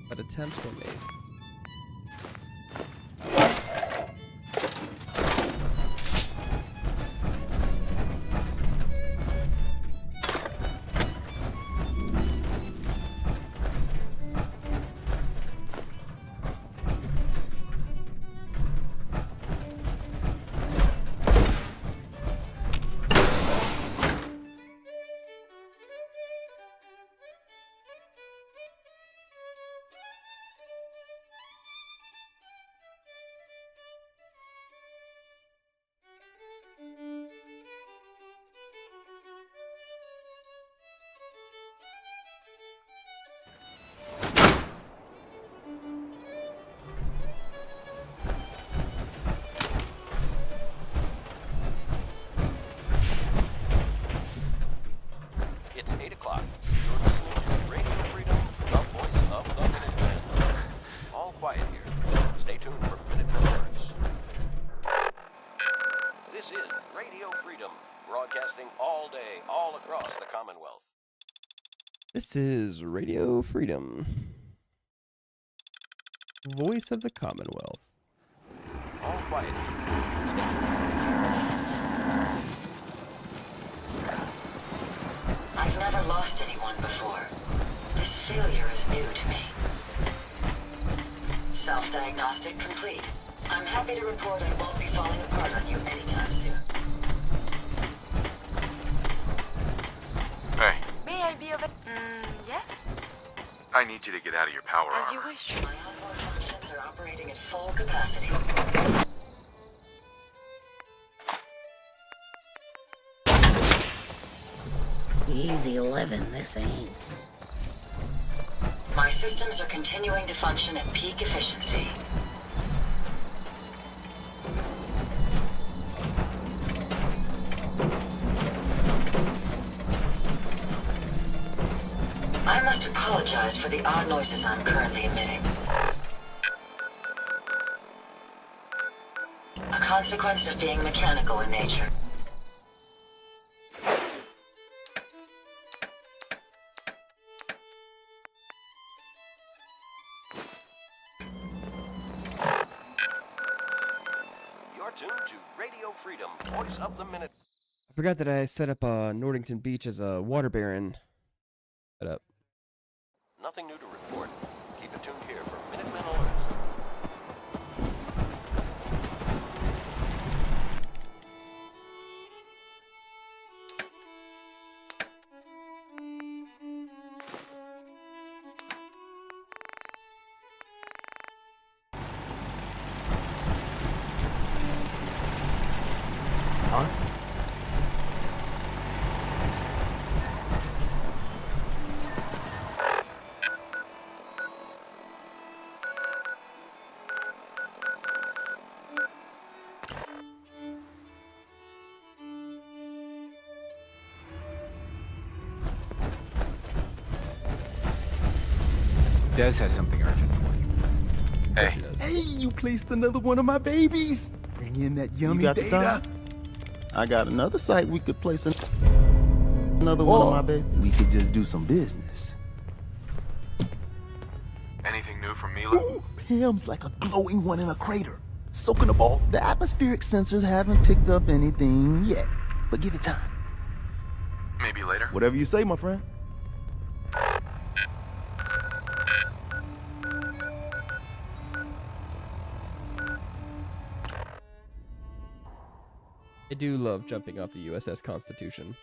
[SPEAKER 1] but attempts were made.
[SPEAKER 4] It's 8 o'clock. You're listening to Radio Freedom, the voice of the Minuteman. All quiet here. Stay tuned for Minuteman alerts. This is Radio Freedom, broadcasting all day, all across the Commonwealth.
[SPEAKER 1] This is Radio Freedom, voice of the Commonwealth.
[SPEAKER 4] All quiet.
[SPEAKER 5] I've never lost anyone before. This failure is new to me. Self-diagnostic complete. I'm happy to report I won't be falling apart on you anytime soon.
[SPEAKER 7] Hey,
[SPEAKER 10] May I be of it? Yes?
[SPEAKER 7] I need you to get out of your power
[SPEAKER 10] As you
[SPEAKER 7] armor.
[SPEAKER 10] wish.
[SPEAKER 5] My outboard functions are operating at full capacity.
[SPEAKER 3] Easy living, this ain't.
[SPEAKER 5] My systems are continuing to function at peak efficiency. I must apologize for the odd noises I'm currently emitting. A consequence of being mechanical in nature.
[SPEAKER 4] You're tuned to Radio Freedom, voice of the Minute.
[SPEAKER 1] I forgot that I set up Nordington Beach as a water baron. Set up.
[SPEAKER 4] Nothing new to report. Keep it tuned here for Minuteman alerts.
[SPEAKER 6] Des has something urgent for you.
[SPEAKER 7] Hey.
[SPEAKER 14] Hey, you placed another one of my babies. Bring in that yummy
[SPEAKER 15] got the
[SPEAKER 14] data.
[SPEAKER 15] time? I got another site we could place another one of my babies. We could just do some business.
[SPEAKER 7] Anything new from Mila?
[SPEAKER 14] Ooh, Pam's like a glowing one in a crater. Soaking up all. The atmospheric sensors haven't picked up anything yet. But give it time.
[SPEAKER 7] Maybe later.
[SPEAKER 15] Whatever you say, my friend.
[SPEAKER 1] I do love jumping off the USS Constitution.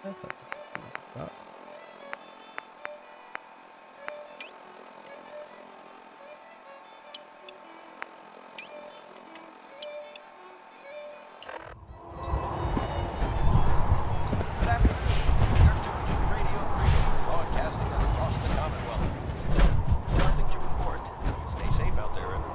[SPEAKER 1] That's not about.
[SPEAKER 4] Good afternoon. You're tuned to Radio Freedom, broadcasting across the Commonwealth. Nothing to report. Stay safe out there, everyone.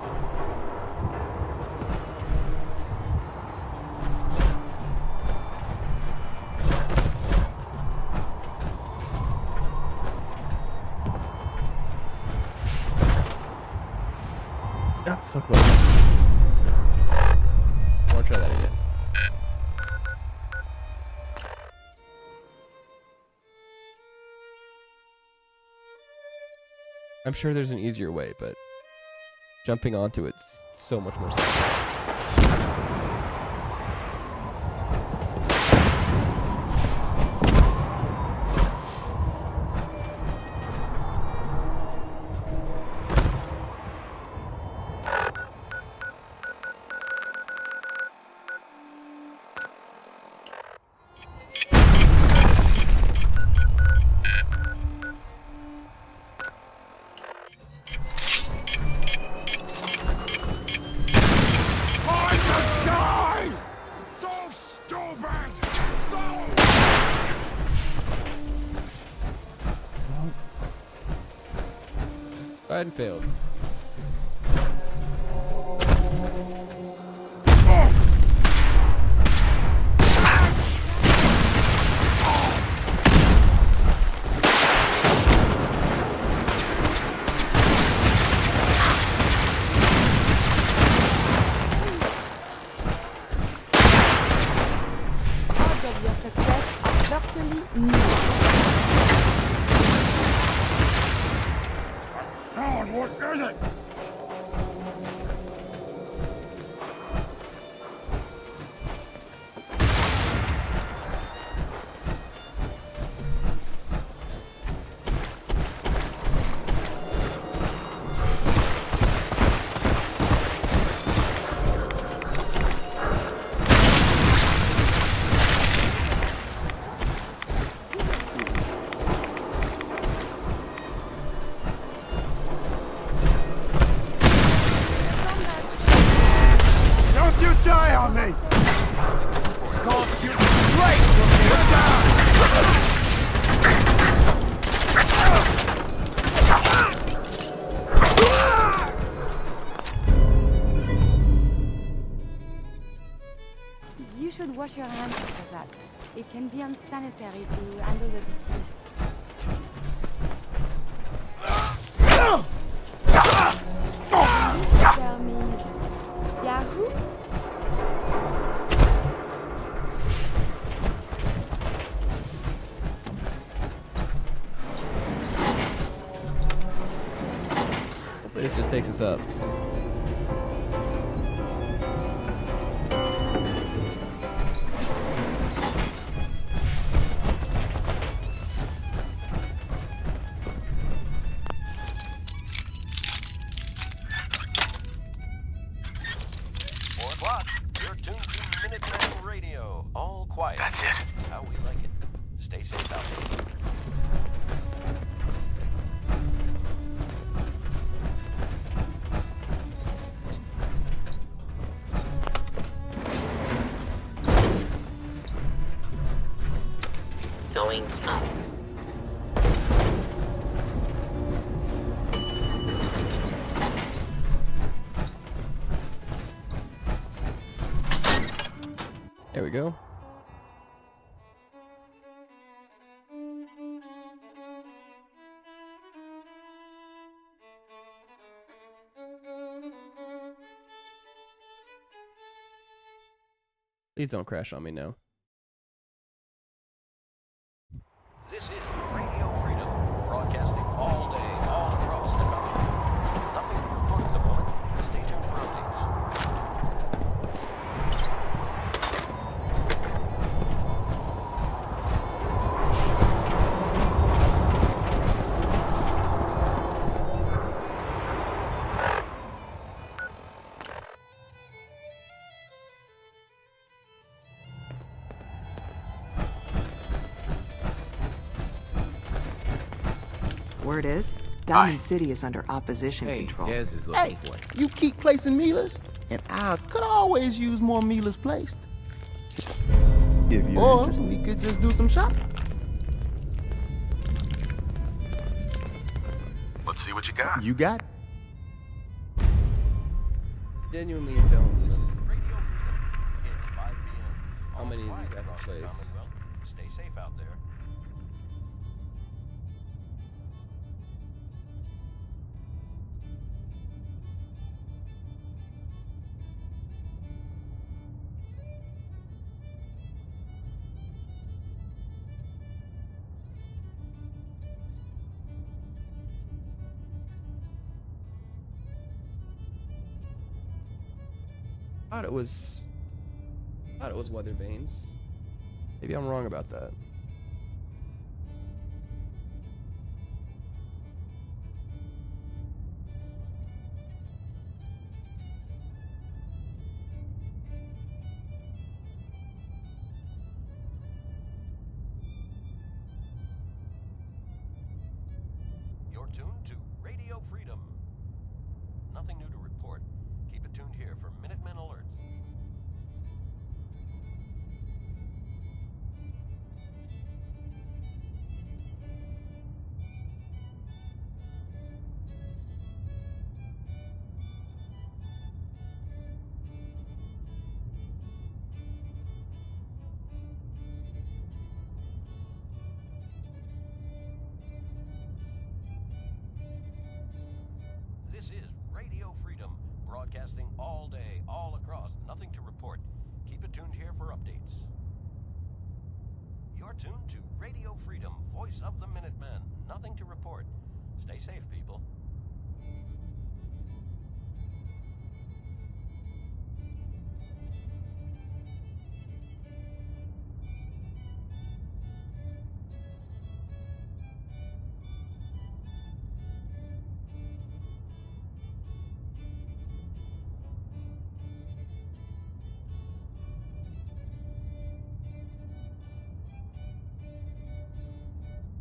[SPEAKER 1] Ah, so close. I want to try that again. I'm sure there's an easier way, but jumping onto it's so much more simple. Tried and failed.
[SPEAKER 2] Odds of your success are virtually nil.
[SPEAKER 20] What is it? Die on me! It's called shooting straight from here down!
[SPEAKER 2] You should wash your hands after that. It can be unsanitary to handle the deceased. Tell me, Yahoo?
[SPEAKER 1] Hopefully this just takes us up.
[SPEAKER 4] You're tuned to Minuteman Radio. All quiet.
[SPEAKER 7] That's it.
[SPEAKER 4] How we like it. Stay safe out there.
[SPEAKER 3] Going up.
[SPEAKER 1] There we go. Please don't crash on me now.
[SPEAKER 4] This is Radio Freedom, broadcasting all day, all across the country. Nothing to report at the moment. Stay tuned for updates.
[SPEAKER 5] Word is, Diamond City is under opposition
[SPEAKER 6] Hey,
[SPEAKER 5] control.
[SPEAKER 6] Dez is looking
[SPEAKER 14] Hey,
[SPEAKER 6] for you.
[SPEAKER 14] you keep placing Milas, and I could always use more Milas placed.
[SPEAKER 15] If you're
[SPEAKER 14] Or
[SPEAKER 15] interested.
[SPEAKER 14] we could just do some shopping.
[SPEAKER 7] Let's see what you got.
[SPEAKER 14] You got it.
[SPEAKER 1] Genuinely don't
[SPEAKER 4] This is
[SPEAKER 1] know
[SPEAKER 4] Radio Freedom. It's 5 p.m.
[SPEAKER 1] how many of these I have
[SPEAKER 4] Across
[SPEAKER 1] to
[SPEAKER 4] the
[SPEAKER 1] place.
[SPEAKER 4] Commonwealth. Stay safe out there.
[SPEAKER 1] Thought it was weather vanes. Maybe I'm wrong about that.
[SPEAKER 4] You're tuned to Radio Freedom. Nothing new to report. Keep it tuned here for Minutemen alerts. This is Radio Freedom, broadcasting all day, all across. Nothing to report. Keep it tuned here for updates. You're tuned to Radio Freedom, voice of the Minutemen. Nothing to report. Stay safe, people.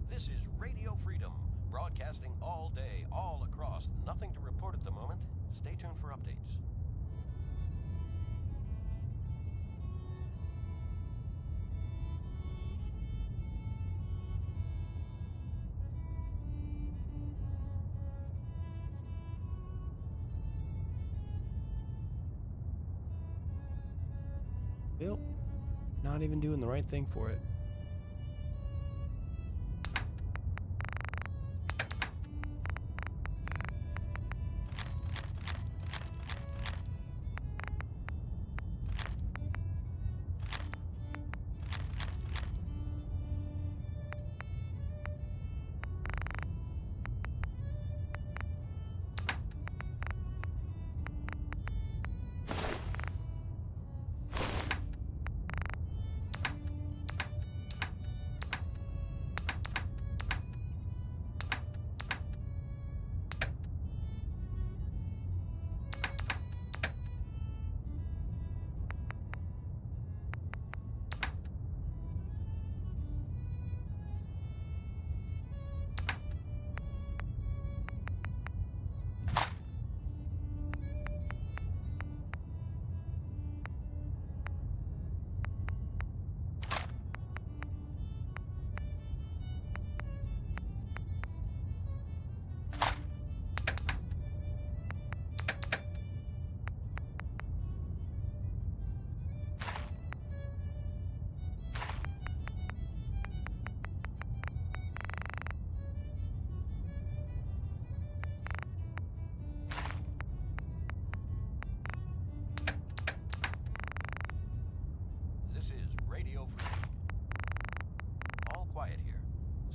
[SPEAKER 4] This is Radio Freedom, broadcasting all day, all across. Nothing to report at the moment. Stay tuned for updates.
[SPEAKER 1] Yep. Not even doing the right thing for it.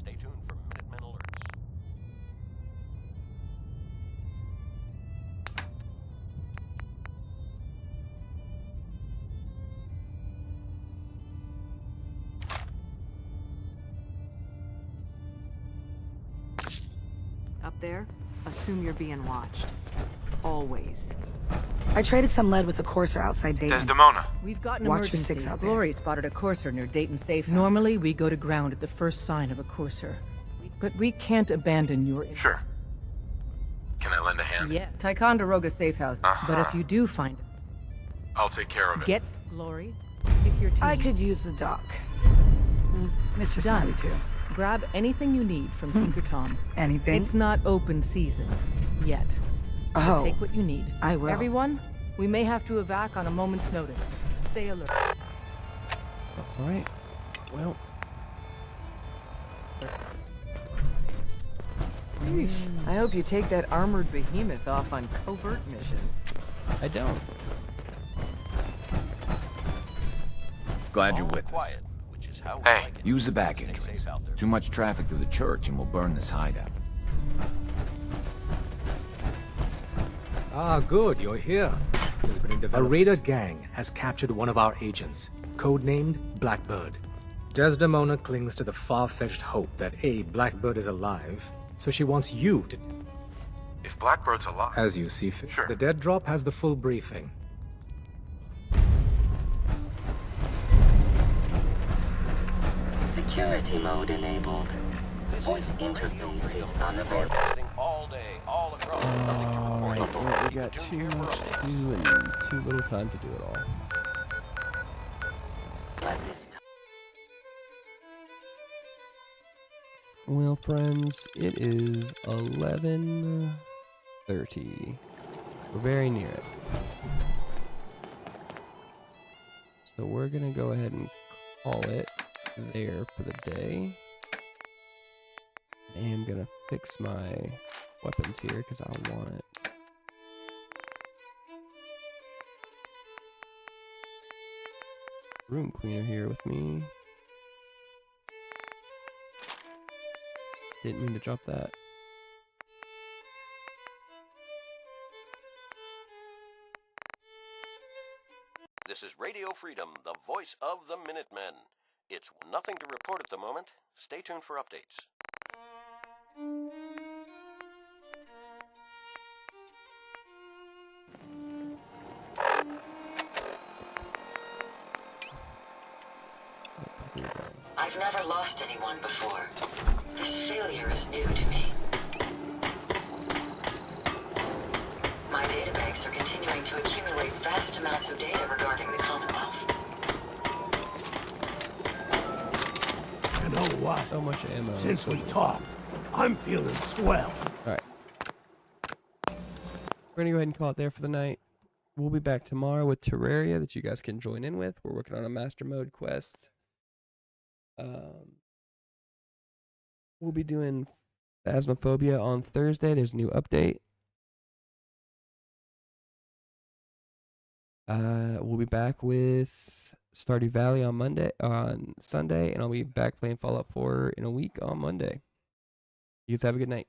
[SPEAKER 4] Stay tuned for Minutemen alerts.
[SPEAKER 11] Up there, assume you're being watched. Always.
[SPEAKER 13] I traded some lead with a courser outside Dayton.
[SPEAKER 7] Desdemona.
[SPEAKER 11] We've got an
[SPEAKER 13] Watch your
[SPEAKER 11] emergency.
[SPEAKER 13] six out there.
[SPEAKER 11] Glory spotted a courser near Dayton Safe House. Normally, we go to ground at the first sign of a courser. But we can't abandon your...
[SPEAKER 7] Sure. Can I lend a hand?
[SPEAKER 11] Yeah. Ticonderoga Safe House. But if you do find it...
[SPEAKER 7] I'll take care of it.
[SPEAKER 11] Get Glory. Pick your team.
[SPEAKER 13] I could use the dock. Mr.
[SPEAKER 11] Done.
[SPEAKER 13] Smiley, too.
[SPEAKER 11] Grab anything you need from Tinker Tom.
[SPEAKER 13] Anything?
[SPEAKER 11] It's not open season. Yet.
[SPEAKER 13] Oh.
[SPEAKER 11] So take what you need.
[SPEAKER 13] I will.
[SPEAKER 11] Everyone, we may have to evac on a moment's notice. Stay alert.
[SPEAKER 1] Alright. Well.
[SPEAKER 8] I hope you take that armored behemoth off on covert missions.
[SPEAKER 1] I don't.
[SPEAKER 6] Glad you're with us.
[SPEAKER 4] Quiet, which is how we
[SPEAKER 6] Hey,
[SPEAKER 4] like it.
[SPEAKER 6] use the back
[SPEAKER 4] Stay
[SPEAKER 6] entrance.
[SPEAKER 4] safe out there.
[SPEAKER 6] Too much traffic through the church and we'll burn this hideout.
[SPEAKER 12] Ah, good, you're here. A raider gang has captured one of our agents, codenamed Blackbird. Desdemona clings to the far-fetched hope that A, Blackbird is alive, so she wants you to...
[SPEAKER 7] If Blackbird's alive...
[SPEAKER 12] As you see fit.
[SPEAKER 7] Sure.
[SPEAKER 12] The dead drop has the full briefing.
[SPEAKER 21] Security mode enabled. Voice interface is unavailable.
[SPEAKER 4] Broadcasting all day, all across. Nothing to report.
[SPEAKER 1] Alright, well, we got too much to do and too little time to do it all.
[SPEAKER 21] At this time.
[SPEAKER 1] Well, friends, it is 11:30. We're very near it. So we're gonna go ahead and call it there for the day. I am gonna fix my weapons here because I want it. Room cleaner here with me. Didn't mean to drop that.
[SPEAKER 4] This is Radio Freedom, the voice of the Minutemen. It's nothing to report at the moment. Stay tuned for updates.
[SPEAKER 5] I've never lost anyone before. This failure is new to me. My databanks are continuing to accumulate vast amounts of data regarding the Commonwealth.
[SPEAKER 20] You know what?
[SPEAKER 1] So much ammo.
[SPEAKER 20] Since we talked, I'm feeling swell.
[SPEAKER 1] Alright. We're gonna go ahead and call it there for the night. We'll be back tomorrow with Terraria that you guys can join in with. We're working on a master mode quest. We'll be doing Phasmophobia on Thursday. There's a new update. We'll be back with Stardew Valley on Sunday, and I'll be back playing Fallout 4 in a week on Monday. You guys have a good night.